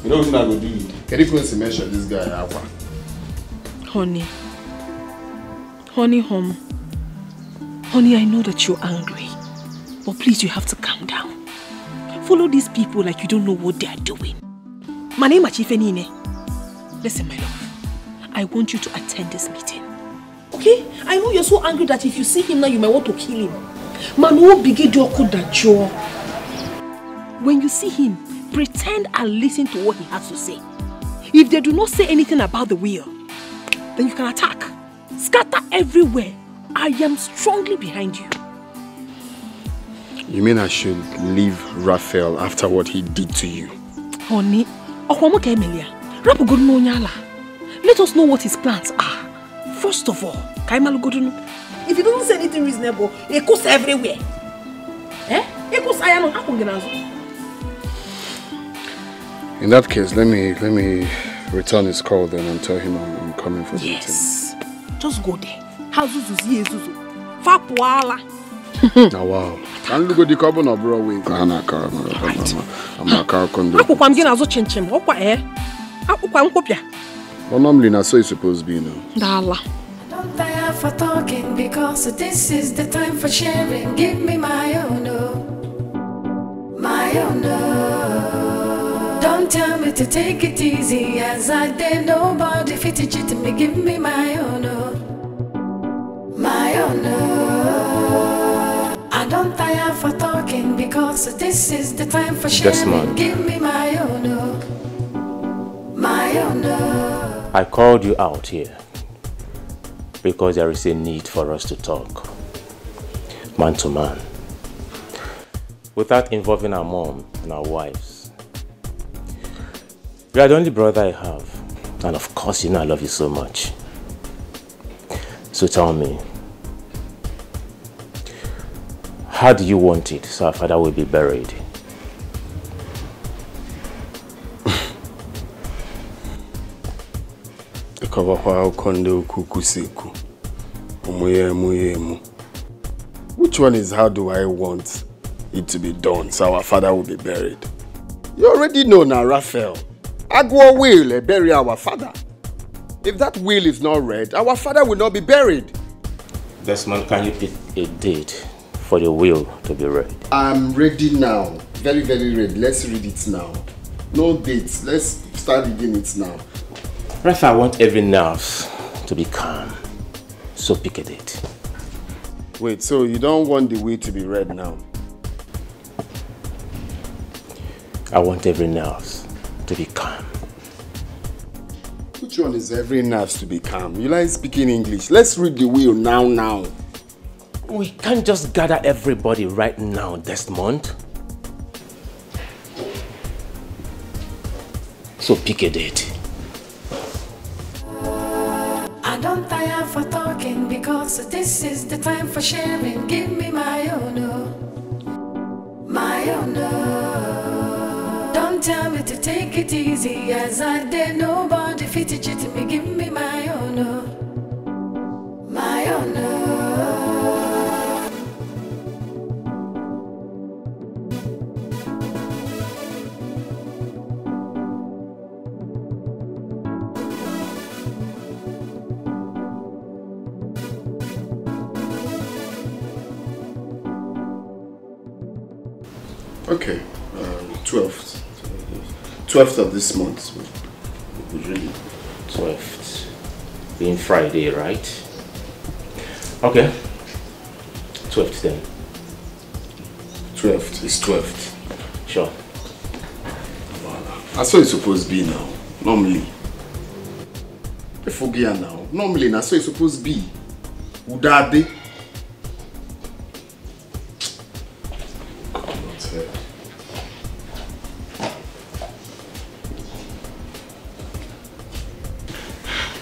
you know what I'm going to do? Can you please mention this guy, Alpha? Honey, home. Honey, I know that you're angry, but please, you have to calm down. Follow these people like you don't know what they are doing. My name is Chifenine. Listen, my love, I want you to attend this meeting. Okay? I know you're so angry that if you see him now, you might want to kill him. When you see him, pretend and listen to what he has to say. If they do not say anything about the will, then you can attack. Scatter everywhere. I am strongly behind you. You mean I should leave Raphael after what he did to you? Honey, let us know what his plans are. First of all, if he doesn't say anything reasonable, it goes everywhere. In that case, let me return his call then and tell him I'm coming for the meeting. Yes. Just go there. Now wow. Can't look at the carbon or Broadway. I'm a car condo. Well, normally that's so it's supposed to be now. Don't tire for talking because this is the time for sharing. Give me my own, my own. Don't tell me to take it easy as I did. Nobody fit it to me. Give me my own, my own. I don't tire for talking because this is the time for sharing. Give me my own, my own. I called you out here because there is a need for us to talk, man to man, without involving our mom and our wives. You are the only brother I have, and of course you know I love you so much. So tell me, how do you want it so our father will be buried? Which one is how do I want it to be done so our father will be buried? You already know now, Raphael. Agua will bury our father. If that will is not read, our father will not be buried. Desmond, can you pick a date for the will to be read? I'm ready now. Very, very ready. Let's read it now. No dates. Let's start reading it now. Raph, I want every nerve to be calm. So pick a date. Wait, so you don't want the will to be read now? I want every nerve to be calm. Which one is every nerve to be calm? You like speaking English. Let's read the will now. We can't just gather everybody right now, Desmond. So pick a date. I don't tire for talking because this is the time for sharing. Give me my own, my own. Don't tell me to take it easy as I did. Nobody fit it to me. Give me my own, my own. Okay, 12th of this month. 12th. Being Friday, right? Okay. 12th then. 12th is 12th. Sure. That's what it's supposed to be now. Normally. I forget now. Normally, that's what it's supposed to be. Udade.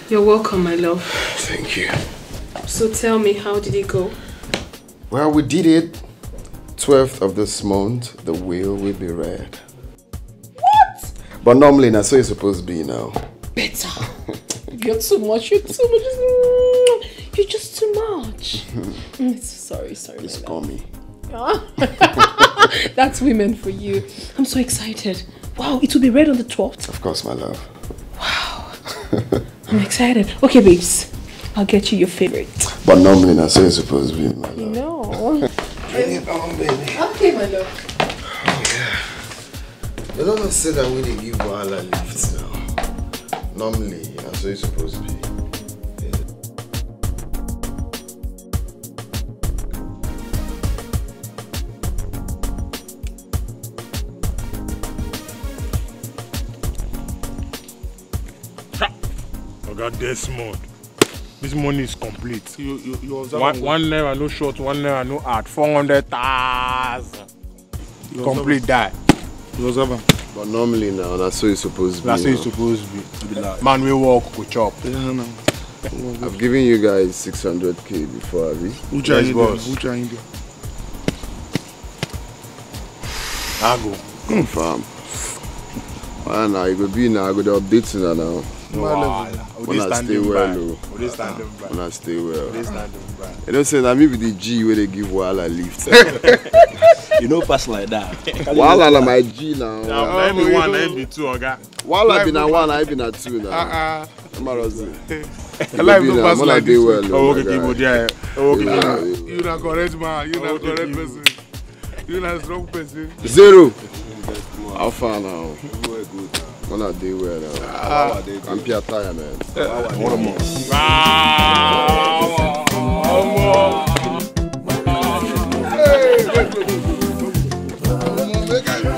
You're welcome, my love. Thank you. So tell me, how did it go? Well, we did it. 12th of this month, the will be read. What? But normally, that's what it's supposed to be now. Better. You're too much. You're too much. You're just too much. Sorry. Just call me. That's women for you. I'm so excited. Wow, it will be read on the 12th. Of course, my love. Wow. I'm excited. Okay, babes. I'll get you your favorite. But normally, that's what it's supposed to be, my love. No. Bring it on, baby. Okay, my love. Oh, yeah. You don't say that when they give Wahala lifts now. Normally, that's what it's supposed to be. Oga Desmond, this money is complete. You observe one naira no short, 1 naira no add, 400,000. Complete that. You observe. But normally now, that's what it's supposed to be. That's what it's supposed to be. Man, we walk, go chop. No. I've given you guys 600k before, Abby. Which are you doing? I go. Confirm. Well, now you go be now. I go to update you now. When I stay well, when I stay well. You know, say that maybe the G where they give Wahala lift. You know, pass like that. Wahala na my G now. Let me one, let me two, Oga. Wahala be na one, I be na two now. I like no pass like this. Well, oh, okay, people there. You na correct man. You na correct person. You na strong person. Zero. How far now? When I do well now. I'm pure tired, man. One more.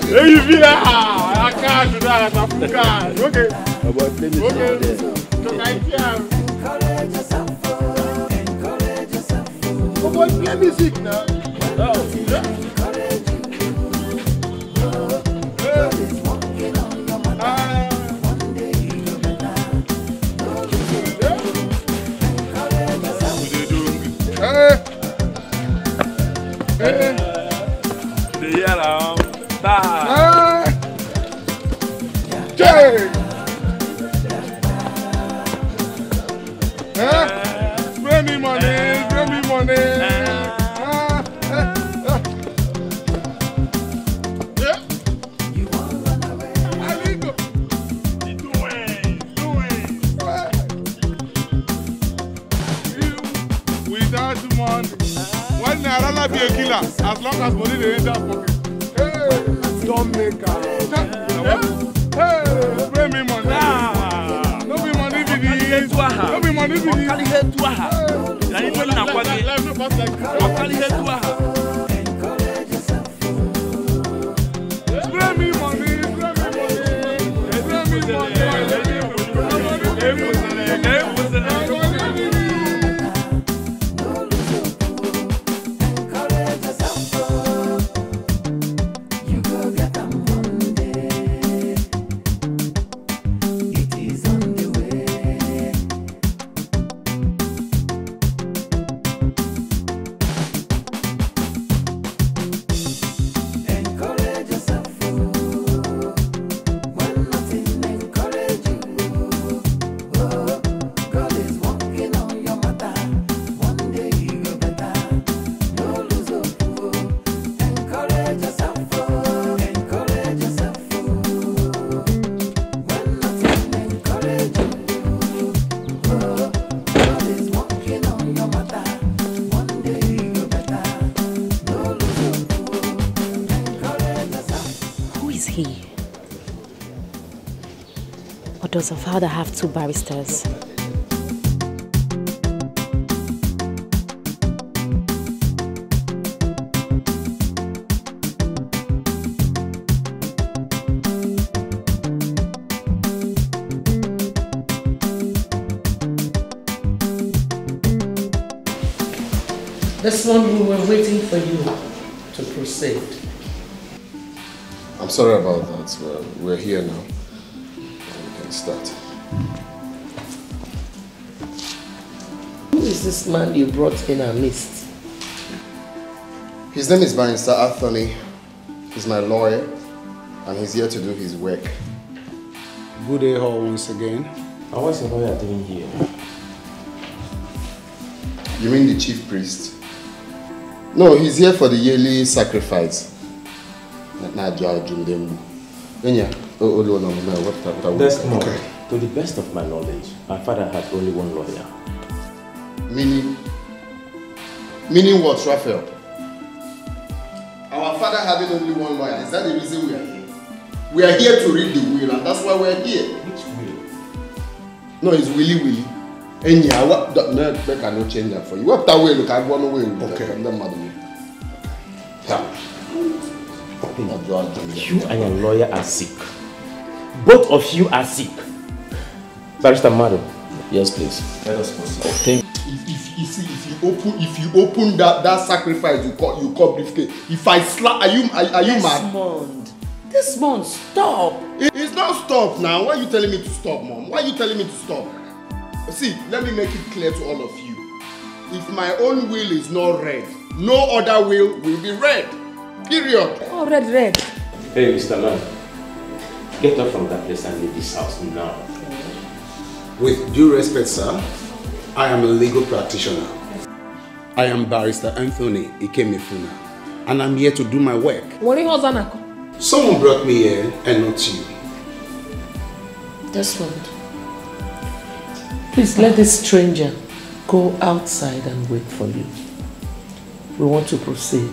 Hey, you feel that? I can't do that. I'm okay. Oh, boy, play music now. Spray me money. much money. One naira be a killer as long as money dey enter pocket. Hey, don't make hey, pay me money. No be money be this. No be money be this. Okali head to her. Na even na kwage. Life no pass like this. Okali head to her. Spray me money. Spray me money. Does her father have two barristers? This one we were waiting for you to proceed. I'm sorry about that. We're here now. Start. Who is this man you brought in our midst? His name is Barrister Anthony. He's my lawyer and he's here to do his work. Good day all once again. And what's the lawyer doing here? You mean the chief priest? No, he's here for the yearly sacrifice. Okay. To the best of my knowledge, my father had only one lawyer. Meaning what, Raphael? Our father having only one lawyer, is that the reason we are here? We are here to read the will and that's why we are here. Which will? No, it's Willy. And yeah, what no cannot change that for you. What that way look at one way. Okay. You and your lawyer are sick. Both of you are sick. Barrister Mado. Yes, please. Let us proceed. If you open that sacrifice, you call briefcase. If I slap, are you mad? Desmond, stop. It's not stop now. Why are you telling me to stop, Mom? Why are you telling me to stop? See, let me make it clear to all of you. If my own will is not read, no other will be read. Period. Oh, red. Hey, Mr. Man. Get up from that place and leave this house now. With due respect, sir, I am a legal practitioner. I am Barrister Anthony Ikemefuna, and I'm here to do my work. Someone brought me here, and not you. Desmond, please let this stranger go outside and wait for you. We want to proceed.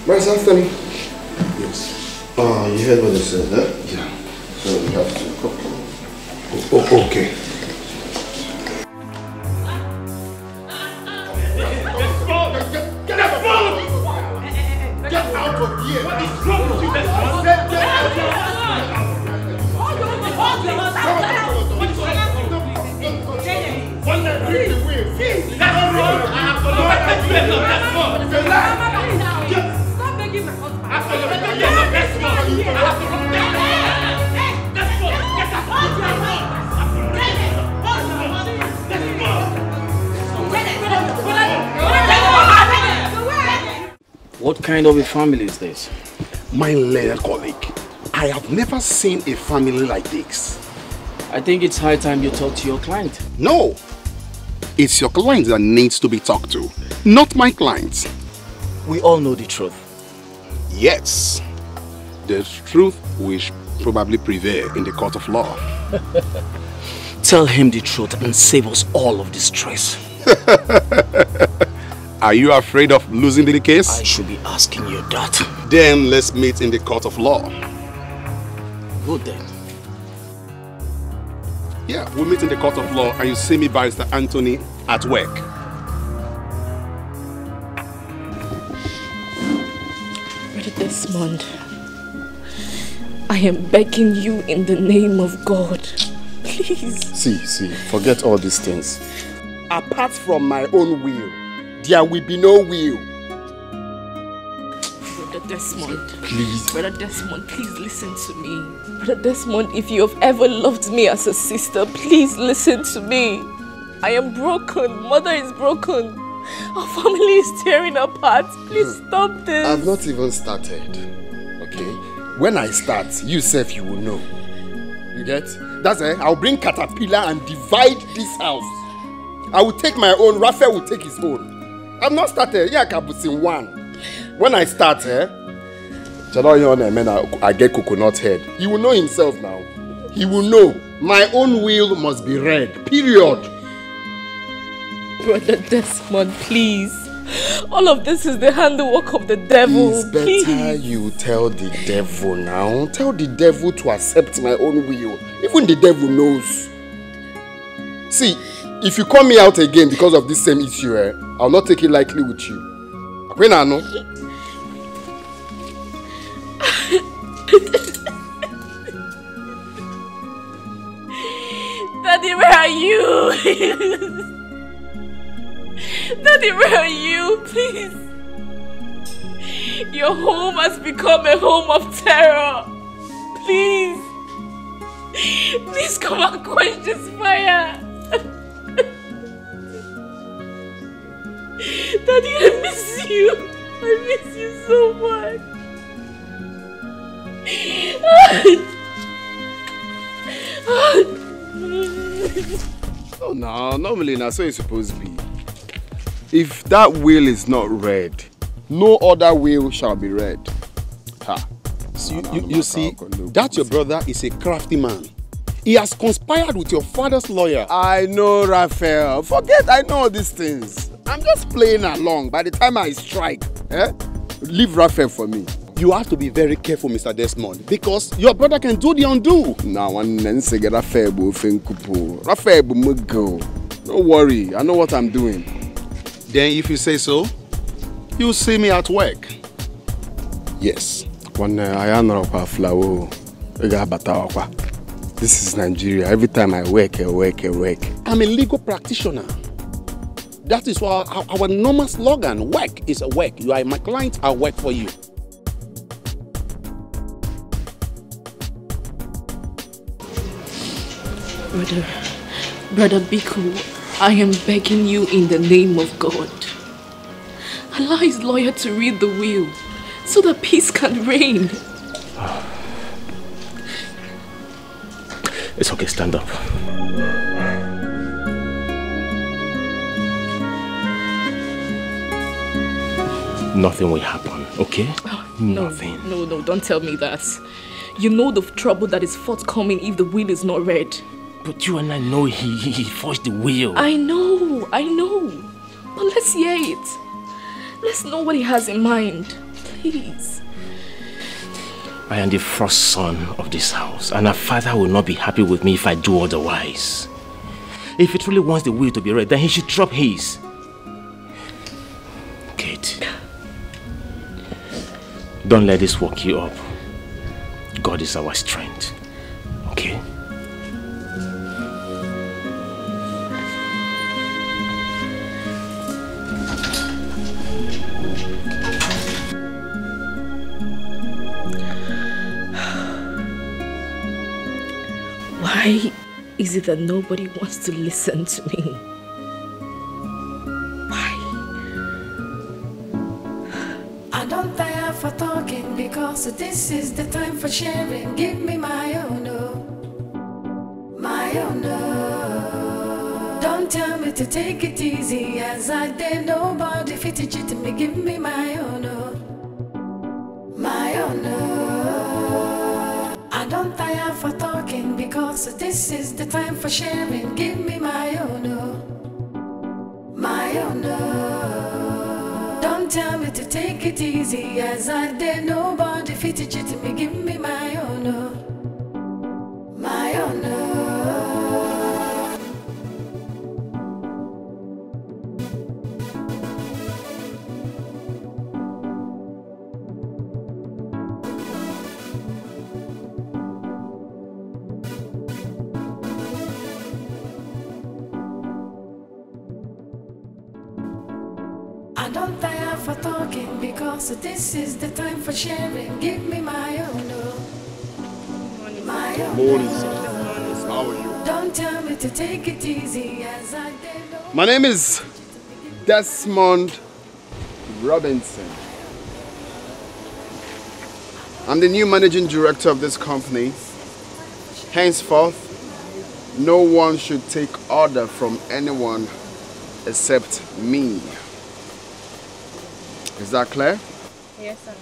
Barrister Anthony. Yes. You heard what they said, eh? Yeah. So we have to cook. Oh, okay. Get out of here! What is wrong with you? Get out! Stop begging my What kind of a family is this? My learned colleague, I have never seen a family like this. I think it's high time you talk to your client. No! It's your client that needs to be talked to, not my client. We all know the truth. Yes. The truth will probably prevail in the court of law. Tell him the truth and save us all of this stress. Are you afraid of losing the case? I should be asking you that. Then let's meet in the court of law. Good then. Yeah, we'll meet in the court of law and you see me, Barrister Anthony, at work. Brother Desmond, I am begging you in the name of God. Please. See, forget all these things. Apart from my own will, there will be no will. Brother Desmond. Please. Brother Desmond, please listen to me. Brother Desmond, if you have ever loved me as a sister, please listen to me. I am broken. Mother is broken. Our family is tearing apart. Please stop this. I've not even started. Okay? When I start, you self, you will know. You get? That's it. I'll bring caterpillar and divide this house. I will take my own. Raphael will take his own. I've not started. Yeah, in one. When I start, I get coconut head. He will know himself now. He will know. My own will must be read. Period. Brother Desmond, please. All of this is the handiwork of the devil. It's better you tell the devil now. Tell the devil to accept my own will. Even the devil knows. See, if you call me out again because of this same issue, I'll not take it lightly with you. When I know. Daddy, where are you? Daddy, where are you? Please. Your home has become a home of terror. Please. Please come and quench this fire. Daddy, I miss you. I miss you so much. Oh no, normally that's so it's supposed to be. If that will is not read, no other will shall be read. Ha. You see, that your brother is a crafty man. He has conspired with your father's lawyer. I know, Raphael. Forget I know all these things. I'm just playing along. By the time I strike, leave Raphael for me. You have to be very careful, Mr. Desmond, because your brother can do the undo. Now, Raphael, don't worry, I know what I'm doing. Then if you say so, you'll see me at work. Yes. This is Nigeria. Every time I work. I'm a legal practitioner. That is why our normal slogan, work is a work. You are my client, I'll work for you. Brother Biku, I am begging you in the name of God. Allow his lawyer to read the will so that peace can reign. It's okay, stand up. Nothing will happen, okay? Nothing. No, don't tell me that. You know the trouble that is forthcoming if the will is not read. But you and I know he forged the will. I know. But let's hear it. Let's know what he has in mind. Please. I am the first son of this house, and our father will not be happy with me if I do otherwise. If he truly wants the will to be read, then he should drop his. Kate, don't let this work you up. God is our strength, okay? Why is it that nobody wants to listen to me? Why? I don't tire for talking because this is the time for sharing. Give me my own, my own. Don't tell me to take it easy as I did. Nobody fit it to me. Give me my own, my own. because this is the time for sharing. Give me my own, my own. Don't tell me to take it easy, as I did. Nobody fit it to me. Give me my own, my own. I don't tire for talking because this is the time for sharing. Give me my own, my own. Morning, sir. How are you? Don't tell me to take it easy, as I did. My name is Desmond Robinson. I'm the new managing director of this company. Henceforth, no one should take order from anyone except me. Is that clear? Yes, sir.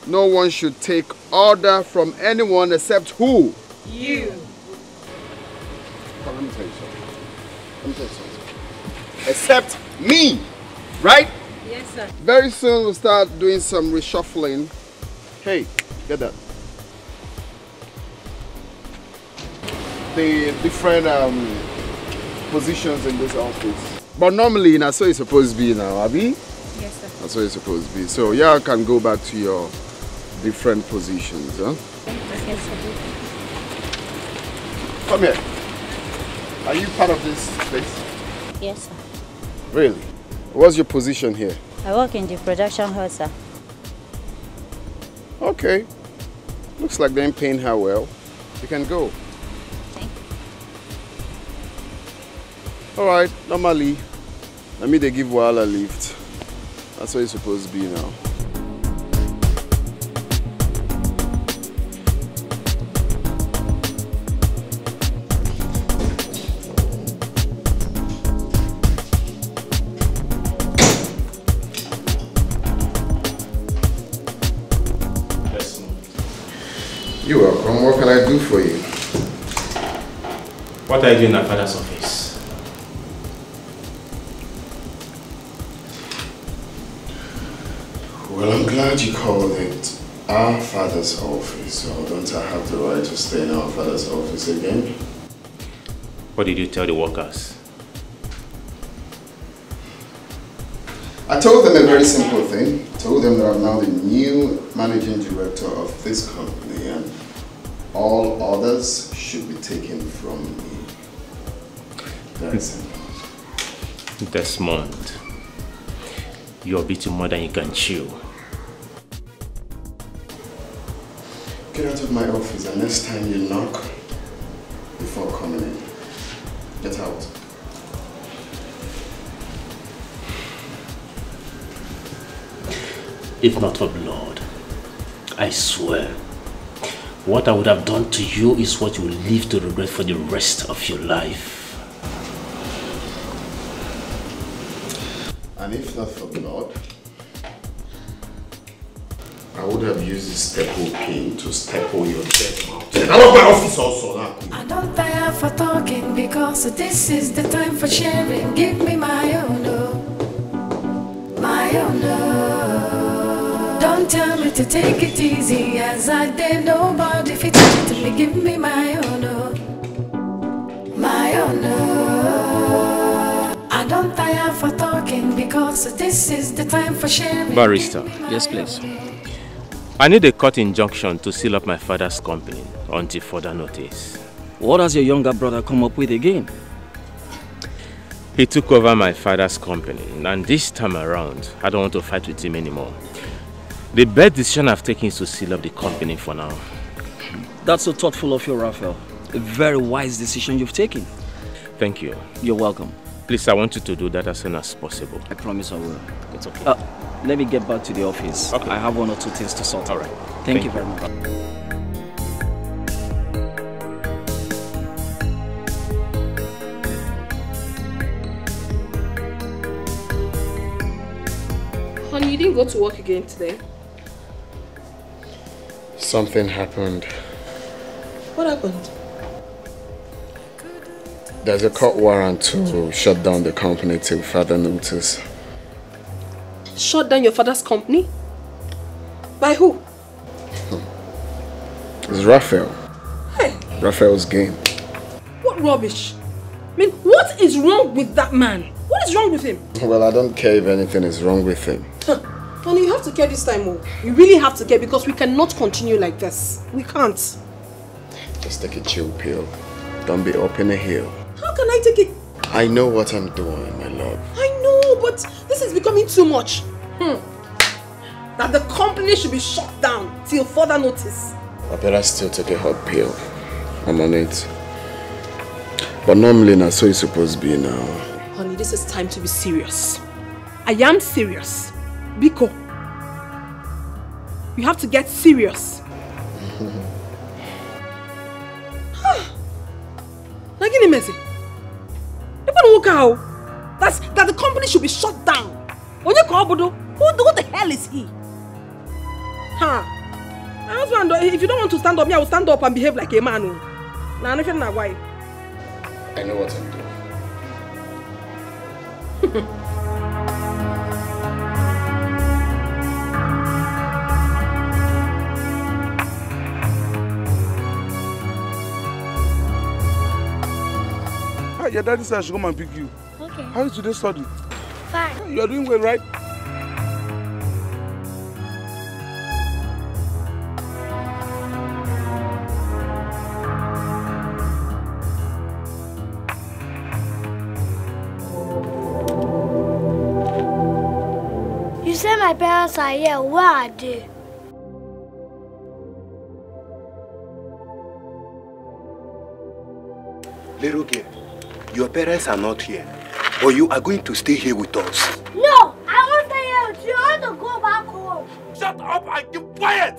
No one should take order from anyone except who? You. Come, let me tell you something. Let me tell you something. Except me, right? Yes, sir. Very soon we'll start doing some reshuffling. Hey, get that. The different positions in this office. But normally, that's what it's supposed to be now, Abby. Yes, sir. That's what it's supposed to be. So yeah, I can go back to your different positions, huh? Yes, sir. Come here. Are you part of this place? Yes, sir. Really? What's your position here? I work in the production hall, sir. Okay. Looks like they ain't paying her well. You can go. Thank you. Alright, normally, I mean they give Wahala lift. That's what it's supposed to be now. You're welcome. What can I do for you? What are you doing in our father's office? Well, I'm glad you called it our father's office. So don't I have the right to stay in our father's office again? What did you tell the workers? I told them a very simple thing. I told them that I'm now the new managing director of this company and all others should be taken from me. Very simple. Desmond, you're beating more than you can chew. Get out of my office and next time you knock before coming in. Get out. If not for blood, I swear, what I would have done to you is what you will live to regret for the rest of your life. And if not for blood, I would have used this staple pin to staple your dead mouth. Get out of my office also now. I don't tire for talking because this is the time for sharing. Give me my own, my own. Don't tell me to take it easy, as I did. Nobody fit it to me. Give me my own, my own. I don't tire for talking because this is the time for sharing. Barrister. Yes, please. I need a court injunction to seal up my father's company until further notice. What has your younger brother come up with again? He took over my father's company, and this time around, I don't want to fight with him anymore. The best decision I've taken is to seal up the company for now. That's so thoughtful of you, Raphael. A very wise decision you've taken. Thank you. You're welcome. Please, I want you to do that as soon as possible. I promise I will. It's okay. Let me get back to the office. Okay. I have one or two things to sort. All right. Thank you very much. Honey, you didn't go to work again today? Something happened. What happened? There's a court warrant to shut down the company till further notice. Shut down your father's company? By who? It's Raphael. Hey. Raphael's game. What rubbish? I mean, what is wrong with that man? What is wrong with him? Well, I don't care if anything is wrong with him. Honey, you have to care this time, oh. You really have to care because we cannot continue like this. We can't. Just take a chill pill. Don't be up in a hill. How can I take it? I know what I'm doing, my love. I know, but this is becoming too much. That the company should be shut down till further notice. I better still take a hot pill. I'm on it. But normally, that's so it's supposed to be now. Honey, this is time to be serious. I am serious. Biko, you have to get serious. Like any messy. That the company should be shut down. Who the hell is he? Huh? My husband, if you don't want to stand up, me, I will stand up and behave like a man. Now, if you're not why. I know what I'm doing. Your daddy said I should come and pick you. Okay. How is today study? Fine. You are doing well, right? You said my parents are here. Where are they? Little girl, your parents are not here, or you are going to stay here with us. No, I won't stay here with you. I want to go back home. Shut up and keep quiet!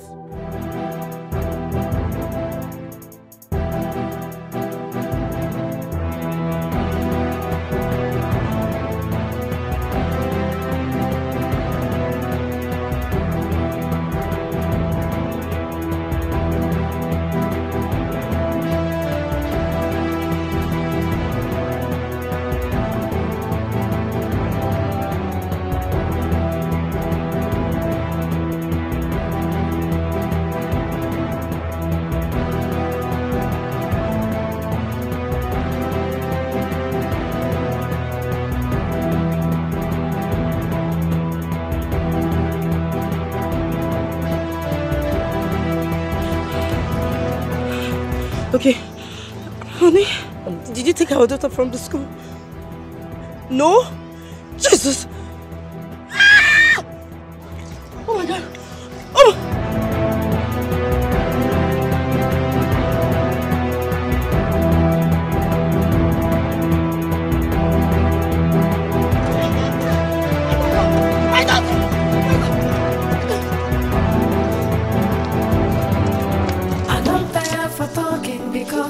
Okay, honey, did you take our daughter from the school? No? Jesus! Ah! Oh my God! Oh!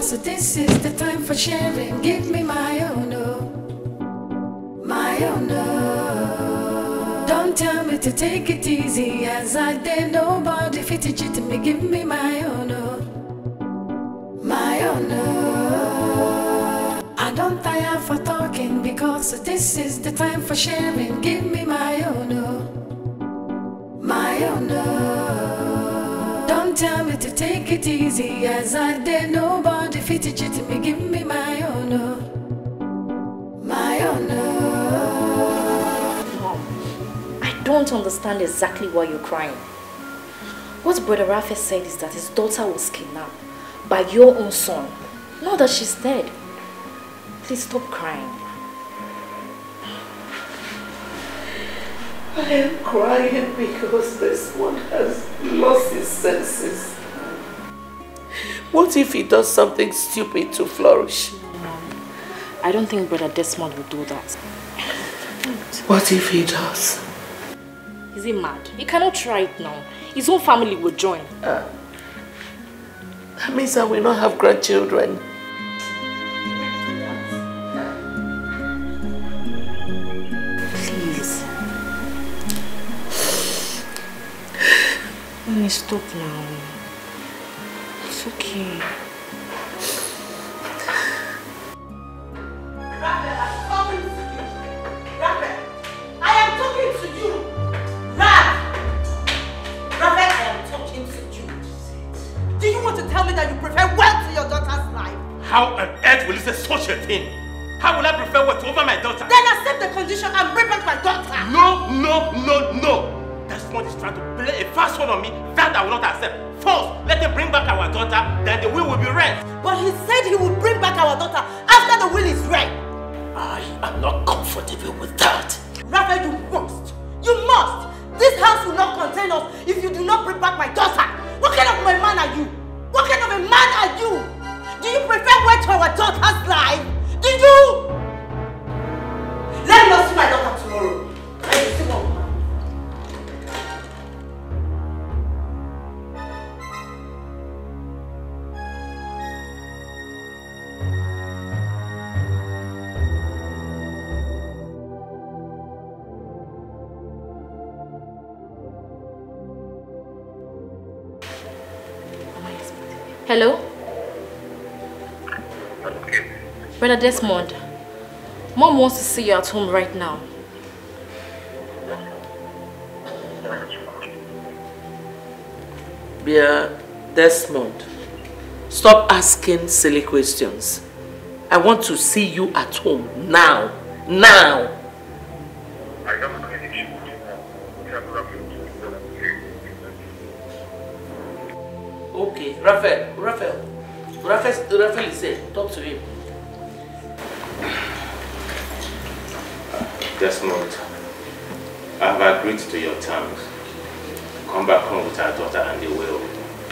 So this is the time for sharing. Give me my own, oh, my own, oh. Don't tell me to take it easy, as I did. Nobody fit to cheat me. Give me my own, oh, my own, oh. I don't tire for talking because this is the time for sharing. Give me my own, oh, my own, oh. Don't tell me to take it easy, as I did. Nobody fit to cheat me. Give me my own, oh, my own, oh. Mom, I don't understand exactly why you're crying. What Brother Raphael said is that his daughter was kidnapped by your own son. Not that she's dead. Please stop crying. I am crying because this one has lost his senses. What if he does something stupid to flourish? No, I don't think Brother Desmond will do that. What if he does? Is he mad? He cannot try it now. His whole family will join. That means I will not have grandchildren. Please. Let me stop now. It's okay. Raphael, I'm talking to you. Raphael, I am talking to you. Raphael, I am talking to you. Do you want to tell me that you prefer wealth to your daughter's life? How on earth will you say such a thing? How will I prefer wealth over my daughter? Then accept the condition and bring back my daughter. No. Desmond is trying to play a fast one on me that I will not accept. First, let him bring back our daughter, then the will be read. But he said he would bring back our daughter after the will is read. I am not comfortable with that. Raphael, you must. You must. This house will not contain us if you do not bring back my daughter. What kind of a man are you? What kind of a man are you? Do you prefer wait to our daughter's life? Do you? Let me not see my daughter tomorrow. I will see one. Hello? Brother Desmond, Mom wants to see you at home right now. Dear Desmond, stop asking silly questions. I want to see you at home now. Now! Okay, Raphael is here. Talk to him. Desmond, I have agreed to your terms. Come back home with our daughter and the will.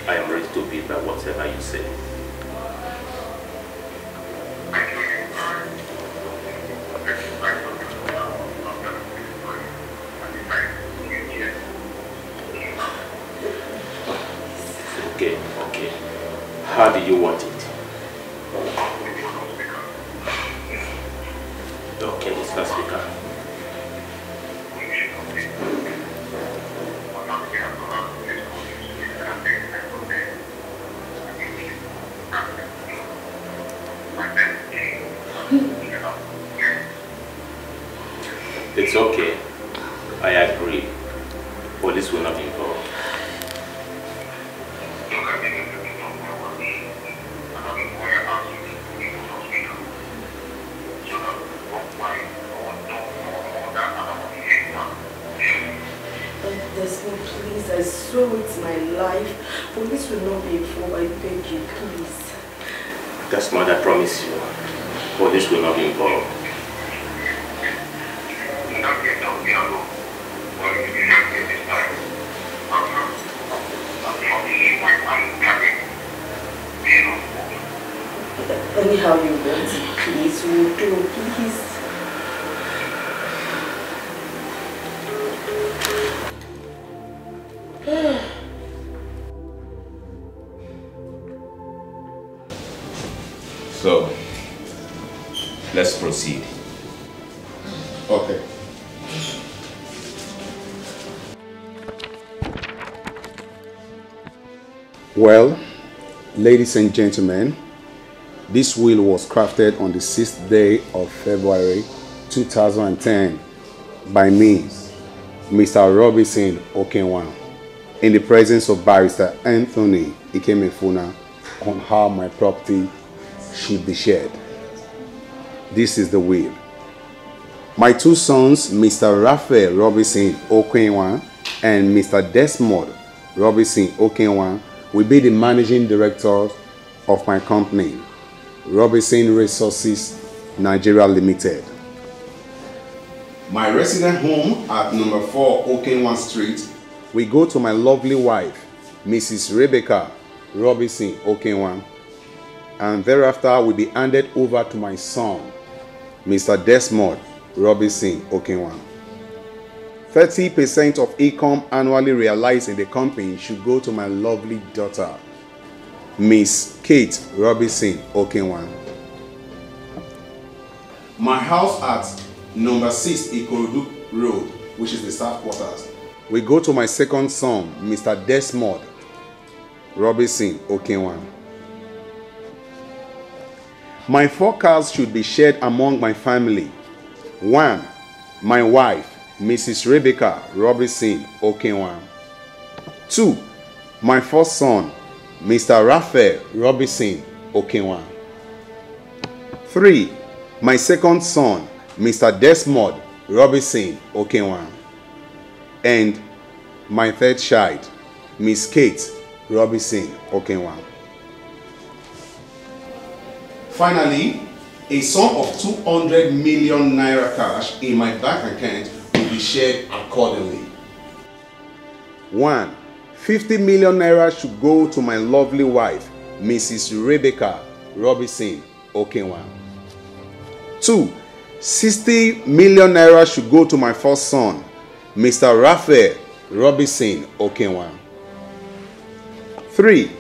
I am ready to be by whatever you say. Okay. How do you want it? Okay, this first speaker. It's okay. I agree. Police will not be involved. Please, I swear it's my life. Police will not be involved. I beg you, please. Desmond, I promise you. Police will not be involved. Anyhow you want it, please, we'll do, please. So, let's proceed. Okay. Well, ladies and gentlemen, this will was crafted on the 6th day of February 2010 by me, Mr. Robinson Okenwa, in the presence of Barrister Anthony Ikemefuna, on how my property should be shared. This is the will. My two sons, Mr. Raphael Robinson Okenwa and Mr. Desmond Robinson Okenwa, will be the managing directors of my company, Robinson Resources Nigeria Limited. My resident home at number 4 Okenwa Street will go to my lovely wife, Mrs. Rebecca Robinson Okenwa, and thereafter will be handed over to my son, Mr. Desmond Robinson Okenwa. 30% of income annually realized in the company should go to my lovely daughter, Miss Kate Robinson Okenwa. My house at number 6 Ikorodu Road, which is the staff quarters, will go to my second son, Mr. Desmond Robinson Okenwa. My 4 cars should be shared among my family. 1. My wife, Mrs. Rebecca Robinson Okenwa. 2. My first son, Mr. Raphael Robinson Okenwa. 3. My second son, Mr. Desmond Robinson Okenwa. And my third child, Miss Kate Robinson Okenwa. Finally, a sum of 200 million naira cash in my bank account will be shared accordingly. 1. 50 million naira should go to my lovely wife, Mrs. Rebecca Robinson Okenwa. 2. 60 million naira should go to my first son, Mr. Raphael Robinson Okenwa. 3.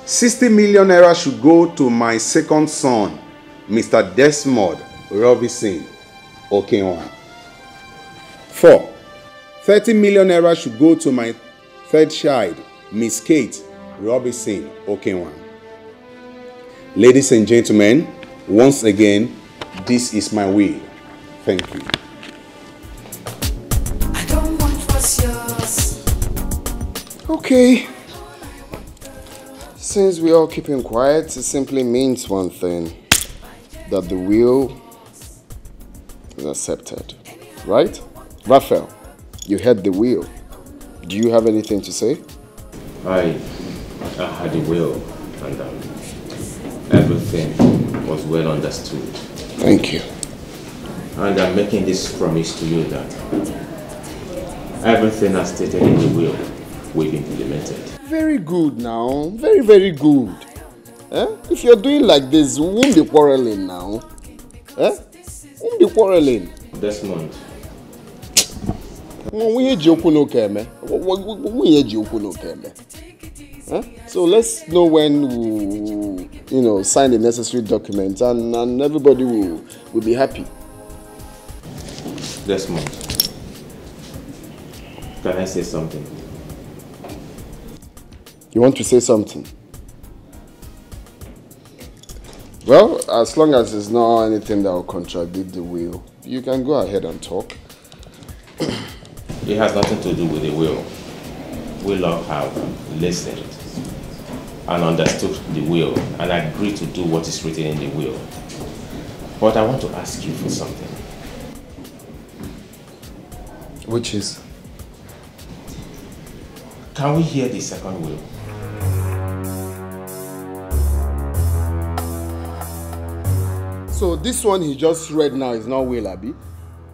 60 million naira should go to my second son, Mr. Desmond Robinson Okenwa. 4. 30 million naira should go to my third child, Miss Kate Robinson Okenwa. Ladies and gentlemen, once again, this is my will. Thank you. I don't want what's yours. Okay. Since we're all keeping quiet, it simply means one thing. That the will is accepted. Right? Raphael, you heard the will. Do you have anything to say? I had the will, and everything was well understood. Thank you. And I'm making this promise to you that everything as stated in the will be implemented. Very good now. Very, very good. If you're doing like this, we won't be quarreling now. Won't be quarreling. Desmond. So let's know when we'll, sign the necessary documents and everybody will be happy. Desmond, can I say something? You want to say something? Well, as long as there's not anything that will contradict the will, you can go ahead and talk. It has nothing to do with the will. We all have listened and understood the will and agreed to do what is written in the will. But I want to ask you for something. Which is? Can we hear the second will? So this one he just read now is not will, Abi?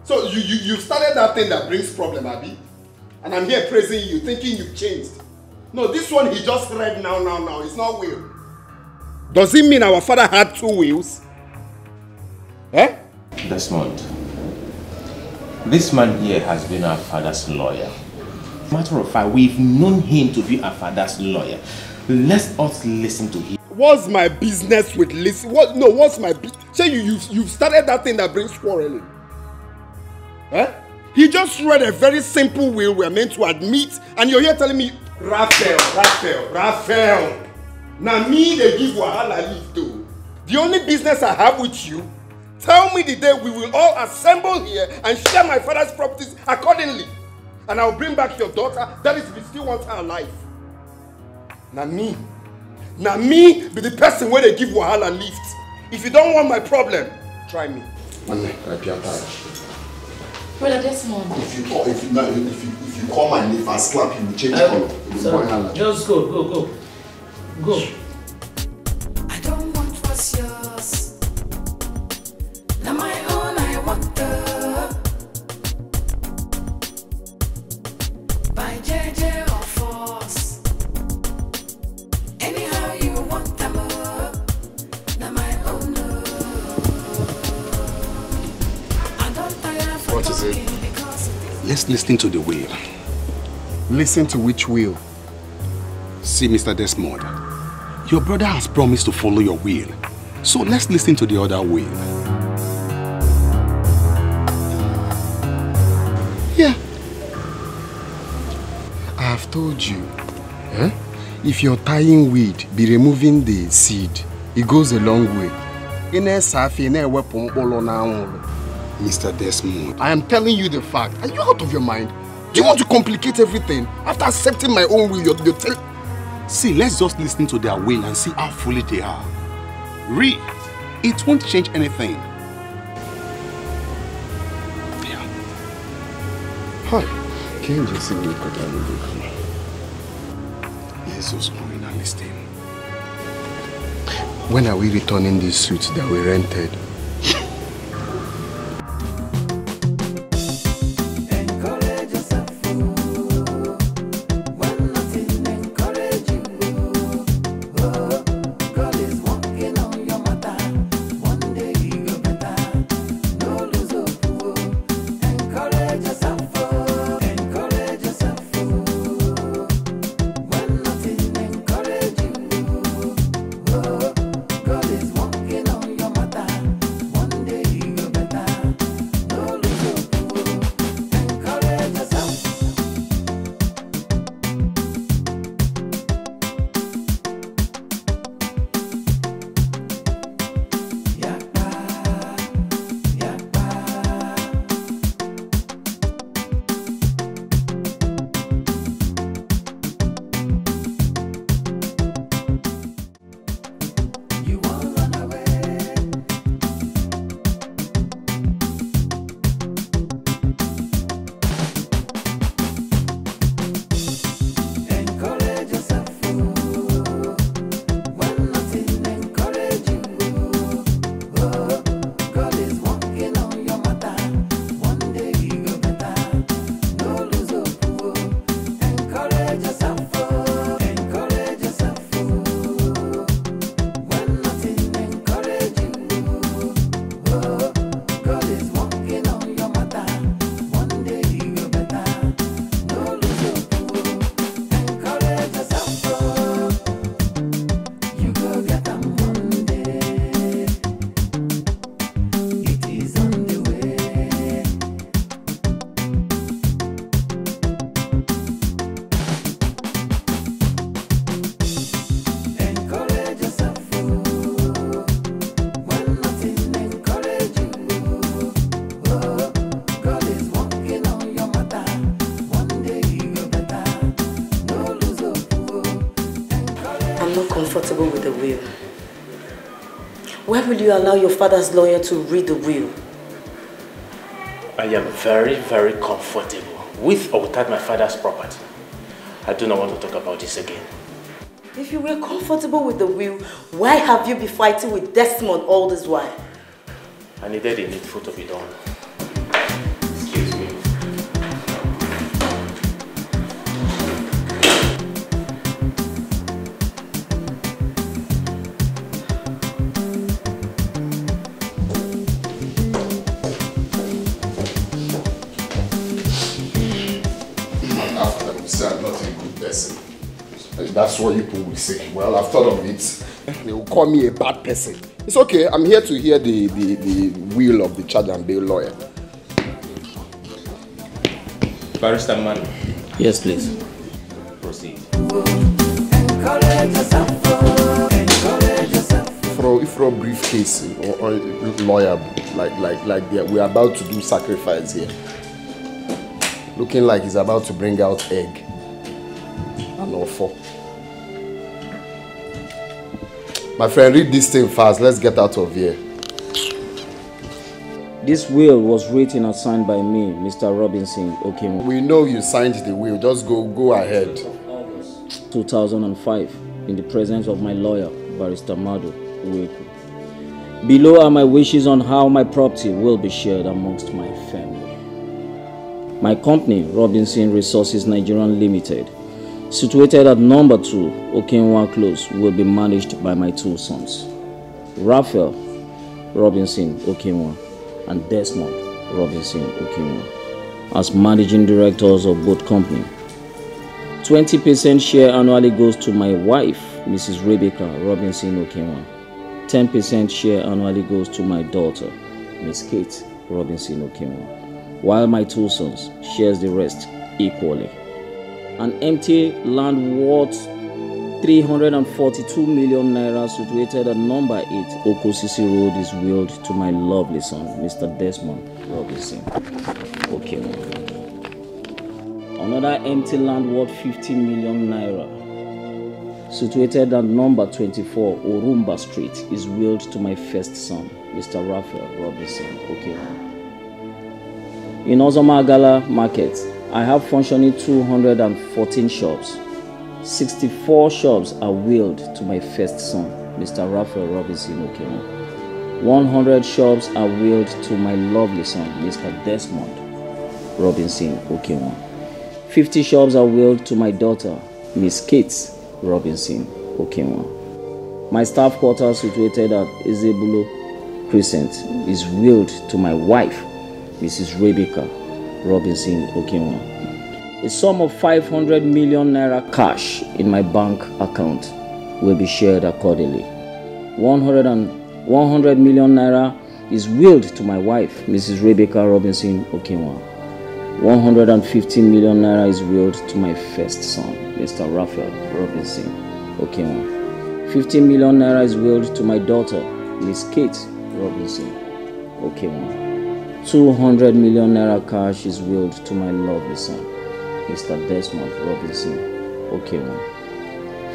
So you started that thing that brings problem, Abi? And I'm here praising you, thinking you've changed. No, this one he just read now, it's not will. Does it mean our father had 2 wills? Desmond, this man here has been our father's lawyer. Matter of fact, we've known him to be our father's lawyer. Let us listen to him. What's my business with listen? What's my business? Say you've started that thing that brings quarreling. He just read a very simple will we're meant to admit, and you're here telling me, Raphael. Now me they give wahala leave too. The only business I have with you, tell me the day we will all assemble here and share my father's properties accordingly. And I'll bring back your daughter, that is if you still want her alive. Now me be the person where they give wahala lift. If you don't want my problem, try me. Brother Desmond. If you call my name and slap you, will change color. Just go. I don't want what's yours. Now my own I want by JJ or force. Anyhow you want them now my own. I don't tire for What is it? Let's listen to the will. Listen to which will? See, Mr. Desmond, your brother has promised to follow your will. So let's listen to the other will. Yeah. I have told you, if you're tying weed, be removing the seed. It goes a long way. Mr. Desmond. I am telling you the fact. Are you out of your mind? Do you want to complicate everything? After accepting my own will, you're telling... See, let's just listen to their will and see how foolish they are. It won't change anything. Yeah. Hi. Can you just see me cut out of the corner? Jesus, going and listening. When are we returning these suits that we rented? Comfortable with the will. Why will you allow your father's lawyer to read the will? I am very, very comfortable with or without my father's property. I do not want to talk about this again. If you were comfortable with the will, why have you been fighting with Desmond all this while? I needed the needful to be done. Excuse me. I'm not a good person. That's what people will say. Well, I've thought of it. They will call me a bad person. It's okay. I'm here to hear the will of the charge and bail lawyer. Barrister Man. Yes, please. Proceed. For a briefcase or a lawyer like we're about to do sacrifice here. Looking like he's about to bring out egg. And offer. My friend, read this thing fast. Let's get out of here. This will was written and signed by me, Mr. Robinson Okemo. We know you signed the will. Just go ahead. 2005, in the presence of my lawyer, Barrister Madu Wazico. Below are my wishes on how my property will be shared amongst my family. My company, Robinson Resources Nigerian Limited, situated at number 2, Okenwa Close, will be managed by my 2 sons, Raphael Robinson Okenwa and Desmond Robinson Okenwa, as managing directors of both companies. 20% share annually goes to my wife, Mrs. Rebecca Robinson Okenwa. 10% share annually goes to my daughter, Miss Kate Robinson Okenwa, while my 2 sons shares the rest equally. An empty land worth 342 million naira situated at number 8 Okosisi Road is willed to my lovely son, Mr. Desmond Robinson. Okay. Another empty land worth 50 million naira situated at number 24 Orumba Street is willed to my first son, Mr. Raphael Robinson. Okay. In Ozomagala Market, I have functioning 214 shops. 64 shops are willed to my first son, Mr. Raphael Robinson Okewa. 100 shops are willed to my lovely son, Mr. Desmond Robinson Okewa. 50 shops are willed to my daughter, Miss Kate Robinson Okewa. My staff quarters situated at Ezebulo Crescent is willed to my wife, Mrs. Rebecca Robinson Okewa. A sum of 500 million naira cash in my bank account will be shared accordingly. 100 million naira is willed to my wife, Mrs. Rebecca Robinson Okewa. 150 million naira is willed to my first son, Mr. Raphael Robinson Okewa. 50 million naira is willed to my daughter, Miss Kate Robinson Okewa. 200 million naira cash is willed to my lovely son, Mr. Desmond Robinson Okewa.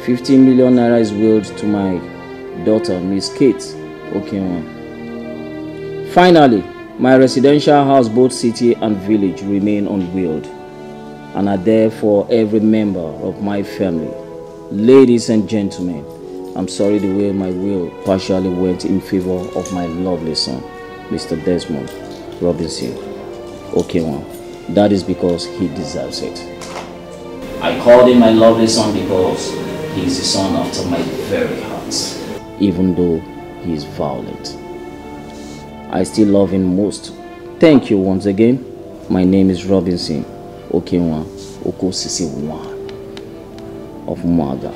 50 million naira is willed to my daughter, Miss Kate Okewa. Finally, my residential house, both city and village, remain unwilled and are there for every member of my family. Ladies and gentlemen, I'm sorry the way my will partially went in favor of my lovely son, Mr. Desmond Robinson Okewa. That is because he deserves it. I called him my lovely son because he is the son after my very heart. Even though he is violent, I still love him most. Thank you once again. My name is Robinson Okewa Okosisi 1 of Maga.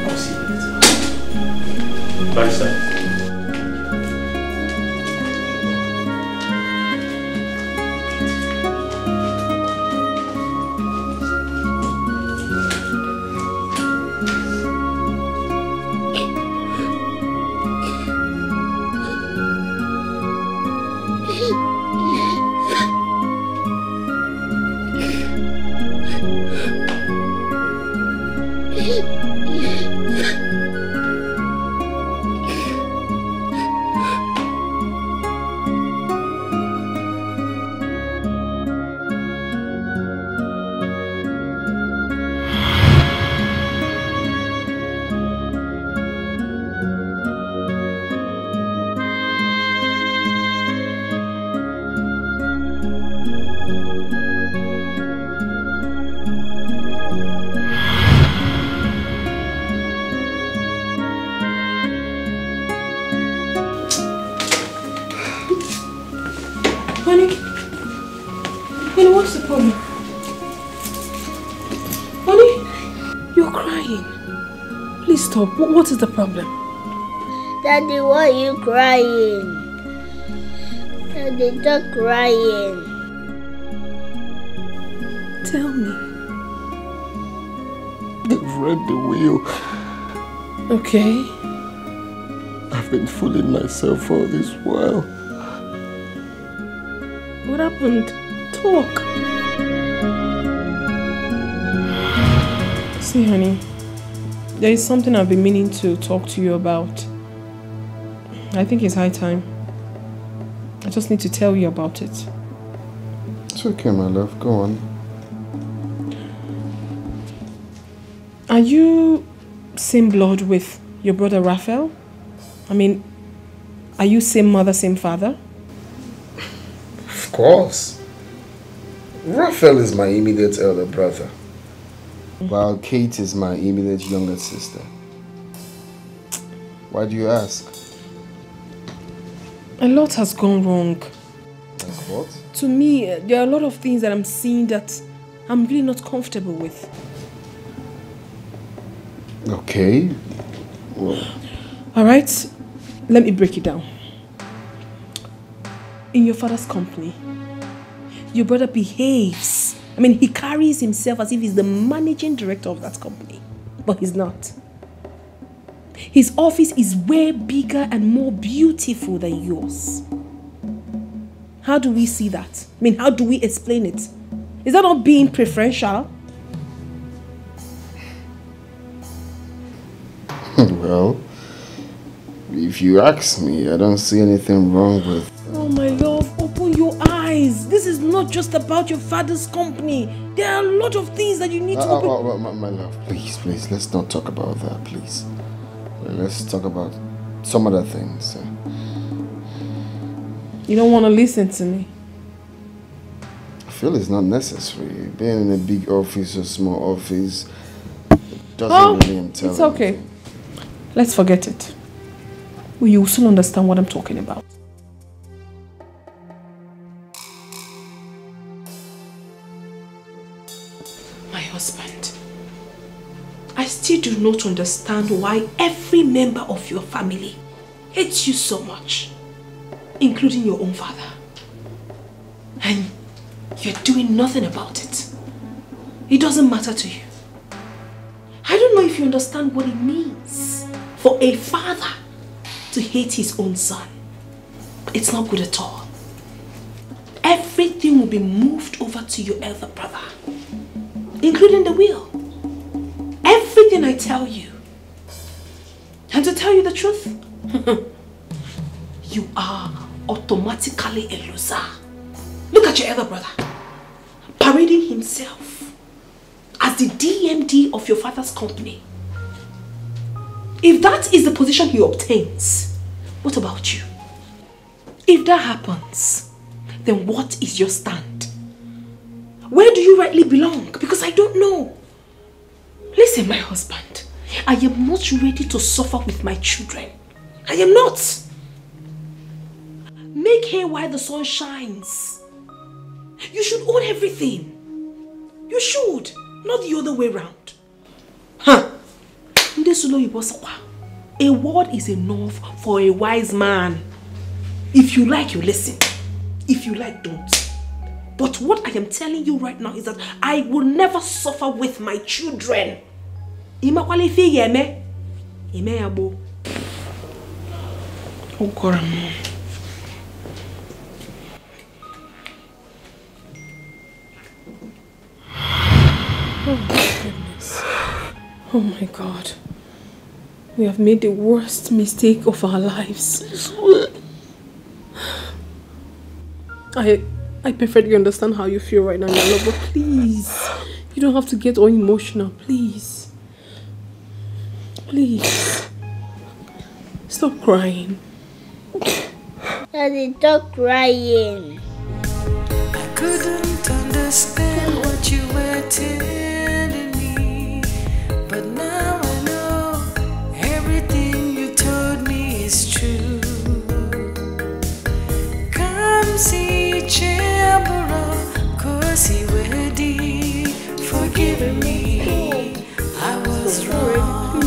I'll see you later. Bye, sir. Honey, what's the problem? Honey, you're crying. Please stop. What is the problem? Daddy, why are you crying? Daddy, stop crying. Tell me. They've read the will. Okay. I've been fooling myself all this while. What happened? Talk. See, honey, there is something I've been meaning to talk to you about. I think it's high time. I just need to tell you about it. It's okay, my love. Go on. Are you same blood with your brother Raphael? I mean, are you same mother, same father? Of course. Raphael is my immediate elder brother, while Kate is my immediate younger sister. Why do you ask? A lot has gone wrong. Like what? To me, there are a lot of things that I'm seeing that I'm really not comfortable with. Okay. Well. Alright, let me break it down. In your father's company, Your brother behaves. I mean, he carries himself as if he's the managing director of that company. But he's not. His office is way bigger and more beautiful than yours. How do we see that? I mean, how do we explain it? Is that not being preferential? Well, if you ask me, I don't see anything wrong with... Oh my love, open your eyes. This is not just about your father's company. There are a lot of things that you need to open... my love, please, let's not talk about that, please. Let's talk about some other things. You don't want to listen to me? I feel it's not necessary. Being in a big office or small office doesn't really entail it's okay. anything. Let's forget it. Well, you will soon understand what I'm talking about. My husband, I still do not understand why every member of your family hates you so much, including your own father. And you're doing nothing about it. It doesn't matter to you. I don't know if you understand what it means for a father to hate his own son. It's not good at all. Everything will be moved over to your elder brother, including the will. Everything I tell you. And to tell you the truth, you are automatically a loser. Look at your elder brother, parading himself as the DMD of your father's company. If that is the position he obtains, what about you? If that happens, then what is your stand? Where do you rightly belong? Because I don't know. Listen, my husband, I am not ready to suffer with my children. I am not. Make hay while the sun shines. You should own everything. You should, not the other way around. Huh? A word is enough for a wise man. If you like, you listen. If you like, don't. But what I am telling you right now is that I will never suffer with my children. Oh my goodness. Oh my God. We have made the worst mistake of our lives. I perfectly understand how you feel right now, my love, but please, you don't have to get all emotional, please. Please. Stop crying. Daddy, stop crying. I couldn't understand what you were telling me, but now I know everything you told me is true. Come see Chambera, cause he ready, forgive me. I was wrong.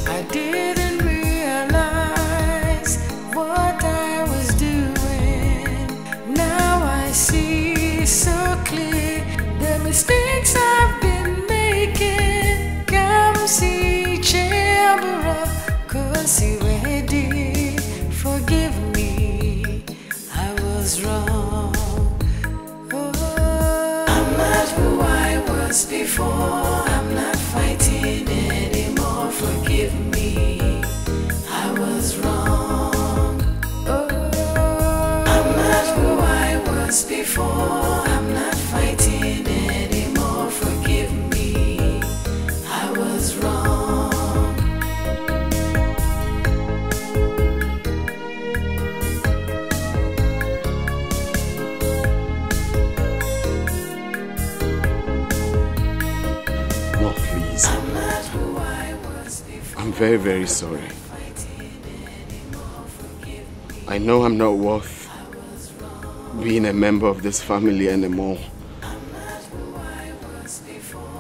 I didn't realize what I was doing. Now I see so clear the mistakes I've been making. Come see Chambera, cause he ready, forgive me. I was wrong. Oh, I'm not who I was before. I'm not fighting anymore. Forgive me. I was wrong. Oh, I'm not who I was before. I'm not fighting anymore. Forgive me. I was wrong. No, please. I'm very, very sorry. I know I'm not worth being a member of this family anymore.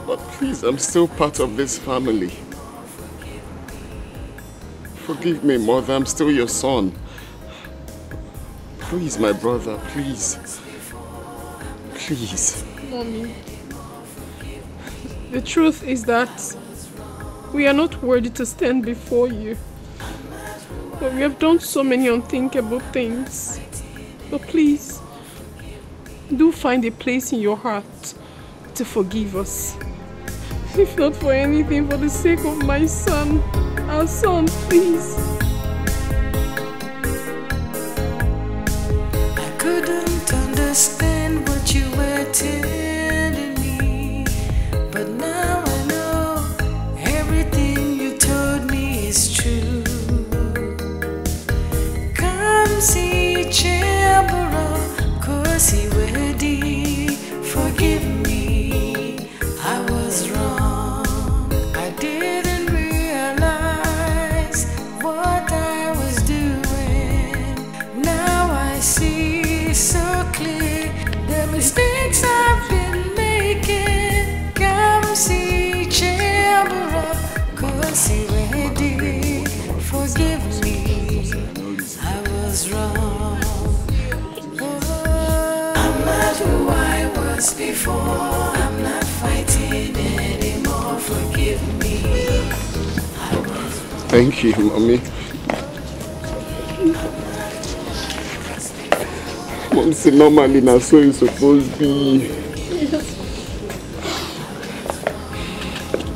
But please, I'm still part of this family. Forgive me, Mother, I'm still your son. Please, my brother, please. Please. Mommy, the truth is that we are not worthy to stand before you. But we have done so many unthinkable things. But please, do find a place in your heart to forgive us. If not for anything, for the sake of my son, our son, please. I couldn't understand what you were telling me, but now I know everything you told me is true. Come see Chambera, cause he ready. Forgive me, I was wrong. I didn't realize what I was doing. Now I see so clear the mistakes I've been making. Come see Chambera, cause he ready. Forgive me, I was wrong. I'm not who I was before. I'm not fighting anymore. Forgive me. Thank you, mommy. Mom said normally now so it's supposed to be.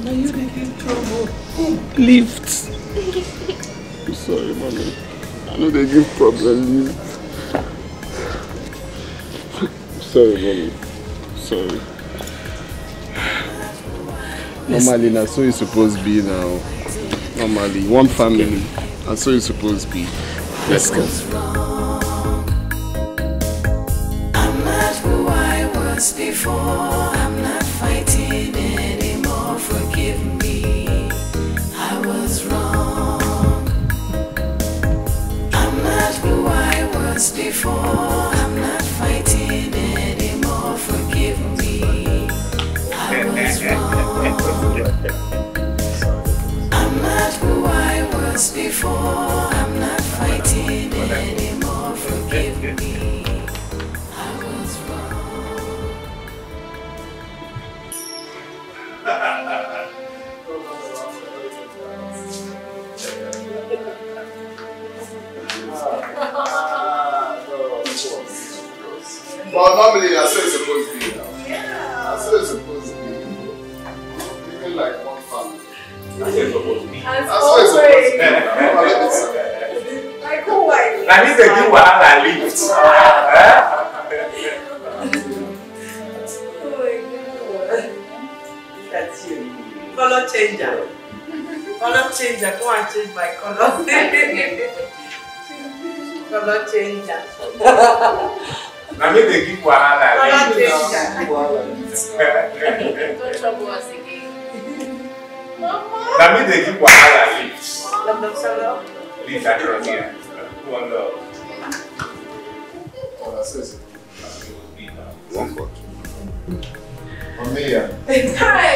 Now you're making trouble. Lift. I'm sorry, mommy. I know they give problem. Lift. Sorry, mommy. Sorry. Normally now so it's supposed to be now. Normally, one family. And so it's supposed to be. Let's go. I'm not who I was before. I'm not fighting anymore. Forgive me, I was wrong. I'm not who I was before. I'm not fighting anymore. Forgive me, I was wrong. I'm not who I was before. I'm not fighting anymore. Forgive me, I was wrong. Well, normally that's how it's supposed to be now. Yeah. That's how it's supposed to be. Living like one family. That's how it's supposed to be. That's how it's supposed to be. Like who wife? I need to do what I lift. Oh my God. Look at you. Color changer. Color changer. Go and change my color. Color changer. Now me they give wahala. Color changer. Don't trouble us again. Now me they give wahala lift. Lift across here. One love. Oh, that's it. One cut. Mamiya. Hi.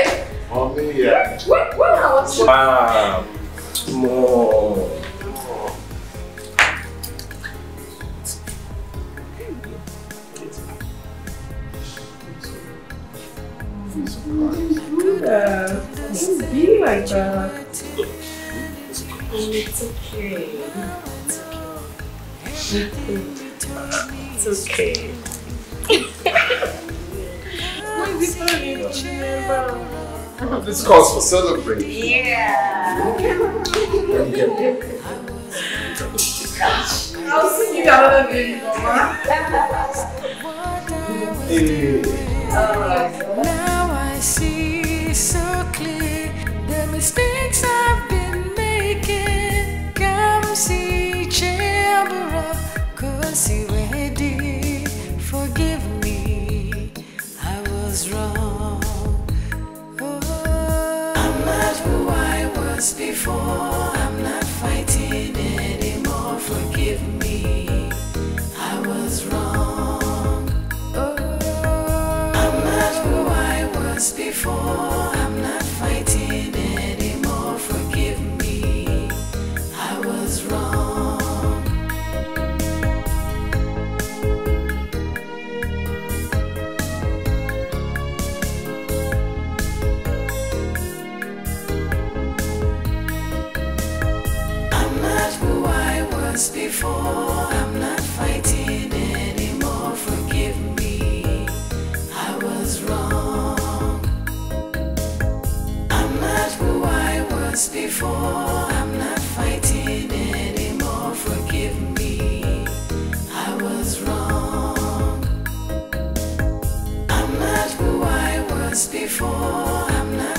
Mamiya. What was Wow. More. Don't be like that. It's okay. It's okay. This calls for celebration. Yeah. I'll sing you another baby, Mama. Now I see so clear the mistakes I've been making. Come see Chambera, cause he ready. Forgive me, I was wrong. I'm not who I was before. I'm not fighting anymore. Forgive me, I was wrong. I'm not who I was before. I'm not fighting anymore. Forgive me, I was wrong. before, I'm not fighting anymore. Forgive me, I was wrong. I'm not who I was before, I'm not